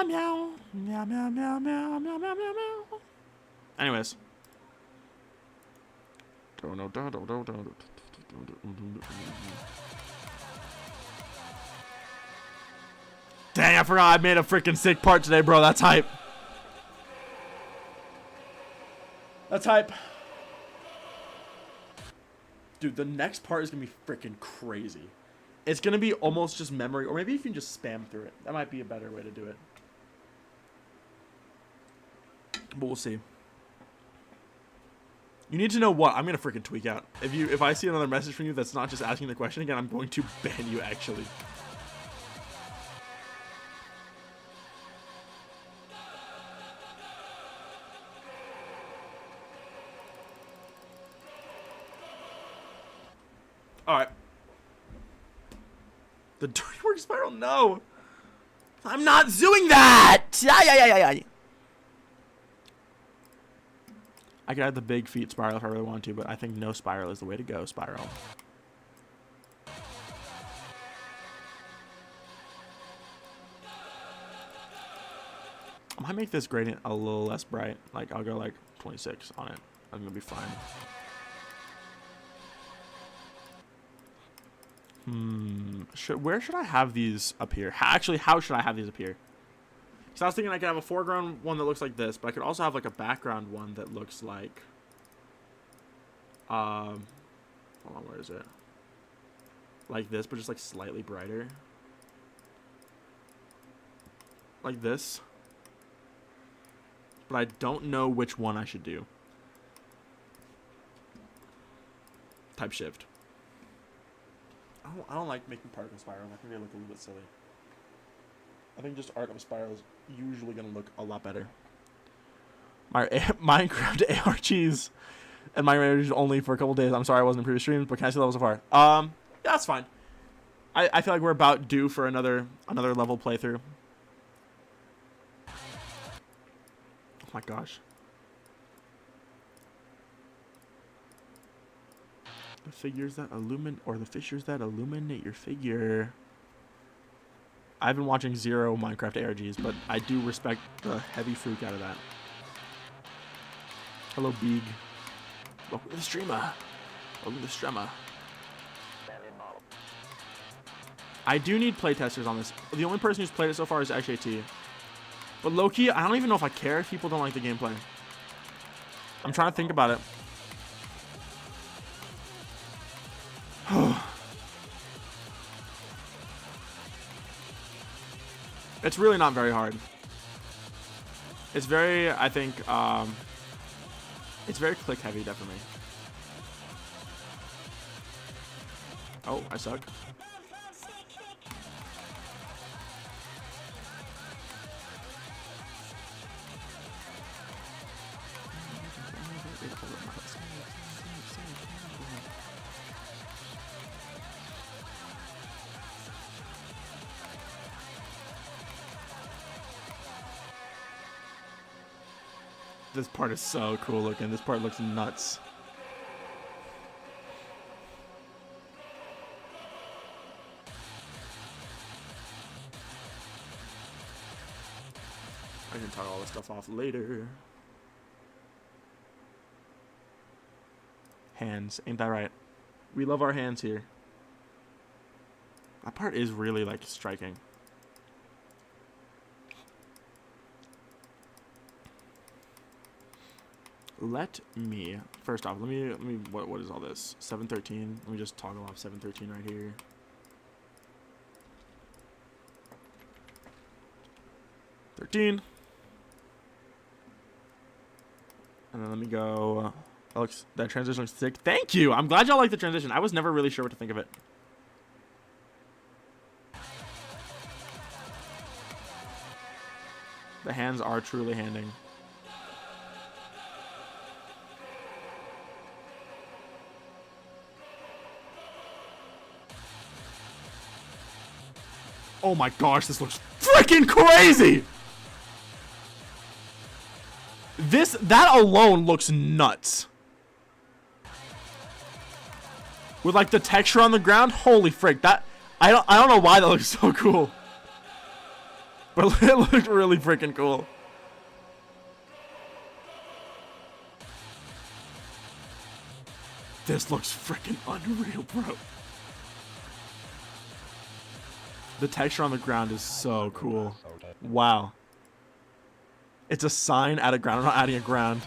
meow. Meow, meow, meow, meow, meow, meow, meow, meow. Anyways. Dang, I forgot I made a freaking sick part today, bro. That's hype. That's hype. Dude, the next part is going to be freaking crazy. It's going to be almost just memory. Or maybe you can just spam through it. That might be a better way to do it. But we'll see. You need to know what? I'm going to freaking tweak out. If I see another message from you that's not just asking the question again, I'm going to ban you, actually. Alright. The dirty work spiral? No! I'm not doing that! I could add the big feet spiral if I really want to, but I think no spiral is the way to go, spiral. I might make this gradient a little less bright. Like, I'll go like 26 on it. I'm gonna be fine. Where should I have these up here? Actually, how should I have these up here? So I was thinking I could have a foreground one that looks like this, but I could also have like a background one that looks like, hold on, where is it? Like this, but just like slightly brighter. Like this. But I don't know which one I should do. Type shift. I don't like making particle spirals. I think they look a little bit silly. I think just art of a spiral is usually going to look a lot better. My Minecraft ARGs and Minecraft ARGs only for a couple days. I'm sorry I wasn't in previous streams, but can I see levels so far? Yeah, that's fine. I feel like we're about due for another level playthrough. Oh my gosh. The figures that the fissures that illuminate your figure. I've been watching zero Minecraft ARGs, but I do respect the heavy freak out of that. Hello, Beeg. Welcome to the streamer. Welcome to the streamer. I do need playtesters on this. The only person who's played it so far is HAT. But low-key, I don't even know if I care if people don't like the gameplay. I'm trying to think about it. It's really not very hard. It's very, I think, it's very click heavy, definitely. Oh, I suck. This part is so cool looking. This part looks nuts. I can toggle all this stuff off later. Hands. Ain't that right? We love our hands here. That part is really like striking. Let me first off, let me what is all this? 713. Let me just toggle off 713 right here. And then let me go. That transition looks sick. Thank you. I'm glad y'all like the transition. I was never really sure what to think of it. The hands are truly handing. Oh my gosh, this looks freaking crazy! That alone looks nuts. With like the texture on the ground, holy frick, that I don't know why that looks so cool. But it looked really freaking cool. This looks freaking unreal, bro. The texture on the ground is so cool. Wow. It's a sign at a ground. I'm not adding a ground.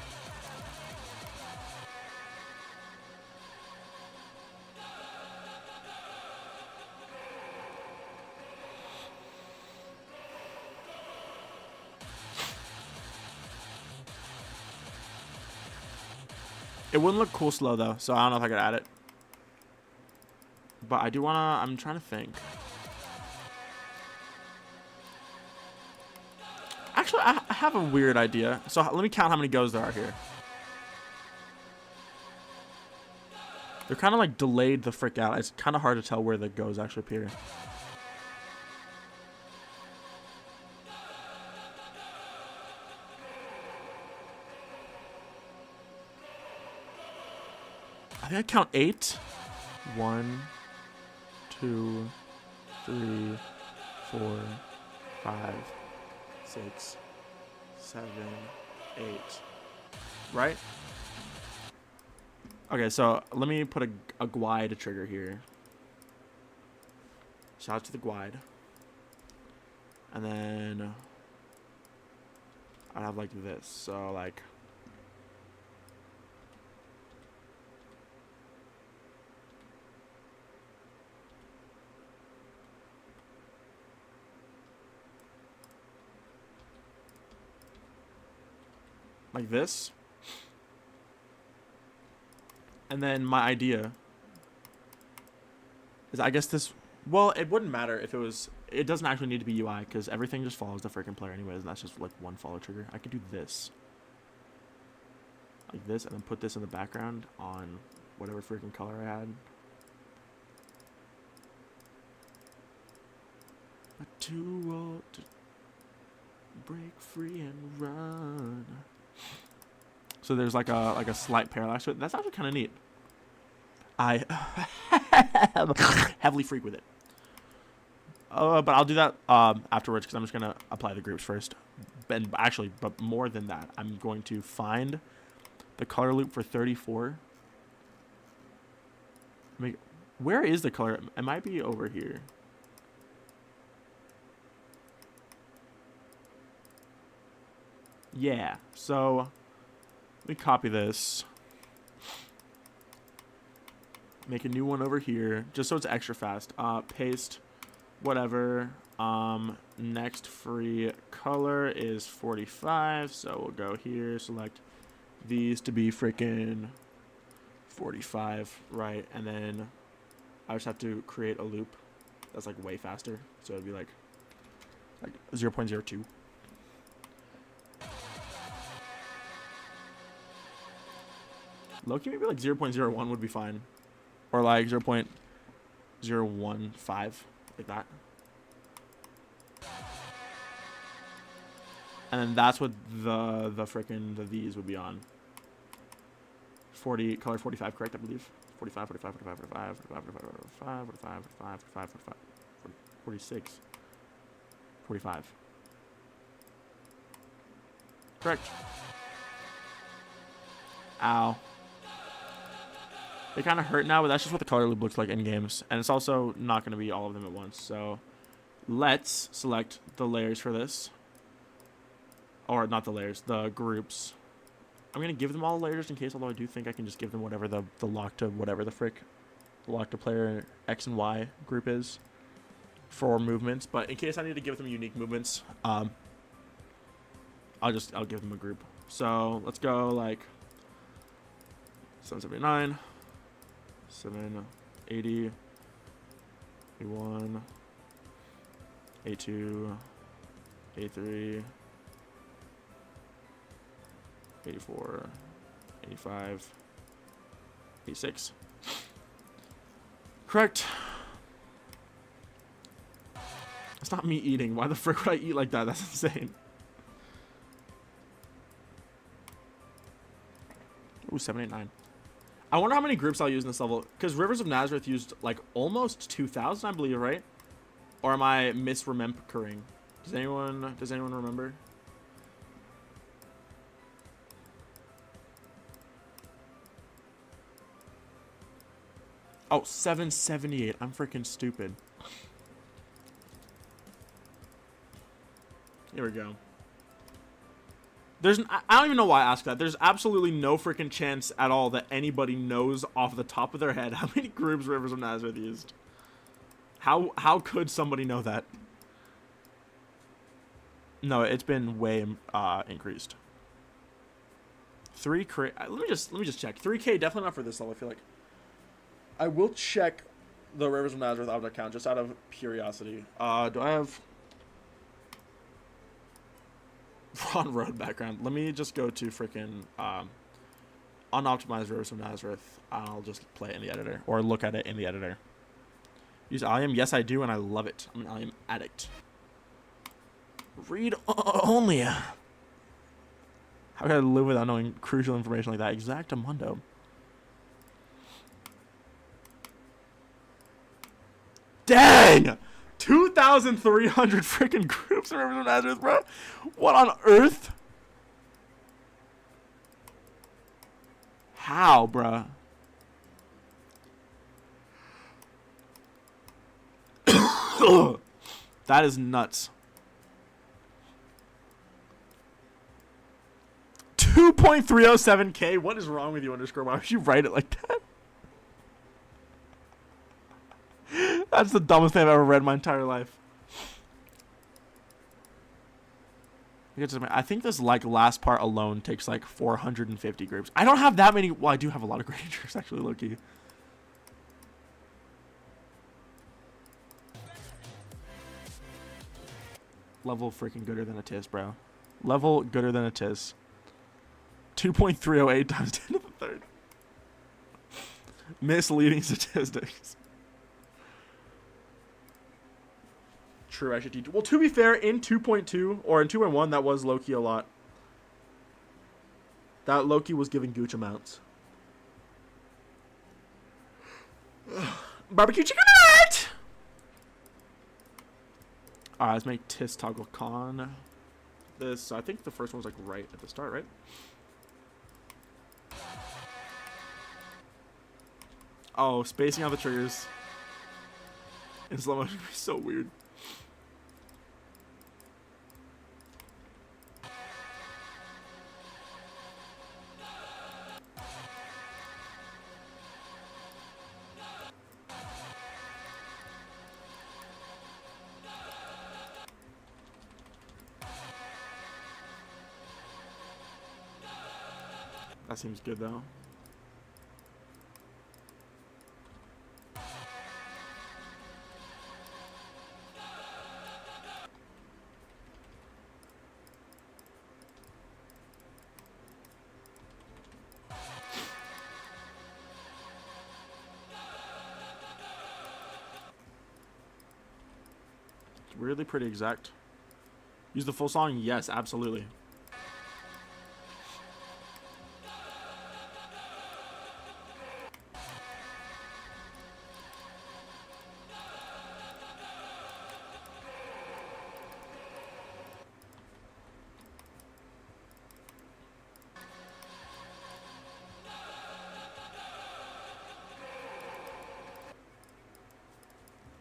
It wouldn't look cool slow though, so I don't know if I could add it. But I do wanna, I'm trying to think. Actually, I have a weird idea. So let me count how many goes there are here. They're kind of like delayed the frick out. It's kind of hard to tell where the goes actually appear. I think I count 8. 1, 2, 3, 4, 5, 6, 7, 8. Right? Okay, so let me put a glide trigger here. Shout out to the glide. And then I'd have like this. So like this. And then my idea is, I guess this, well, it wouldn't matter if it was, it doesn't actually need to be UI because everything just follows the freaking player anyways, and that's just like one follow trigger. I could do this. Like this, and then put this in the background on whatever freaking color I had. A tool to break free and run. So there's like a slight parallax to it. That's actually kind of neat. I heavily freak with it. But I'll do that afterwards because I'm just gonna apply the groups first. And actually, but more than that, I'm going to find the color loop for 34. Where is the color? It might be over here. Yeah. So let me copy this. Make a new one over here, just so it's extra fast. Paste whatever. Next free color is 45, so we'll go here, select these to be freaking 45, right? And then I just have to create a loop that's like way faster, so it'd be like 0.02. Low-key, maybe like 0.01 would be fine. Or like 0.015, like that. And then that's what the these would be on. 40, color 45, correct, I believe. 45, 45, 45, 45, 45, 45, 45, 45, 45, 45, 45, 46, 45. Correct. Ow. They kind of hurt now, but that's just what the color loop looks like in games. And it's also not going to be all of them at once. So let's select the layers for this. Or not the layers, the groups. I'm going to give them all layers in case, although I do think I can just give them whatever the lock to whatever the frick lock to player X and Y group is for movements. But in case I need to give them unique movements, I'll give them a group. So let's go like 779. 780, 81, 82, 83, 84, 85, 86. Correct. It's not me eating. Why the frick would I eat like that? That's insane. Ooh, 789. I wonder how many groups I'll use in this level, because Rivers of Nazareth used like almost 2,000, I believe, right? Or am I misremembering? Does anyone remember? Oh, 778. I'm freaking stupid. Here we go. I don't even know why I asked that. There's absolutely no freaking chance at all that anybody knows off the top of their head how many groups Rivers of Nazareth used. How could somebody know that? No, it's been way increased. 3K. Let me just check. 3K definitely not for this level. I feel like I will check the Rivers of Nazareth object count just out of curiosity. Do I have on road background? Let me just go to freaking unoptimized Rivers of Nazareth. I'll just play it in the editor or look at it in the editor. Use Allium? Yes, I do, and I love it. I'm an Allium addict. Read only. How can I live without knowing crucial information like that? Exactamundo. Dang! 2,300 freaking groups in Rivers of Nazareth, bro. What on earth? How, bro? That is nuts. 2.307K? What is wrong with you, underscore? Why would you write it like that? That's the dumbest thing I've ever read in my entire life. I think this like last part alone takes like 450 groups. I don't have that many. Well, I do have a lot of Grangers actually, low-key. Level freaking gooder than a tis, bro. Level gooder than a tis. 2.308 times 10 to the third. Misleading statistics. True, I should teach. Well, to be fair, in 2.2 or in 2.1, that was low-key a lot. That low-key was giving gooch amounts. Barbecue chicken night! Alright, let's make tis toggle con. This, I think the first one was like right at the start, right? Oh, spacing out the triggers in slow motion would be so weird. That seems good though. It's weirdly pretty exact. Use the full song? Yes, absolutely.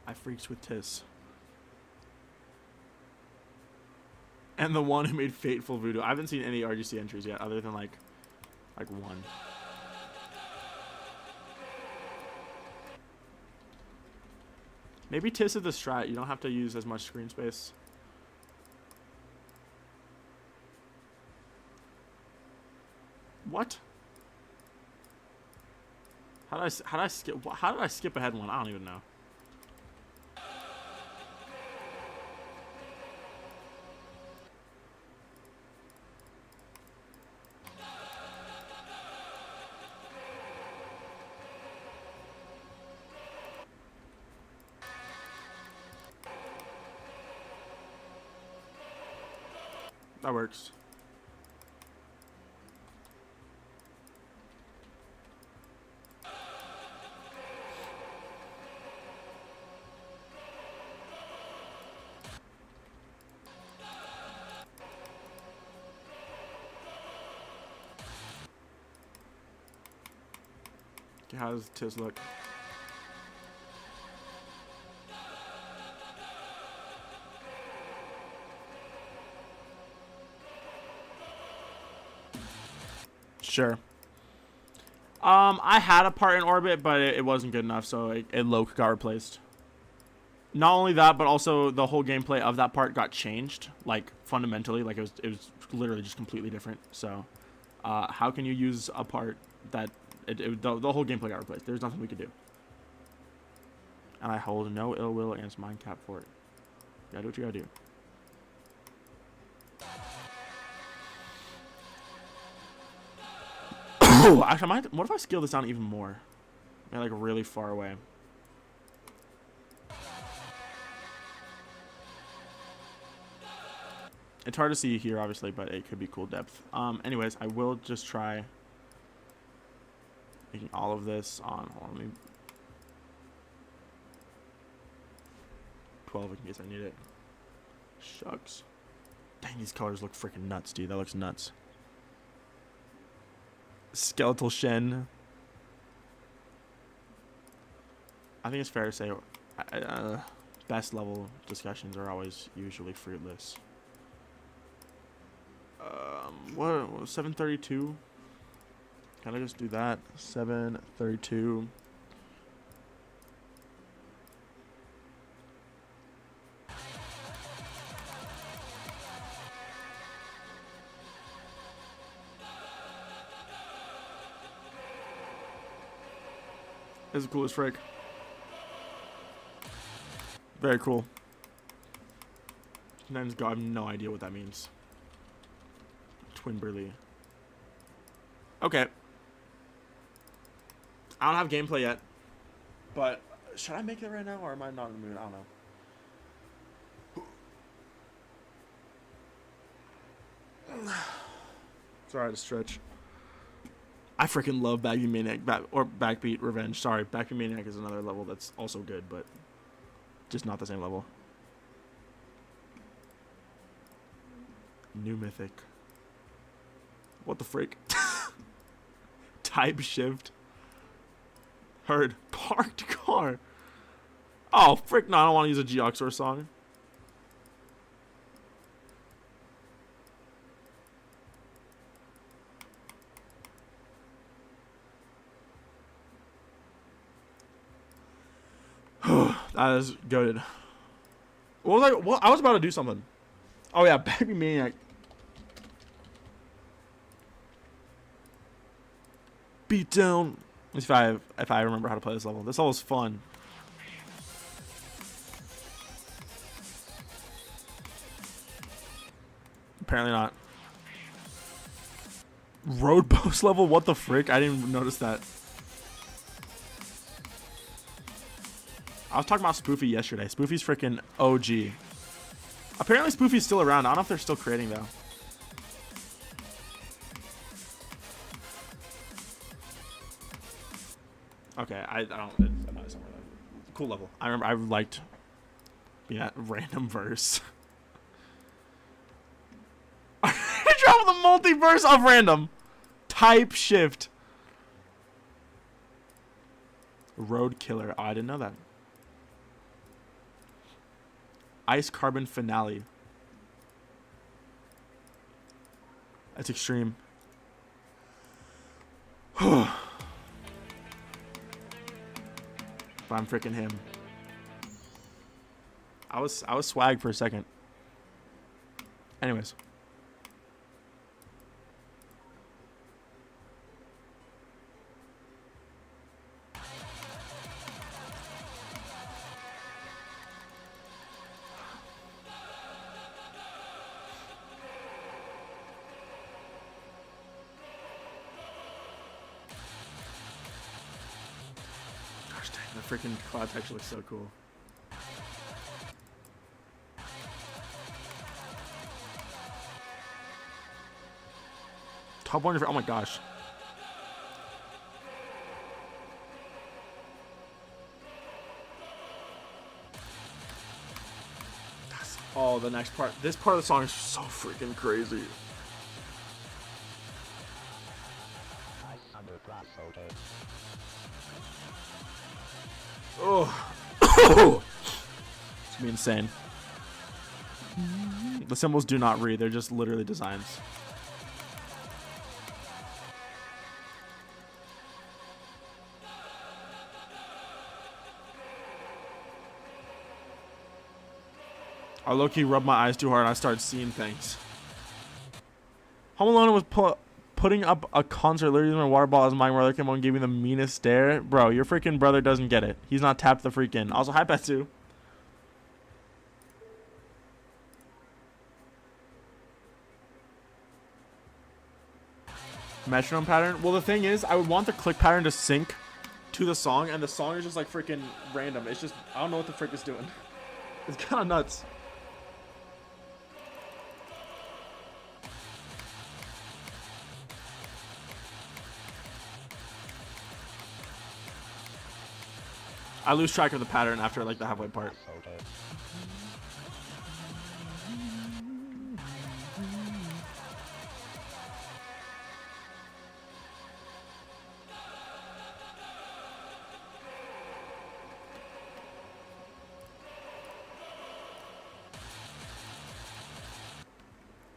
I freaks with Tis. And the one who made Fateful Voodoo. I haven't seen any RGC entries yet, other than like one. Maybe Tis is the strat. You don't have to use as much screen space. What? How did I skip ahead one? I don't even know. That works. how's Tis look? Sure. I had a part in orbit, but it wasn't good enough, so it Loke got replaced. Not only that, but also the whole gameplay of that part got changed, like fundamentally, like it was literally just completely different. So, how can you use a part that the whole gameplay got replaced? There's nothing we could do. And I hold no ill will against Mindcap for it. You gotta do what you gotta do. Oh, actually, what if I scale this down even more? Maybe like really far away. It's hard to see here, obviously, but it could be cool depth. Anyways, I will just try making all of this on. Hold on, let me 12 in case I need it. Shucks. Dang, these colors look freaking nuts, dude. That looks nuts. Skeletal Shen. I think it's fair to say best level discussions are always usually fruitless. What 732? Can I just do that? 732. This is cool as frick. Very cool. Name's God, I have no idea what that means. Twinberly. Okay. I don't have gameplay yet. But should I make it right now or am I not in the mood? I don't know. Sorry to stretch. I freaking love Backbeat Maniac, Backbeat Revenge. Sorry, Backbeat Maniac is another level that's also good, but just not the same level. New Mythic. What the frick? Type shift. Heard. Parked car. Oh, frick, no, I don't want to use a Geoxor song. That is goated. What was I? What? I was about to do something. Oh yeah, Baby Maniac. Beat down. If I remember how to play this level. This level is fun. Apparently not. Road post level? What the frick? I didn't even notice that. I was talking about Spoofy yesterday. Spoofy's freaking OG. Apparently Spoofy's still around. I don't know if they're still creating though. Okay, I'm not somewhere though. Cool level. I remember I liked being at random verse. Drop the multiverse of random. Type shift. Road killer. Oh, I didn't know that. Ice Carbon Finale. That's extreme. But I'm freaking him. I was swag for a second. Anyways. The freaking cloud texture looks so cool. Top 1, oh my gosh. Oh, the next part. This part of the song is so freaking crazy. Oh. It's gonna be insane. The symbols do not read. They're just literally designs. I low-key rub my eyes too hard and I start seeing things. Home Alone was putting up a concert, literally using my water bottle as my brother came on and gave me the meanest stare. Bro, your freaking brother doesn't get it. He's not tapped the freaking. Also, hi, Betsu. Metronome pattern. Well, the thing is, I would want the click pattern to sync to the song, and the song is just like freaking random. It's just, I don't know what the frick it's doing. It's kind of nuts. I lose track of the pattern after like the halfway part.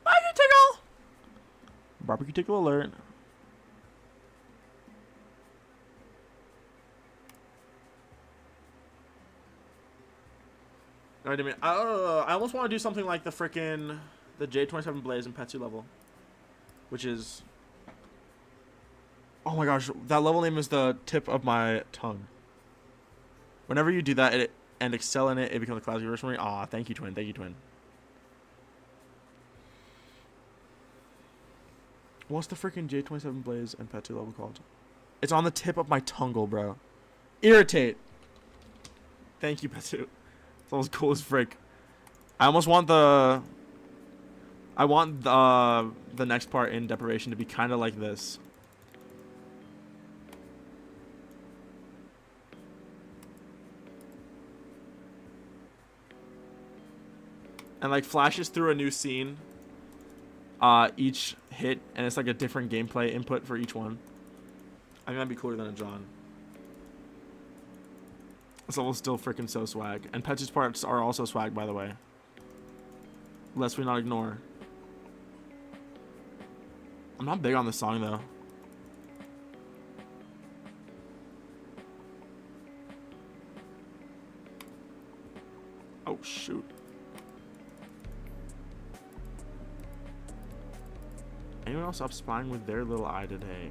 Barbecue tickle! Barbecue tickle alert. No, I didn't mean. I almost want to do something like the frickin' the J27 Blaze and Petsu level, which is. Oh my gosh, that level name is the tip of my tongue. Whenever you do that and excel in it, it becomes a classic version. Aw, thank you, twin. Thank you, twin. What's the freaking J27 Blaze and Petsu level called? It's on the tip of my tongue, bro. Irritate. Thank you, Petsu. It's almost cool as frick. I almost want the. I want the next part in Deprivation to be kind of like this. And like flashes through a new scene. Each hit, and it's like a different gameplay input for each one. I think that'd be cooler than a John. This level's still freaking so swag. And Petsu's parts are also swag, by the way. Lest we not ignore. I'm not big on this song, though. Oh, shoot. Anyone else up spying with their little eye today?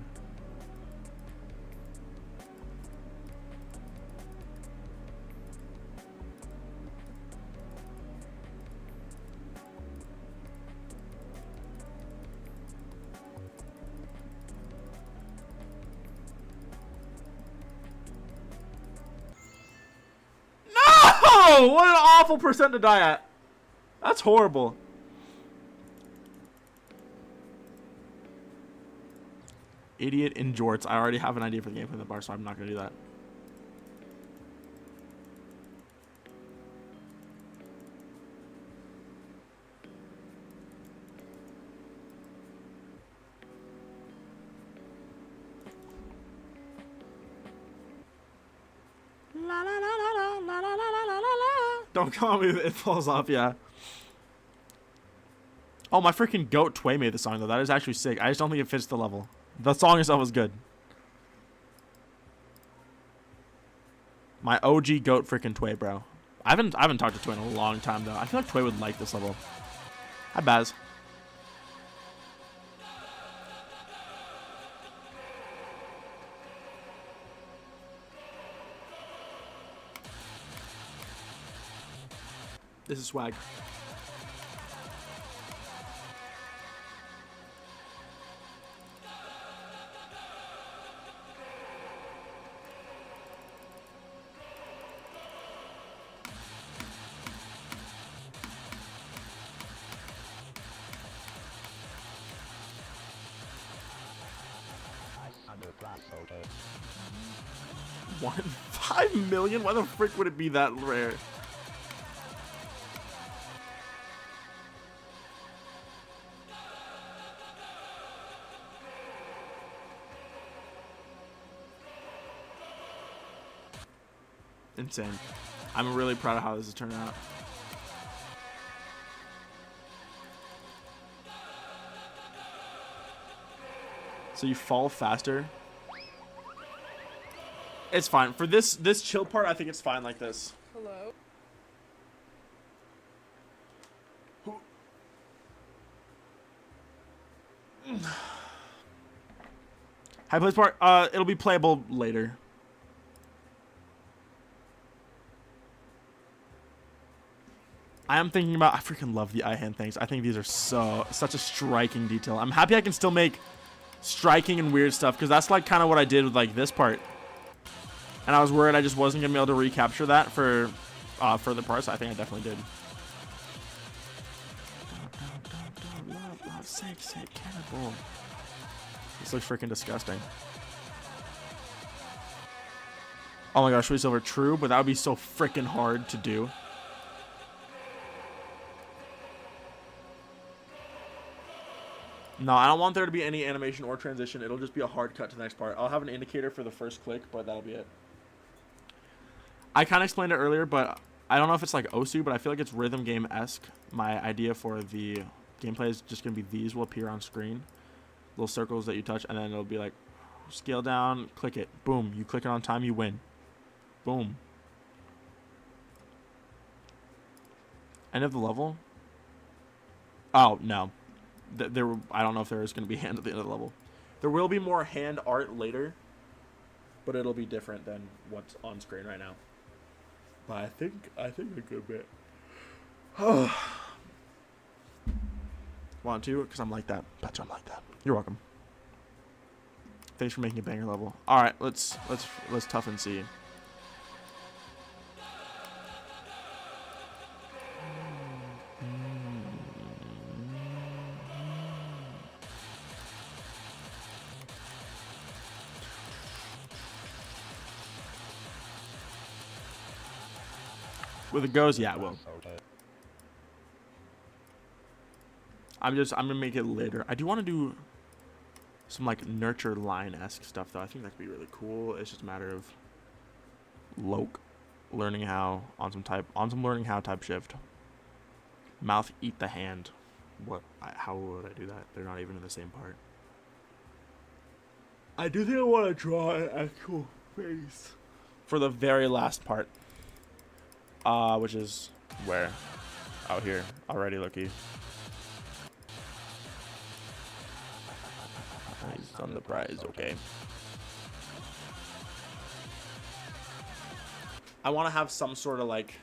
No! What an awful percent to die at. That's horrible. Idiot in jorts. I already have an idea for the game from the bar, so I'm not going to do that. La, la, la, la, la, la, la, la, la, la. Don't call me if it falls off, yeah. Oh, my freaking goat Tway made the song, though. That is actually sick. I just don't think it fits the level. The song itself is good. My OG goat freaking Tway, bro. I haven't talked to Tway in a long time, though. I feel like Tway would like this level. Hi, Baz. This is swag. One 5 million? Why the frick would it be that rare? insane. I'm really proud of how this has turned out. So you fall faster. It's fine. For this chill part, I think it's fine like this. Hello? High place part, it'll be playable later. I am thinking about, I freaking love the eye hand things. I think these are such a striking detail. I'm happy I can still make striking and weird stuff, because that's like kind of what I did with like this part. And I was worried I just wasn't gonna be able to recapture that for further parts. I think I definitely did. Cannibal. This looks freaking disgusting. Oh my gosh, Sweet Silver, true, but that would be so freaking hard to do. No, I don't want there to be any animation or transition. It'll just be a hard cut to the next part. I'll have an indicator for the first click, but that'll be it. I kind of explained it earlier, but I don't know if it's like Osu, but I feel like it's rhythm game-esque. My idea for the gameplay is just going to be these will appear on screen. Little circles that you touch, and then it'll be like, scale down, click it. Boom. You click it on time, you win. Boom. End of the level? Oh, no. I don't know if there is going to be hand at the end of the level. There will be more hand art later, but it'll be different than what's on screen right now. But I think a good bit. Want to? Because I'm like that. Bet you I'm like that. You're welcome. Thanks for making a banger level. All right, let's tough and see. With it goes, yeah, it will. I'm gonna make it later. I do want to do some like nurture line-esque stuff though. I think that could be really cool. It's just a matter of learning how on some learning how type shift. Mouth eat the hand. How would I do that? They're not even in the same part. I do think I want to draw an actual face for the very last part. Which is where? Out here. Already lucky. Nice on the prize, okay. I want to have some sort of like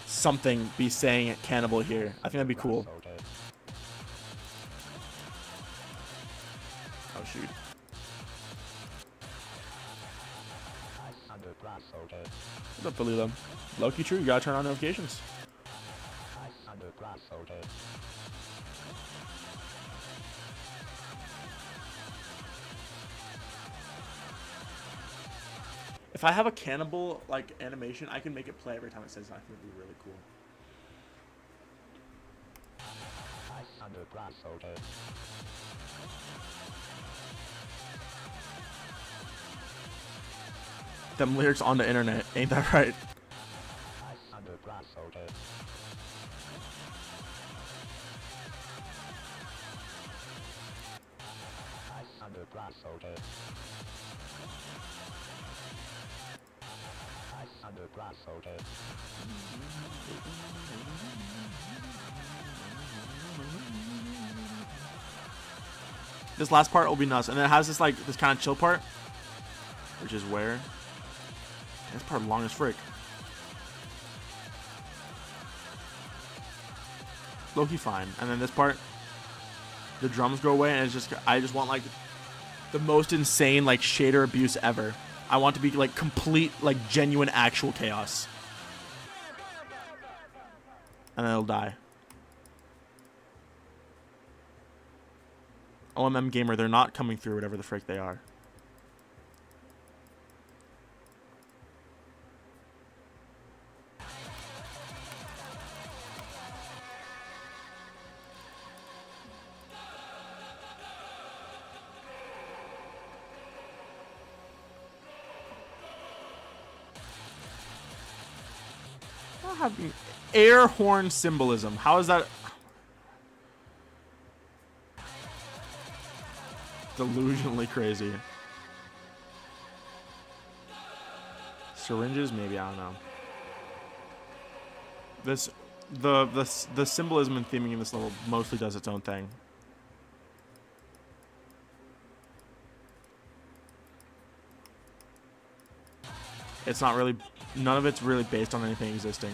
something be saying cannibal here. I think that'd be cool. Oh shoot. What's up, Phililo? Low-key true, you gotta turn on notifications. If I have a cannibal like animation, I can make it play every time it says that. I think it'd be really cool. Them lyrics on the internet, ain't that right? This last part will be nuts, and then it has this like this kind of chill part, which is where this part long as frick. Low-key fine, and then this part, the drums go away, and it's just I just want like the most insane like shader abuse ever. I want to be like complete like genuine actual chaos, and then it'll die. OMM gamer, they're not coming through whatever the frick they are. having air horn symbolism. How is that? Delusionally crazy. Syringes, maybe, I don't know. This, the symbolism and theming in this level mostly does its own thing. It's not really, none of it's really based on anything existing.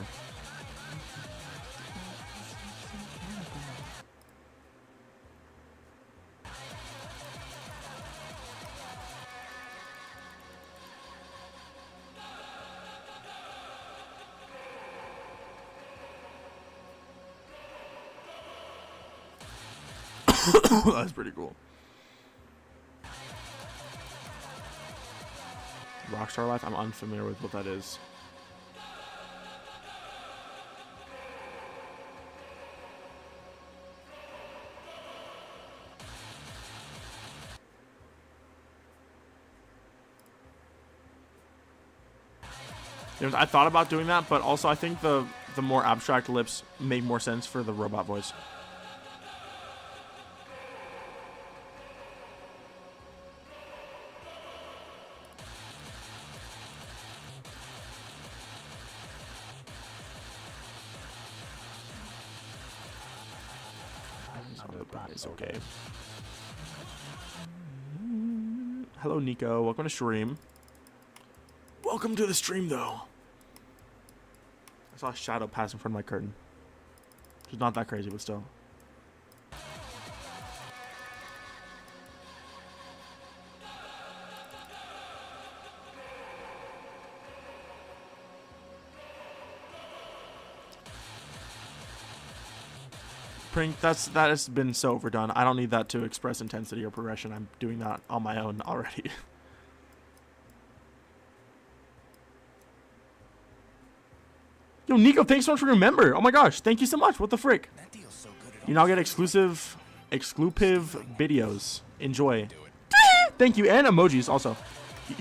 That's pretty cool. Rockstar Life? I'm unfamiliar with what that is. You know, I thought about doing that, but also I think the more abstract lips make more sense for the robot voice. Is okay. Hello, Nico. Welcome to stream. Welcome to the stream, though. I saw a shadow pass in front of my curtain. Which is not that crazy, but still. Prink, that has been so overdone. I don't need that to express intensity or progression. I'm doing that on my own already. Yo, Nico, thanks so much for your member. Oh my gosh, thank you so much. What the frick? You now get exclusive videos. Enjoy. Thank you, and emojis also.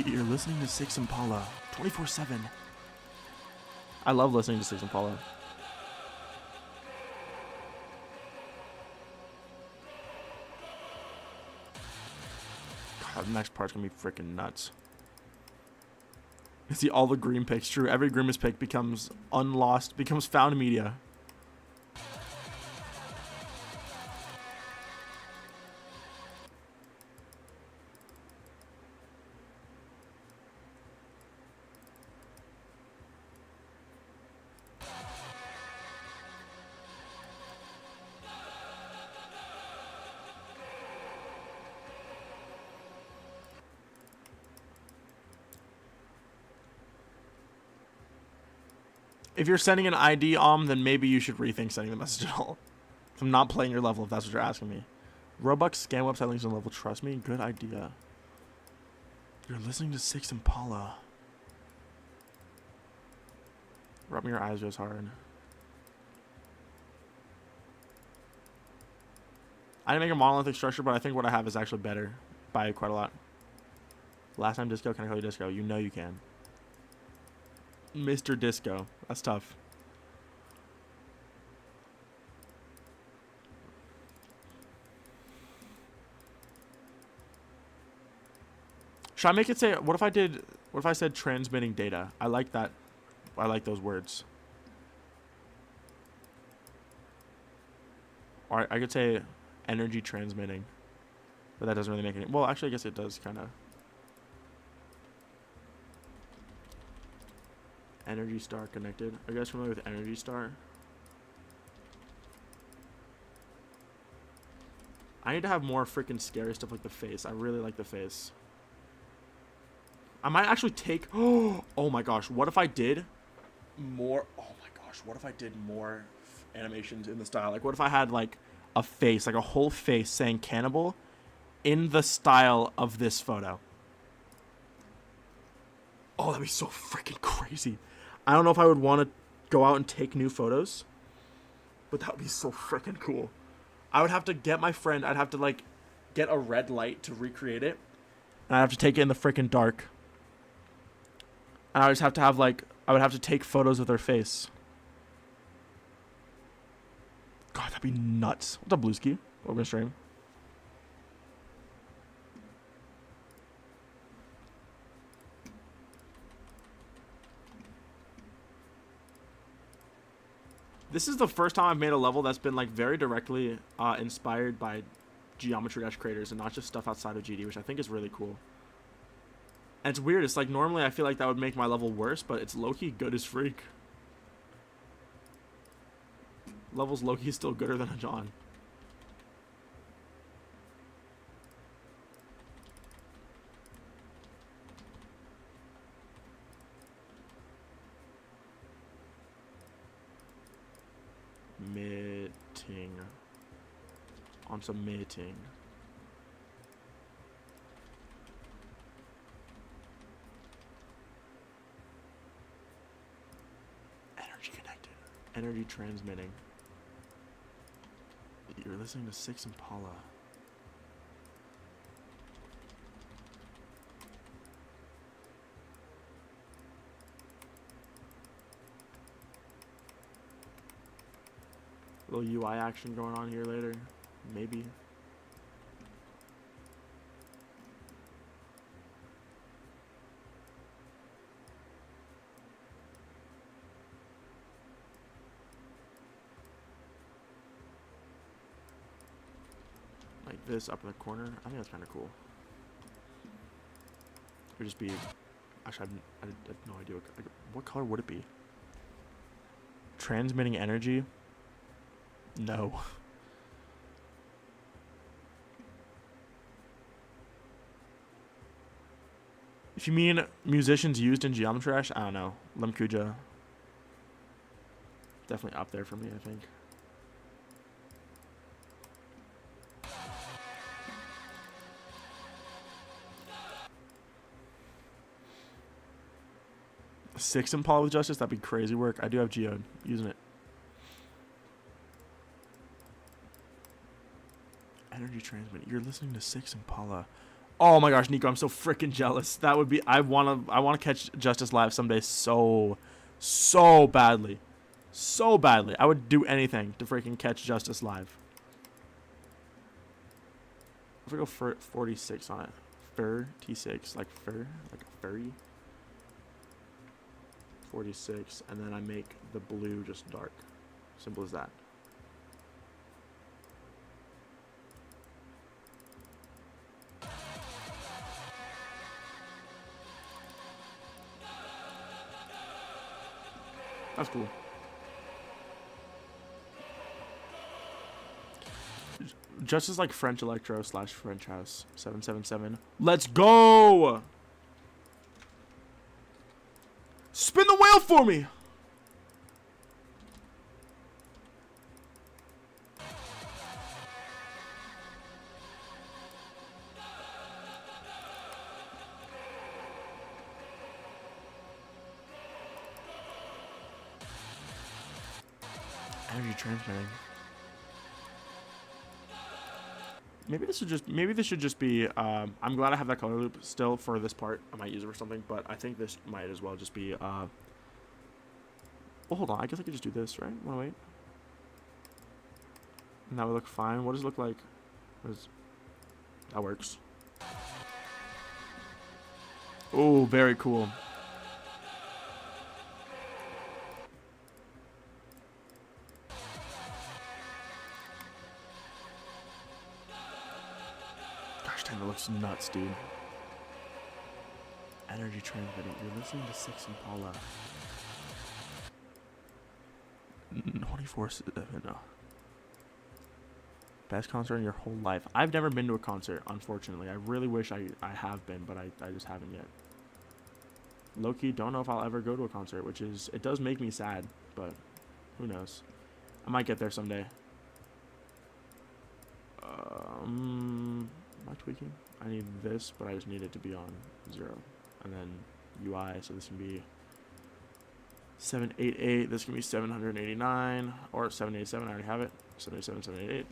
You're listening to Six Impala 24/7. I love listening to Six Impala. God, the next part's gonna be freaking nuts. You see all the Grimm picks. True, every Grimace pick becomes unlost, becomes found media. If you're sending an ID, then maybe you should rethink sending the message at all. I'm not playing your level if that's what you're asking me. Robux scan website links on level. Trust me, good idea. You're listening to Six Impala. Rub me your eyes just hard. I didn't make a monolithic structure, but I think what I have is actually better by quite a lot. Last time Disco, can I call you Disco? You know you can. Mr. Disco. That's tough. Should I make it say, what if I said transmitting data? I like that. I like those words. Or I could say energy transmitting. But that doesn't really make any, well, actually I guess it does kind of. Energy Star connected. Are you guys familiar with Energy Star? I need to have more freaking scary stuff like the face. I really like the face. I might actually take... Oh my gosh. What if I did more... Oh my gosh. What if I did more animations in the style? Like, what if I had, like, a face, like a whole face saying cannibal in the style of this photo? Oh, that'd be so freaking crazy. I don't know if I would want to go out and take new photos, but that would be so freaking cool. I would have to get my friend, I'd have to, like, get a red light to recreate it, and I'd have to take it in the freaking dark. And I would just have to have, like, I would have to take photos of their face. God, that'd be nuts. What's up, Blueski? Open stream. This is the first time I've made a level that's been like very directly inspired by Geometry Dash creators and not just stuff outside of GD, which I think is really cool. And it's weird. It's like normally I feel like that would make my level worse, but it's low-key good as freak. Level's low-key still gooder than a John. Mating. On some mating. Energy connected. Energy transmitting. You're listening to Six Impala. Little UI action going on here later. Maybe. Like this up in the corner. I think that's kind of cool. It would just be... Actually, I have no idea. What color would it be? Transmitting energy? No. If you mean musicians used in Geometry Dash, I don't know. Lemkuja. Definitely up there for me, I think. Six Impala with Justice, that'd be crazy work. I do have Geode using it. Energy transmitting. You're listening to Six Impala. Oh my gosh, Nico, I'm so freaking jealous. That would be... I wanna catch Justice live someday so badly. So badly. I would do anything to freaking catch Justice live. If we go for 46 on it. Fur, T6, like fur, like a furry. 46, and then I make the blue just dark. Simple as that. That's cool. Just as like French Electro / French House 777. Let's go! Spin the wheel for me! Energy transmitting. Maybe this should just be I'm glad I have that color loop still for this part. I might use it for something, but I think this might as well just be well, hold on, I guess I could just do this, right? Wanna wait? And that would look fine. What does it look like? That works. Oh, very cool. That looks nuts, dude. Energy transmitting. You're listening to Six Impala. 24/7. No. Best concert in your whole life. I've never been to a concert, unfortunately. I really wish I have been, but I just haven't yet. Low-key, don't know if I'll ever go to a concert, which is... It does make me sad, but who knows. I might get there someday. Am I tweaking? I need this, but I just need it to be on 0. And then UI, so this can be 788. This can be 789 or 787. I already have it. 787, 788.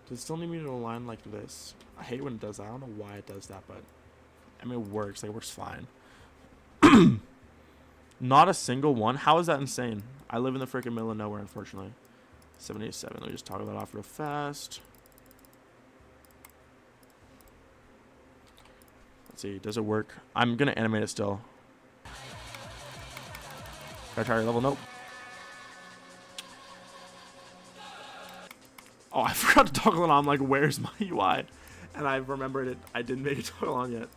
Does it still need me to align like this? I hate when it does that. I don't know why it does that, but I mean, it works. Like, it works fine. Not a single one. How is that insane? I live in the freaking middle of nowhere, unfortunately. 787. Let me just toggle that off real fast. Let's see. Does it work? I'm gonna animate it still. Can I try your level? Nope. Oh, I forgot to toggle it on. I'm like, where's my UI? And I remembered it. I didn't make it toggle on yet.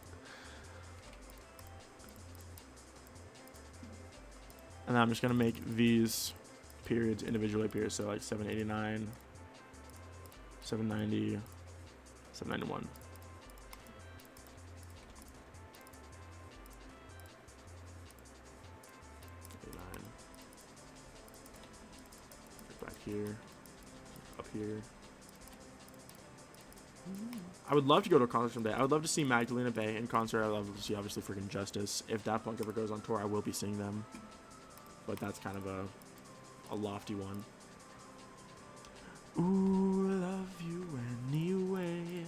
And then I'm just going to make these periods individually appear. So like 789, 790, 791. Back here. Up here. I would love to go to a concert someday. I would love to see Magdalena Bay in concert. I would love to see, obviously, freaking Justice. If Daft Punk ever goes on tour, I will be seeing them. But that's kind of a lofty one. Ooh, I love you anyway.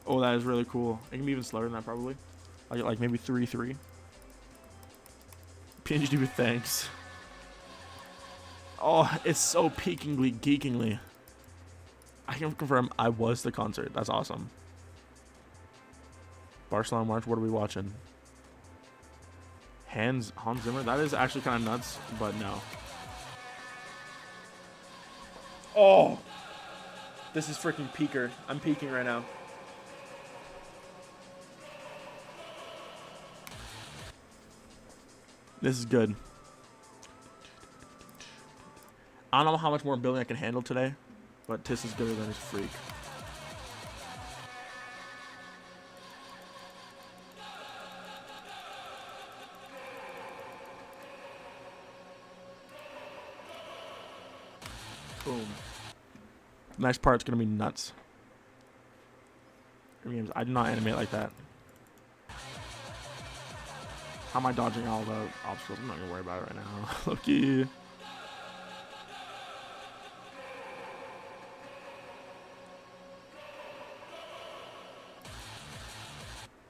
Oh, that is really cool. It can be even slower than that, probably. I'll get like maybe 3-3. PNG with thanks. Oh, it's so peakingly, geekingly. I can confirm I was the concert. That's awesome. Barcelona March, what are we watching? Hans Zimmer? That is actually kind of nuts, but no. Oh! This is freaking peaker. I'm peaking right now. This is good. I don't know how much more building I can handle today, but Tiss is gooder than his freak. Boom. Next part's gonna be nuts. I do not animate like that. How am I dodging all the obstacles? I'm not gonna worry about it right now. Loki.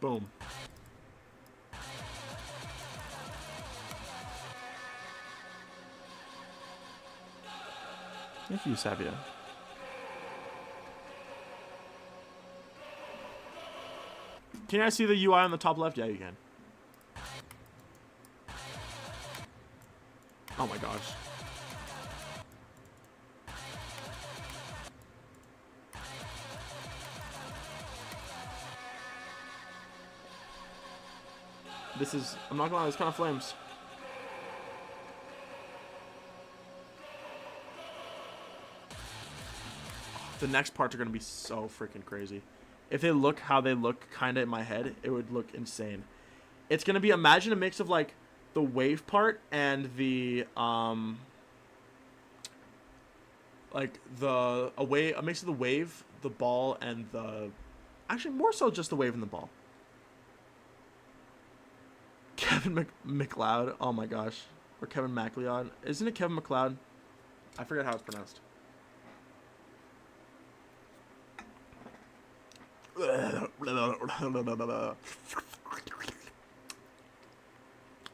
Boom. Thank you, Savia. Can I see the UI on the top left? Yeah, you can. Oh my gosh. This is, I'm not gonna lie, this kind of flames. The next parts are gonna be so freaking crazy. If they look how they look kind of in my head, it would look insane. It's gonna be, imagine a mix of like the wave part and the like a mix of the wave, the ball, and the, actually more so just the wave and the ball. Kevin McLeod, oh my gosh, or Kevin MacLeod, isn't it Kevin McLeod? I forget how it's pronounced.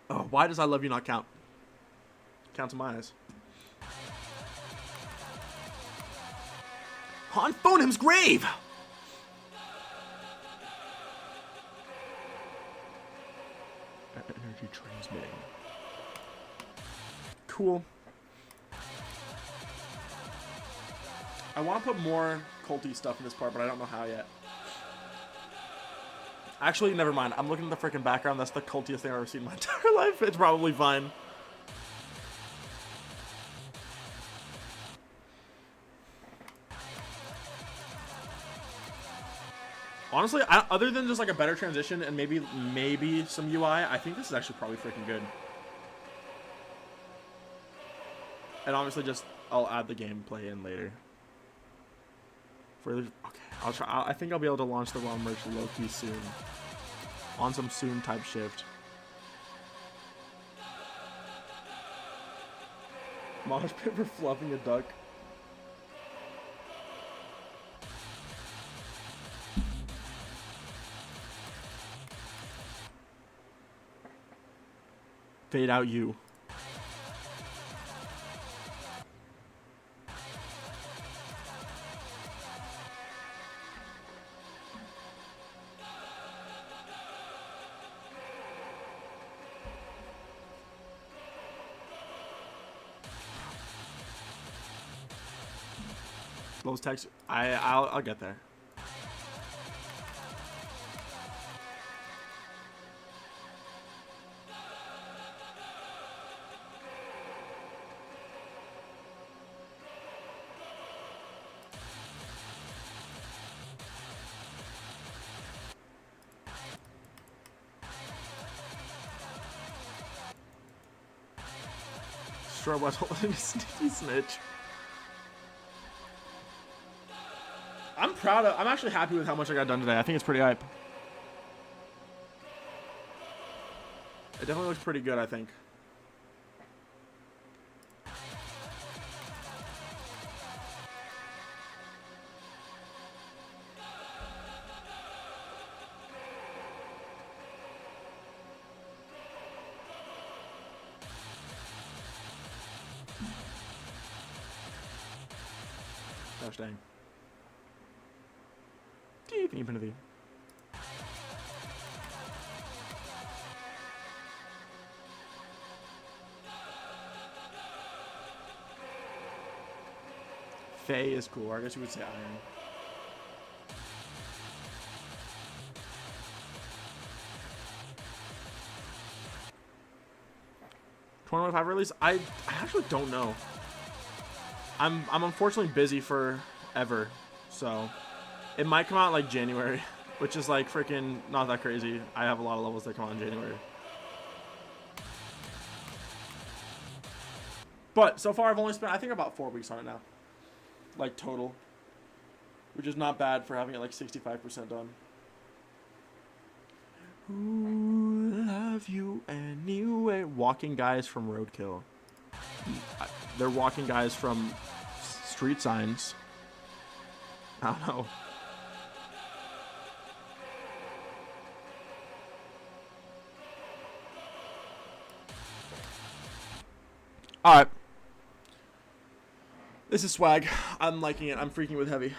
Oh, why does I love you not count? Counts in my eyes. On Phonem's grave! Energy transmitting. Cool. I want to put more culty stuff in this part, but I don't know how yet. Actually, never mind. I'm looking at the freaking background. That's the cultiest thing I've ever seen in my entire life. It's probably fine. Honestly, other than just like a better transition and maybe some UI, I think this is actually probably freaking good. And obviously, just I'll add the gameplay in later. Okay, I'll try. I think I'll be able to launch the raw merch low-key soon. On some soon type shift. Mosh pit for fluffing a duck. Fade out you. Those text. I'll get there. Sure was holding a sneaky snitch. I'm actually happy with how much I got done today. I think it's pretty hype. It definitely looks pretty good, I think. Gosh dang. Deep infinity. Faye is cool. I guess you would say iron. $20.5 release? I actually don't know. I'm unfortunately busy forever, so it might come out like January, which is like freaking not that crazy. I have a lot of levels that come out in January. But so far I've only spent I think about 4 weeks on it now. Like total. Which is not bad for having it like 65% done. Who love you anyway? Walking guys from Roadkill. They're walking guys from street signs. I don't know. Alright. This is swag. I'm liking it. I'm freaking with heavy.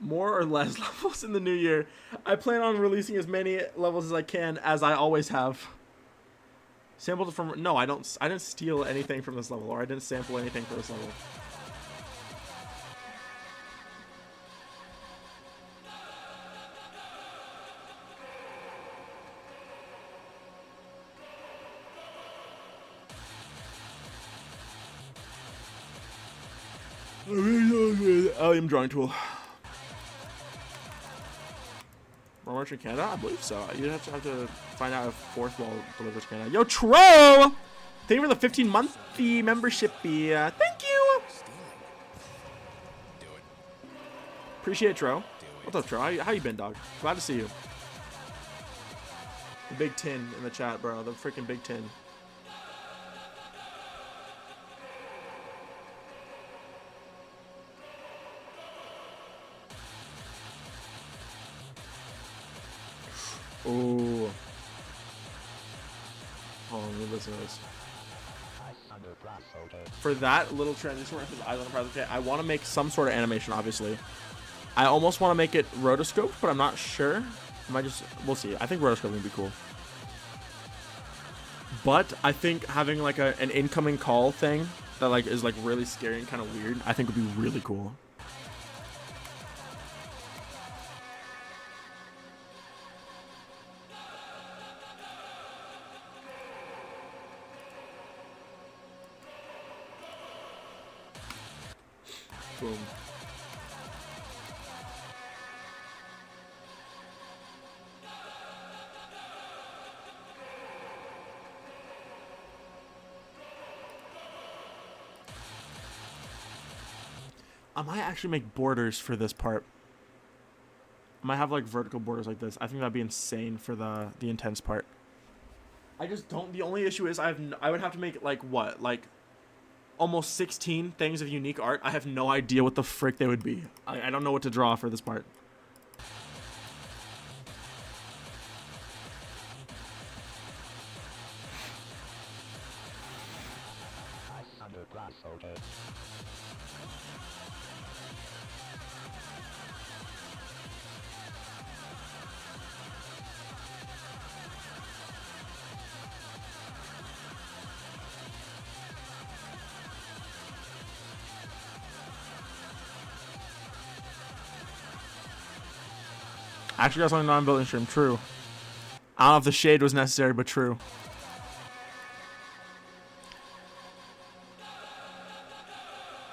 More or less levels in the new year. I plan on releasing as many levels as I can, as I always have. Sampled it from... No, I didn't steal anything from this level, or I didn't sample anything for this level. I'm drawing tool. More merch in Canada? I believe so. You'd have to find out if Fourth Wall delivers Canada. Yo, Tro! Thank you for the 15-monthly membership. Thank you! Appreciate it, Tro. What's up, Tro? How you been, dog? Glad to see you. The big 10 in the chat, bro. The freaking big 10. Oh. Hold on, let me listen to this. For that little transition where it says eyes on the prize, okay, I want to make some sort of animation, obviously. I almost want to make it rotoscoped, but I'm not sure. We'll see. I think rotoscoping would be cool. But I think having like an incoming call thing that like is like really scary and kind of weird, I think would be really cool. Boom. I might actually make borders for this part. I might have like vertical borders like this. I think that'd be insane for the intense part. I just don't. The only issue is I would have to make like what, like almost 16 things of unique art. I have no idea what the frick they would be. I don't know what to draw for this part. Actually got something non built-in stream. True. I don't know if the shade was necessary, but true.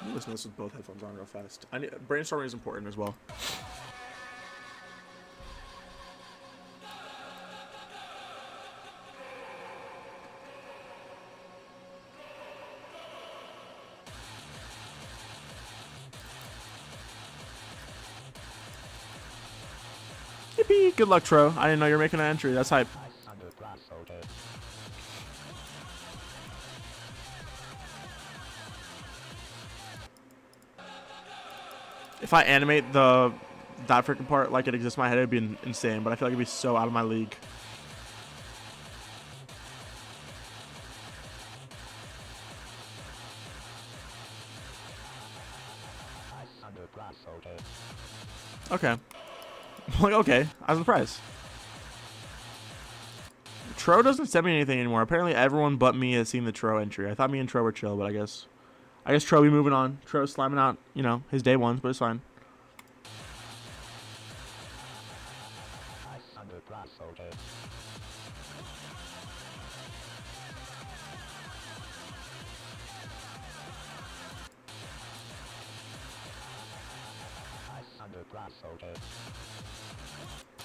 Let me listen to this with both headphones on real fast. Brainstorming is important as well. Yippee! Good luck, Tro. I didn't know you were making an entry. That's hype. If I animate that freaking part like it exists in my head, it'd be insane. But I feel like it'd be so out of my league. Okay. Like, okay, I was surprised. Tro doesn't send me anything anymore. Apparently everyone but me has seen the Tro entry. I thought me and Tro were chill, but I guess Tro be moving on. Tro slamming out, you know, his day ones, but it's fine.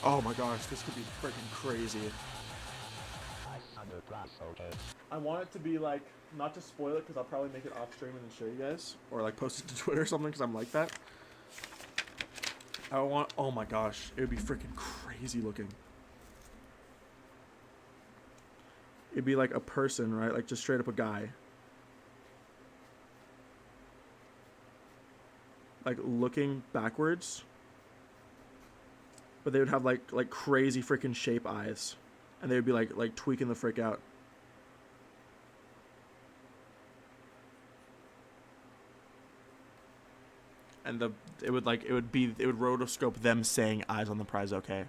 Oh my gosh, this could be freaking crazy. I want it to be like, not to spoil it because I'll probably make it off stream and then show you guys, or like post it to Twitter or something because I'm like that. Oh my gosh, it would be freaking crazy looking. It'd be like a person, right? Like just straight up a guy. Like looking backwards. But they would have like crazy freaking shape eyes. And they would be like tweaking the frick out. And it would rotoscope them saying eyes on the prize, okay.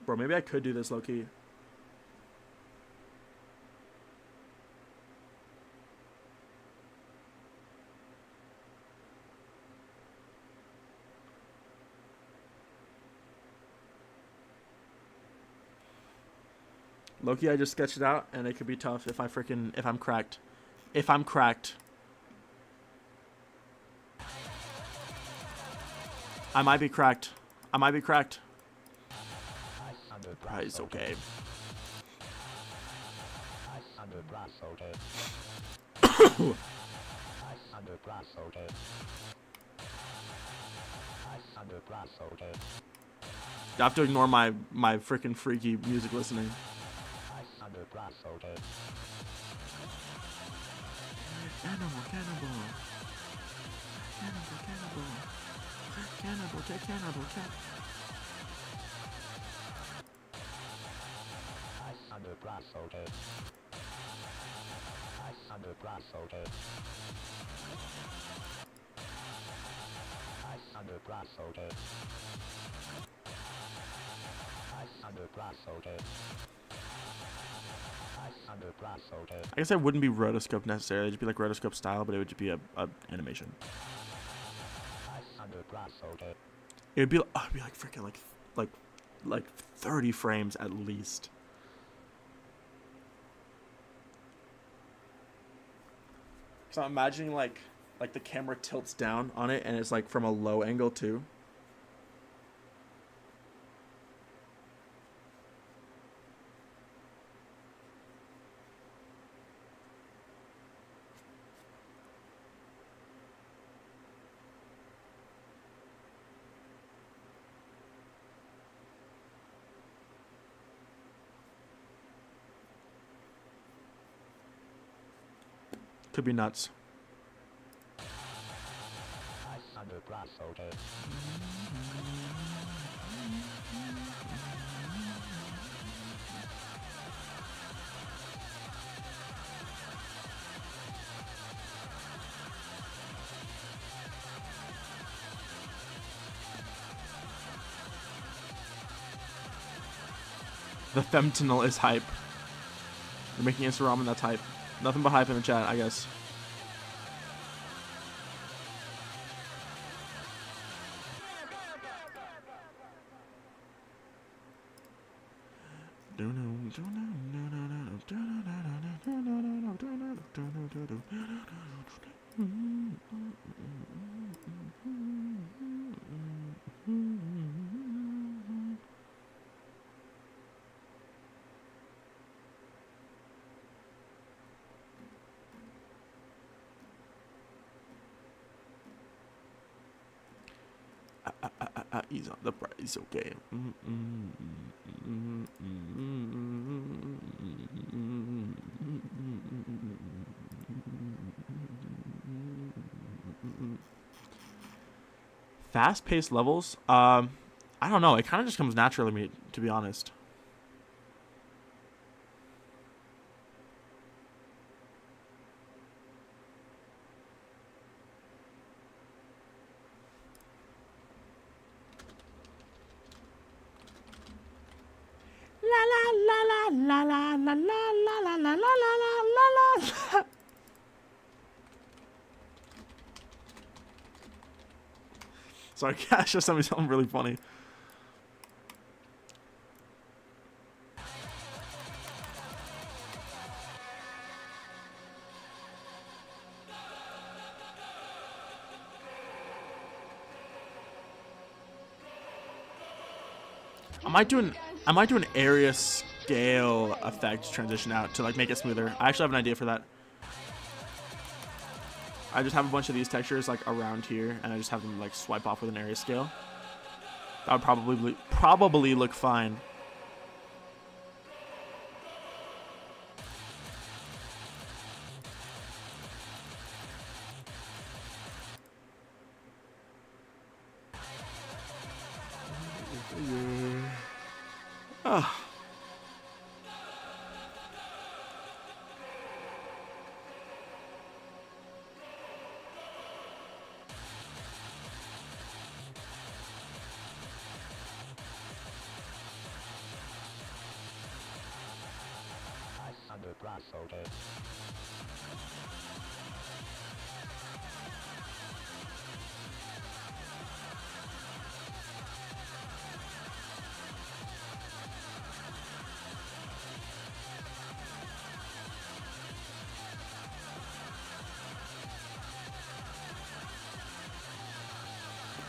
Bro, maybe I could do this low-key. Low-key, I just sketched it out, and it could be tough if I'm cracked. If I'm cracked. I might be cracked. Prize, okay. You have to ignore my freaking freaky music listening. I guess I wouldn't be rotoscope necessarily. It'd just be like rotoscope style, but it would just be a animation. It would be like freaking like 30 frames at least. So I'm imagining like the camera tilts down on it and it's like from a low angle too. Could be nuts. The fentanyl is hype. They're making instant ramen, that's hype. Nothing but hype in the chat, I guess. He's on the price, okay. Fast-paced levels? I don't know. It kind of just comes naturally to me, to be honest. Sorry, Cash just sent me something really funny. I might do an area scale effect transition out to like make it smoother. I actually have an idea for that. I just have a bunch of these textures like around here, and I just have them like swipe off with an area scale. That would probably look fine. Oh.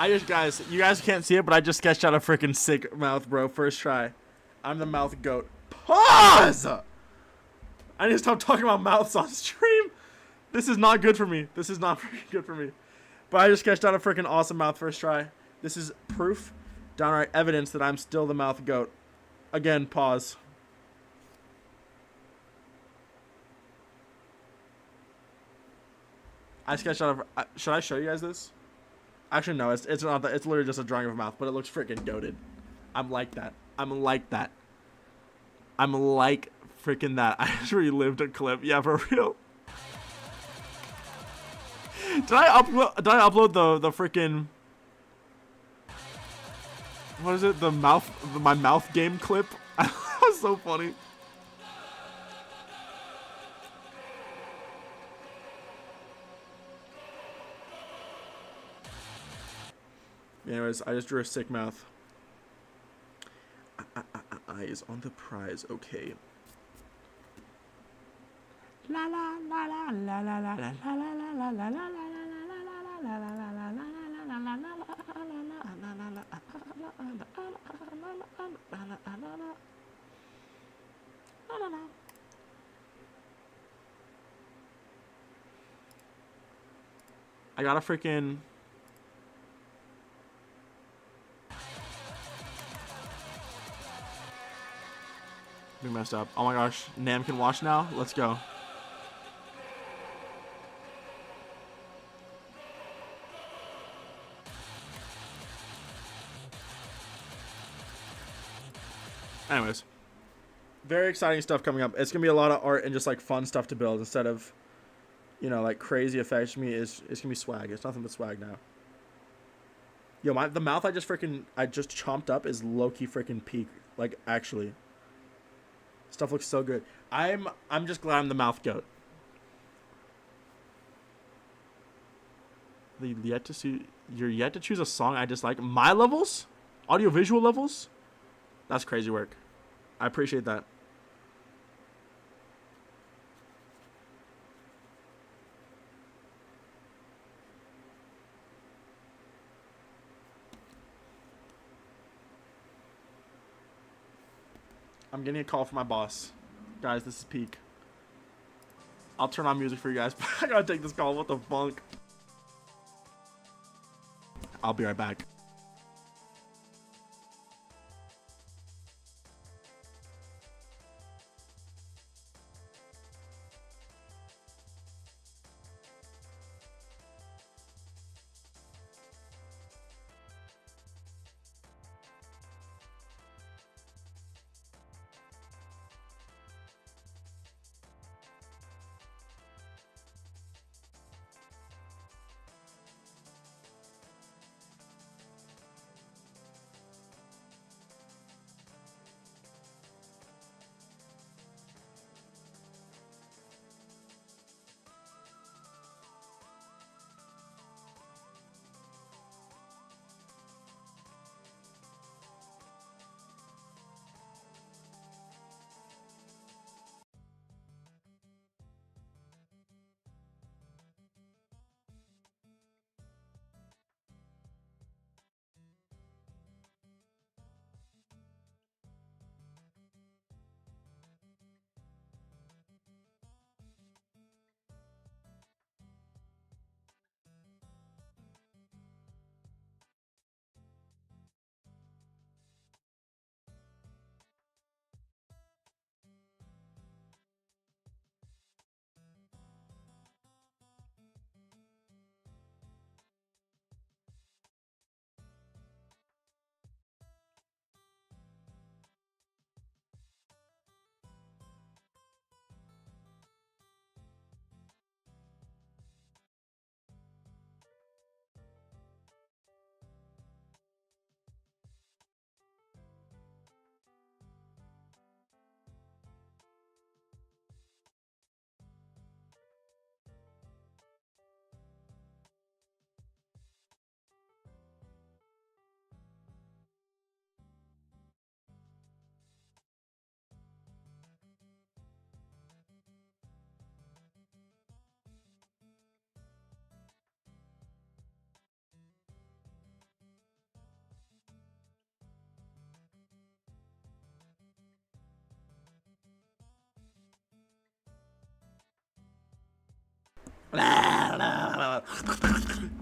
You guys can't see it, but I just sketched out a freaking sick mouth, bro. First try. I'm the mouth goat. Pause! I need to stop talking about mouths on stream. This is not good for me. This is not freaking good for me. But I just sketched out a freaking awesome mouth first try. This is proof, downright evidence that I'm still the mouth goat. Again, pause. I sketched out a... should I show you guys this? Actually, no, it's not that. It's literally just a drawing of a mouth, but it looks freaking goated. I'm like that. I'm like that. I'm like freaking that. I just relived a clip. Yeah, for real. Did I upload the freaking... What is it? My mouth game clip? That was so funny. Anyways, I just drew a sick mouth. Eyes on the prize, okay. La la la la la la la la la la la la la la. I got a freaking... We messed up. Oh my gosh. Nam can watch now? Let's go. Anyways. Very exciting stuff coming up. It's going to be a lot of art and just like fun stuff to build instead of, you know, like crazy effects. It's going to be swag. It's nothing but swag now. Yo, the mouth I just chomped up is low-key freaking peak. Like, actually. Stuff looks so good. I'm just glad I'm the mouth goat. You're yet to choose a song I dislike. My levels? Audiovisual levels? That's crazy work. I appreciate that. I'm getting a call from my boss. Guys, this is peak. I'll turn on music for you guys, but I gotta take this call. What the funk? I'll be right back.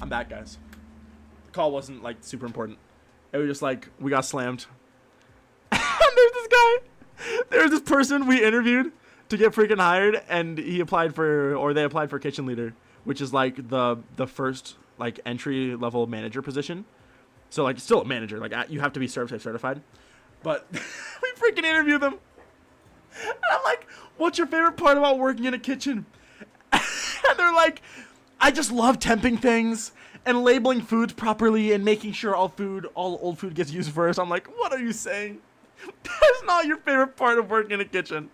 I'm back, guys. The call wasn't like super important. It was just like we got slammed. There's this guy. There's this person we interviewed to get freaking hired, and they applied for kitchen leader, which is like the first like entry level manager position. So like still a manager, like you have to be serve certified. But we freaking interviewed them. And I'm like, what's your favorite part about working in a kitchen? And they're like, I just love temping things and labeling foods properly and making sure all old food gets used first. I'm like, what are you saying? That's not your favorite part of working in a kitchen.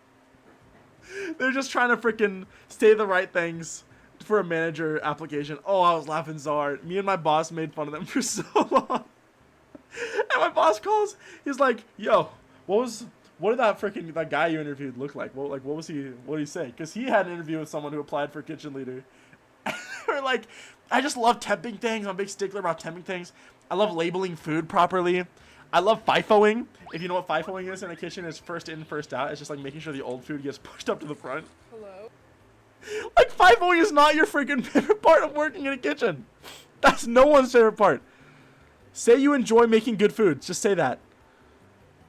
They're just trying to freaking say the right things for a manager application. Oh, I was laughing so hard. Me and my boss made fun of them for so long. And my boss calls. He's like, yo, what did that guy you interviewed look like? What did he say? Because he had an interview with someone who applied for kitchen leader. Or like, I just love temping things. I'm a big stickler about temping things. I love labeling food properly. I love FIFOing. If you know what FIFOing is in a kitchen, it's first in, first out. It's just like making sure the old food gets pushed up to the front. Hello? Like, FIFOing is not your freaking favorite part of working in a kitchen. That's no one's favorite part. Say you enjoy making good food. Just say that.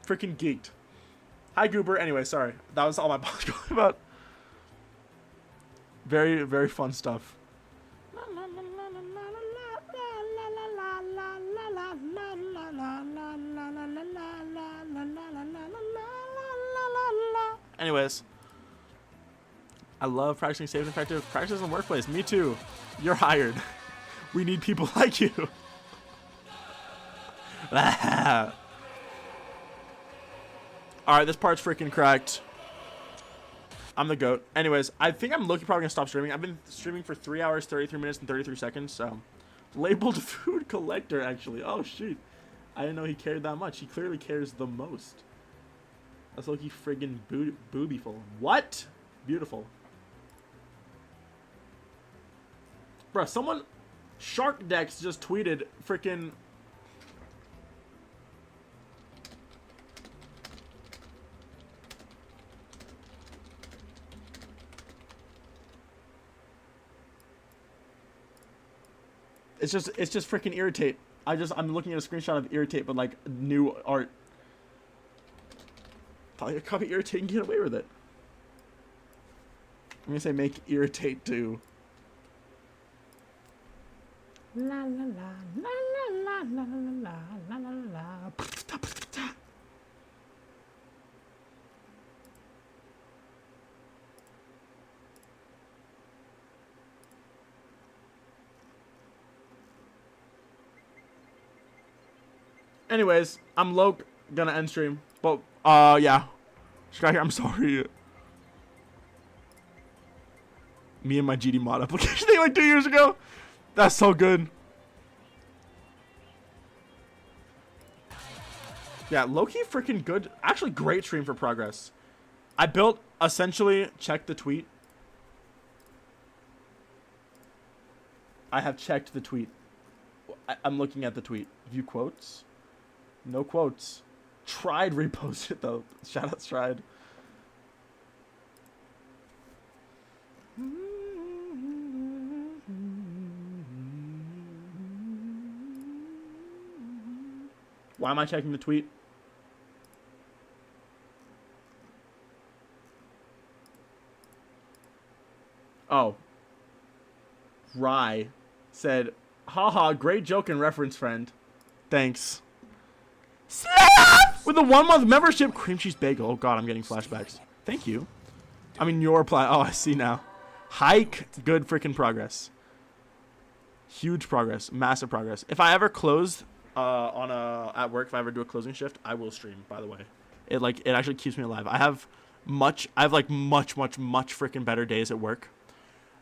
Freaking geeked. Hi, Goober. Anyway, sorry. That was all my boss going about. Very, very fun stuff. Anyways, I love practicing safe and effective practices in the workplace. Me too. You're hired. We need people like you. Alright, this part's freaking cracked. I'm the GOAT. Anyways, I think I'm probably gonna stop streaming. I've been streaming for 3 hours, 33 minutes, and 33 seconds. So, labeled food collector actually. Oh shoot, I didn't know he cared that much. He clearly cares the most. That's Loki friggin' boobyful. What? Beautiful. Bruh, someone Shark Dex just tweeted freaking. It's just freaking irritate. I'm looking at a screenshot of irritate, but like new art. Thought I could copy irritate and get away with it. I'm gonna say make irritate too. La la la la la la la la la la. Anyways, I'm gonna end stream. But yeah. I'm sorry. Me and my GD mod application thing like 2 years ago. That's so good. Yeah, low-key freaking good. Actually, great stream for progress. I built, essentially, check the tweet. I have checked the tweet. I'm looking at the tweet. View quotes. No quotes. Tried repost it, though. Shoutouts tried. Why am I checking the tweet? Oh. Rye said, haha, great joke and reference, friend. Thanks. Slap! With a 1-month membership, cream cheese bagel. Oh god, I'm getting flashbacks. Thank you. I mean, your reply. Oh, I see now. Hike. Good freaking progress. Huge progress. Massive progress. If I ever close at work, if I ever do a closing shift, I will stream, by the way. It actually keeps me alive. I have much freaking better days at work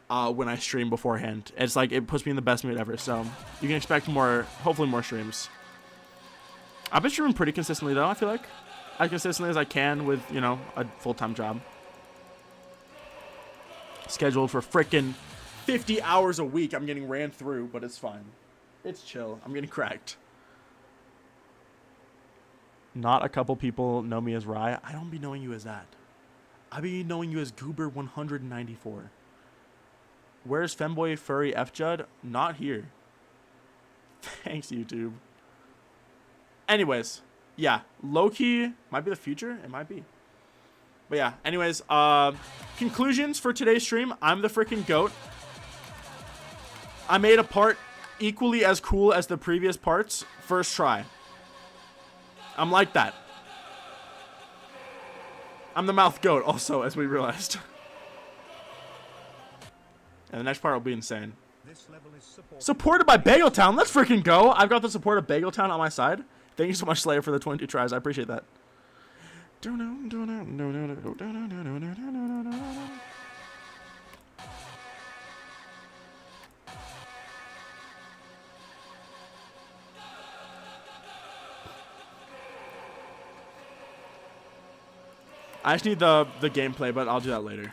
when I stream beforehand. It's like it puts me in the best mood ever. So you can expect hopefully more streams. I've been streaming pretty consistently though. I feel like as consistently as I can with, you know, a full-time job. Scheduled for freaking 50 hours a week. I'm getting ran through, but it's fine. It's chill. I'm getting cracked. Not a couple people know me as Rye. I don't be knowing you as that. I be knowing you as Goober194. Where's Femboy Furry F Judd? Not here. Thanks, YouTube. Anyways, yeah, low-key might be the future. It might be. But yeah, anyways, conclusions for today's stream. I'm the freaking GOAT. I made a part equally as cool as the previous parts. First try. I'm like that. I'm the mouth GOAT also, as we realized. And the next part will be insane. This level is supported by Bageltown. Let's freaking go. I've got the support of Bageltown on my side. Thank you so much, Slayer, for the 22 tries. I appreciate that. I just need the gameplay, but I'll do that later.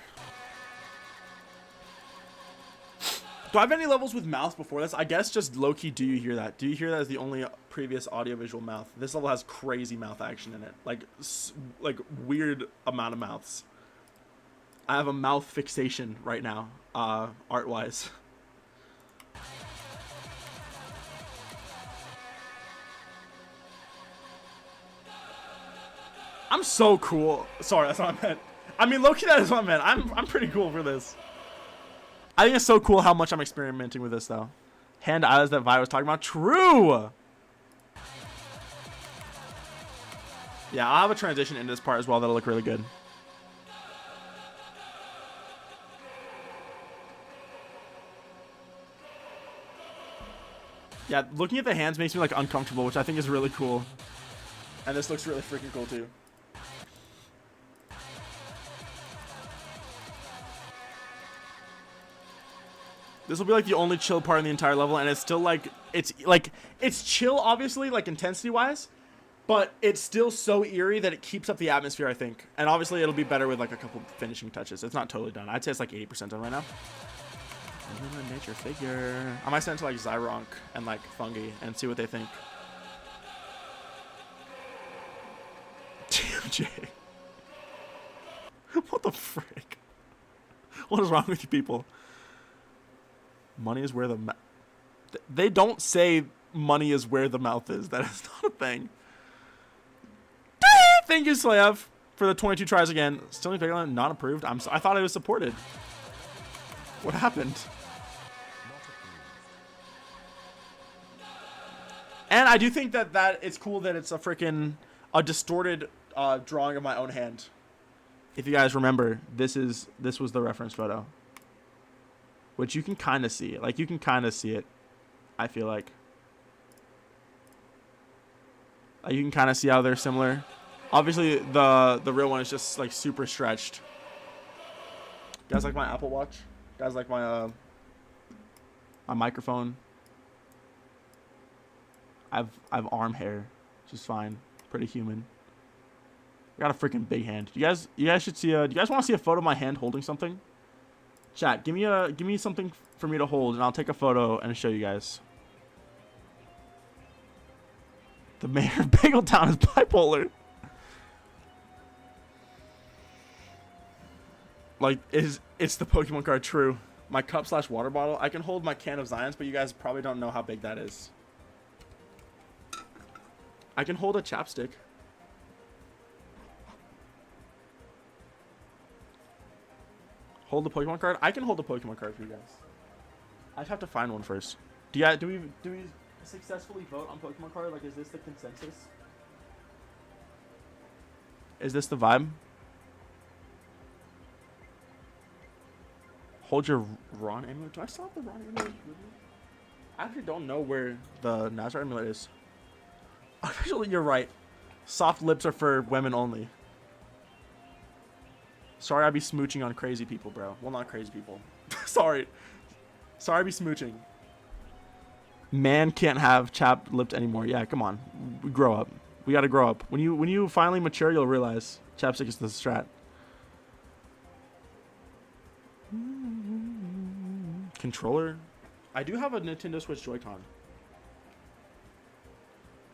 Do I have any levels with mouth before this? I guess just low-key, do you hear that? Do you hear that as the only previous audiovisual mouth? This level has crazy mouth action in it. Like weird amount of mouths. I have a mouth fixation right now, art-wise. I'm so cool. Sorry, that's what I meant. I mean, low-key, that is what I meant. I'm pretty cool for this. I think it's so cool how much I'm experimenting with this, though. Hand eyes that Vi was talking about. True! Yeah, I'll have a transition into this part as well that'll look really good. Yeah, looking at the hands makes me, like, uncomfortable, which I think is really cool. And this looks really freaking cool, too. This will be like the only chill part in the entire level, and it's still like it's chill, obviously, like intensity wise, but it's still so eerie that it keeps up the atmosphere, I think. And obviously it'll be better with like a couple finishing touches. It's not totally done. I'd say it's like 80% done right now. Nature figure. I might send it to like Zyronk and like Fungi and see what they think. TMJ. What the frick? What is wrong with you people? Money is where the they don't say money is where the mouth is. That is not a thing. Thank you, Slav, for the 22 tries again. Still need Piglet, not approved. I thought it was supported. What happened? And I do think that it's cool that it's a distorted drawing of my own hand. If you guys remember, this was the reference photo, which you can kind of see. Like you can kind of see it. I feel like you can kind of see how they're similar. Obviously, the real one is just like super stretched. You guys like my Apple Watch? You guys like my my microphone? I've arm hair, which is fine. Pretty human. I got a freaking big hand. You guys should see. Do you guys want to see a photo of my hand holding something? Chat, give me something for me to hold, and I'll take a photo and show you guys. The mayor of Bageltown is bipolar. Like, it's the Pokemon card true? My cup/water bottle. I can hold my can of Zions, but you guys probably don't know how big that is. I can hold a chapstick. Hold the Pokemon card? I can hold the Pokemon card for you guys. I just have to find one first. Do we successfully vote on Pokemon card? Like, is this the consensus? Is this the vibe? Hold your Ron amulet. Do I still have the Ron amulet with me? I actually don't know where the Nazar amulet is. Actually, you're right. Soft lips are for women only. Sorry I be smooching on crazy people, bro. Well, not crazy people. Sorry I be smooching. Man can't have chapped lipped anymore. Yeah, come on. We grow up. We gotta grow up. When you finally mature, you'll realize chapstick is the strat. Controller. I do have a Nintendo Switch Joy-Con.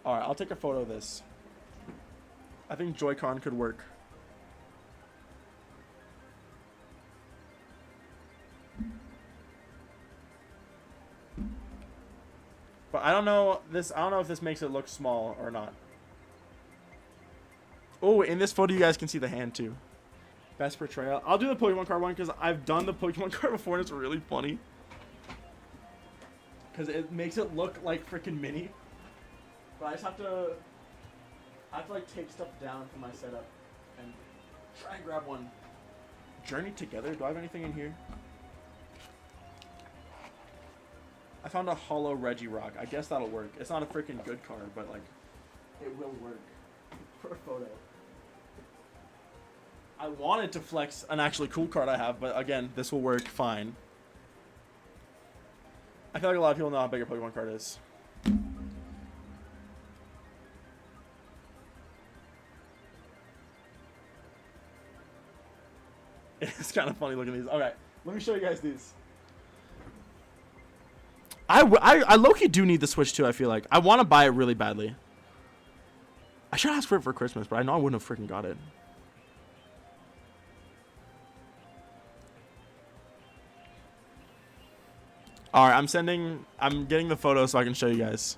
Alright, I'll take a photo of this. I think Joy-Con could work. But I don't know if this makes it look small or not. Oh, in this photo you guys can see the hand too. Best portrayal. I'll do the Pokemon card one because I've done the Pokemon card before and it's really funny. Because it makes it look like freaking mini. But I just have to like take stuff down from my setup and try and grab one. Journey together. Do I have anything in here? I found a hollow Regirock. I guess that'll work. It's not a freaking good card, but like, it will work for a photo. I wanted to flex an actually cool card I have, but again, this will work fine. I feel like a lot of people know how big a Pokemon card is. It's kind of funny looking at these. Okay, let me show you guys these. I low-key do need the Switch too, I feel like. I want to buy it really badly. I should ask for it for Christmas, but I know I wouldn't have freaking got it. Alright, I'm getting the photo so I can show you guys.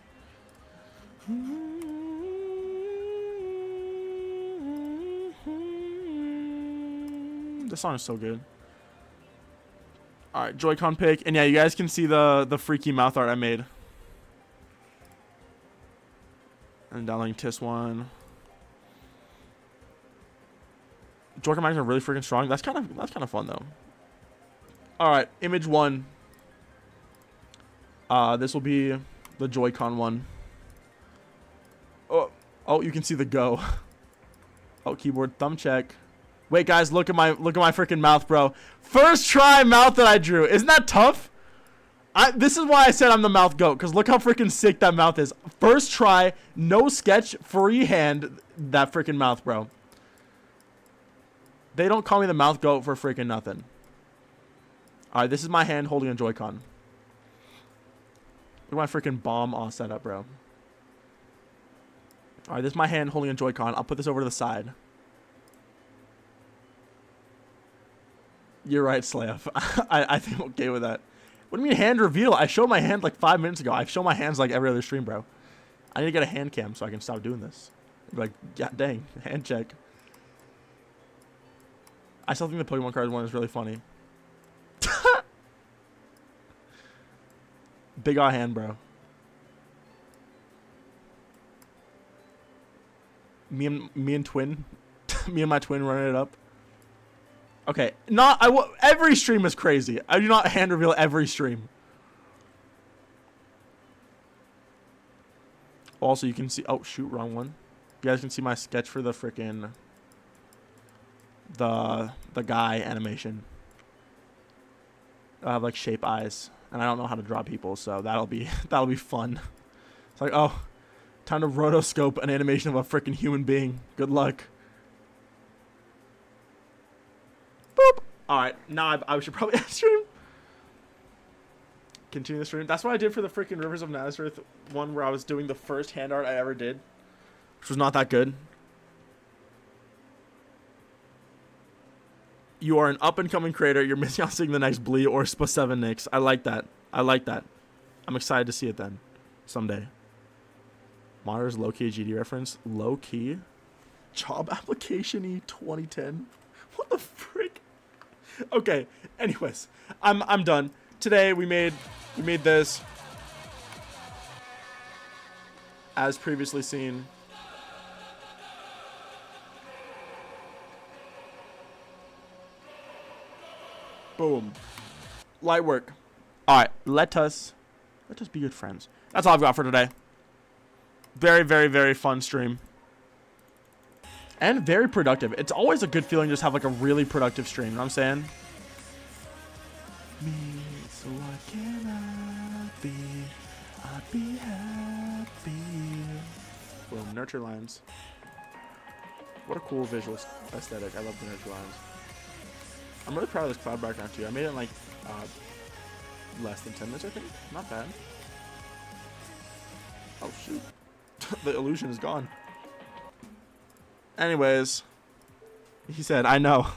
This song is so good. Alright, Joy-Con pick. And yeah, you guys can see the freaky mouth art I made. And downloading TIS one. Joy-Con magnets are really freaking strong. That's kind of fun though. Alright, image one. This will be the Joy-Con one. Oh, you can see the go. Oh, keyboard thumb check. Wait, guys, look at my freaking mouth, bro. First try mouth that I drew. Isn't that tough? This is why I said I'm the mouth goat, because look how freaking sick that mouth is. First try, no sketch, freehand that freaking mouth, bro. They don't call me the mouth goat for freaking nothing. Alright, this is my hand holding a Joy-Con. Look at my freaking bomb all set up, bro. Alright, this is my hand holding a Joy-Con. I'll put this over to the side. You're right, Slav. I think I'm okay with that. What do you mean hand reveal? I showed my hand like 5 minutes ago. I've shown my hands like every other stream, bro. I need to get a hand cam so I can stop doing this. Like, god dang, hand check. I still think the Pokemon card one is really funny. Big eye hand, bro. Me and twin, me and my twin running it up. Okay, every stream is crazy. I do not hand reveal every stream. Also, you can see. Oh shoot, wrong one. You guys can see my sketch for the frickin' the guy animation. I have like shape eyes, and I don't know how to draw people, so that'll be fun. It's like, oh, time to rotoscope an animation of a freaking human being. Good luck. Boop. All right, now I should probably stream. Continue the stream. That's what I did for the freaking Rivers of Nazareth one, where I was doing the first hand art I ever did, which was not that good. You are an up-and-coming creator. You're missing out seeing the next Blee or Spa7 Nix. I like that. I like that. I'm excited to see it then. Someday. Monitor's low-key GD reference. Low-key? Job application-y 2010? What the frick? Okay. Anyways. I'm done. Today we made this. As previously seen. Boom. Light work. Alright, let us be good friends. That's all I've got for today. Very, very, very fun stream. And very productive. It's always a good feeling to just have like a really productive stream. You know what I'm saying? Me, so what can I be? I'd be happy. Boom, nurture lines. What a cool visual aesthetic. I love the nurture lines. I'm really proud of this cloud background too. I made it in like less than 10 minutes, I think. Not bad. Oh shoot. The illusion is gone. Anyways. He said, I know.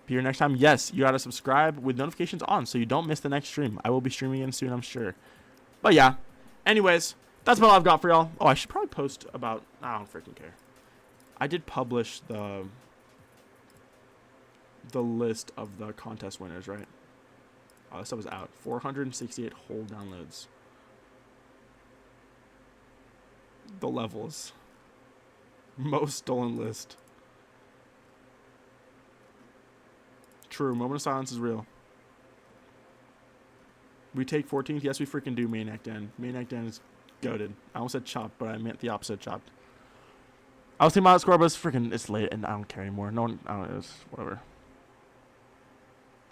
Be here next time. Yes, you gotta subscribe with notifications on so you don't miss the next stream. I will be streaming in soon, I'm sure. But yeah. Anyways, that's about all I've got for y'all. Oh, I should probably post about... I don't freaking care. I did publish the list of the contest winners, right? Oh, this stuff was out. 468 whole downloads. The levels. Most stolen list. True. Moment of silence is real. We take 14th. Yes, we freaking do. Maniac Dan. Maniac Dan is goated. I almost said chopped, but I meant the opposite, chopped. I was thinking about score, but it's late and I don't care anymore. No one, I don't know, it's whatever.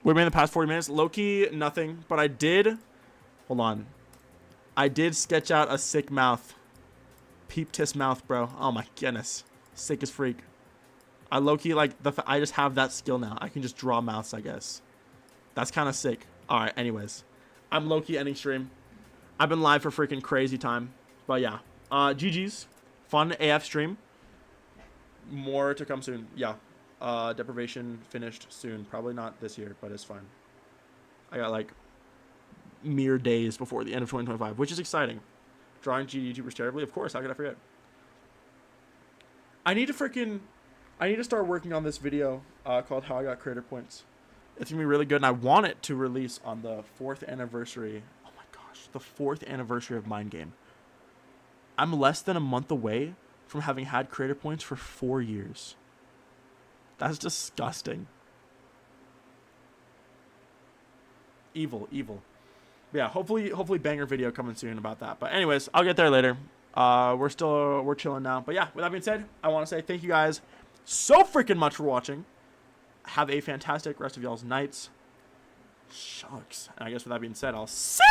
What made in the past 40 minutes? Low-key, nothing. But I did, hold on. I did sketch out a sick mouth. Peep tis mouth, bro. Oh my goodness. Sick as freak. I low-key, like, I just have that skill now. I can just draw mouths, I guess. That's kind of sick. Alright, anyways. I'm low-key ending stream. I've been live for freaking crazy time. But yeah. GG's. Fun AF stream. More to come soon. Yeah. Deprivation finished soon. Probably not this year, but it's fine. I got like mere days before the end of 2025, which is exciting. Drawing GD YouTubers terribly? Of course, how could I forget? I need to start working on this video called How I Got Creator Points. It's going to be really good, and I want it to release on the 4th anniversary. Oh my gosh. The 4th anniversary of Mind Game. I'm less than a month away from having had creator points for 4 years. That's disgusting. Evil. But yeah, hopefully banger video coming soon about that. But anyways, I'll get there later. We're chilling now. But yeah, with that being said, I want to say thank you guys so freaking much for watching. Have a fantastic rest of y'all's nights. Shucks. And I guess with that being said, I'll see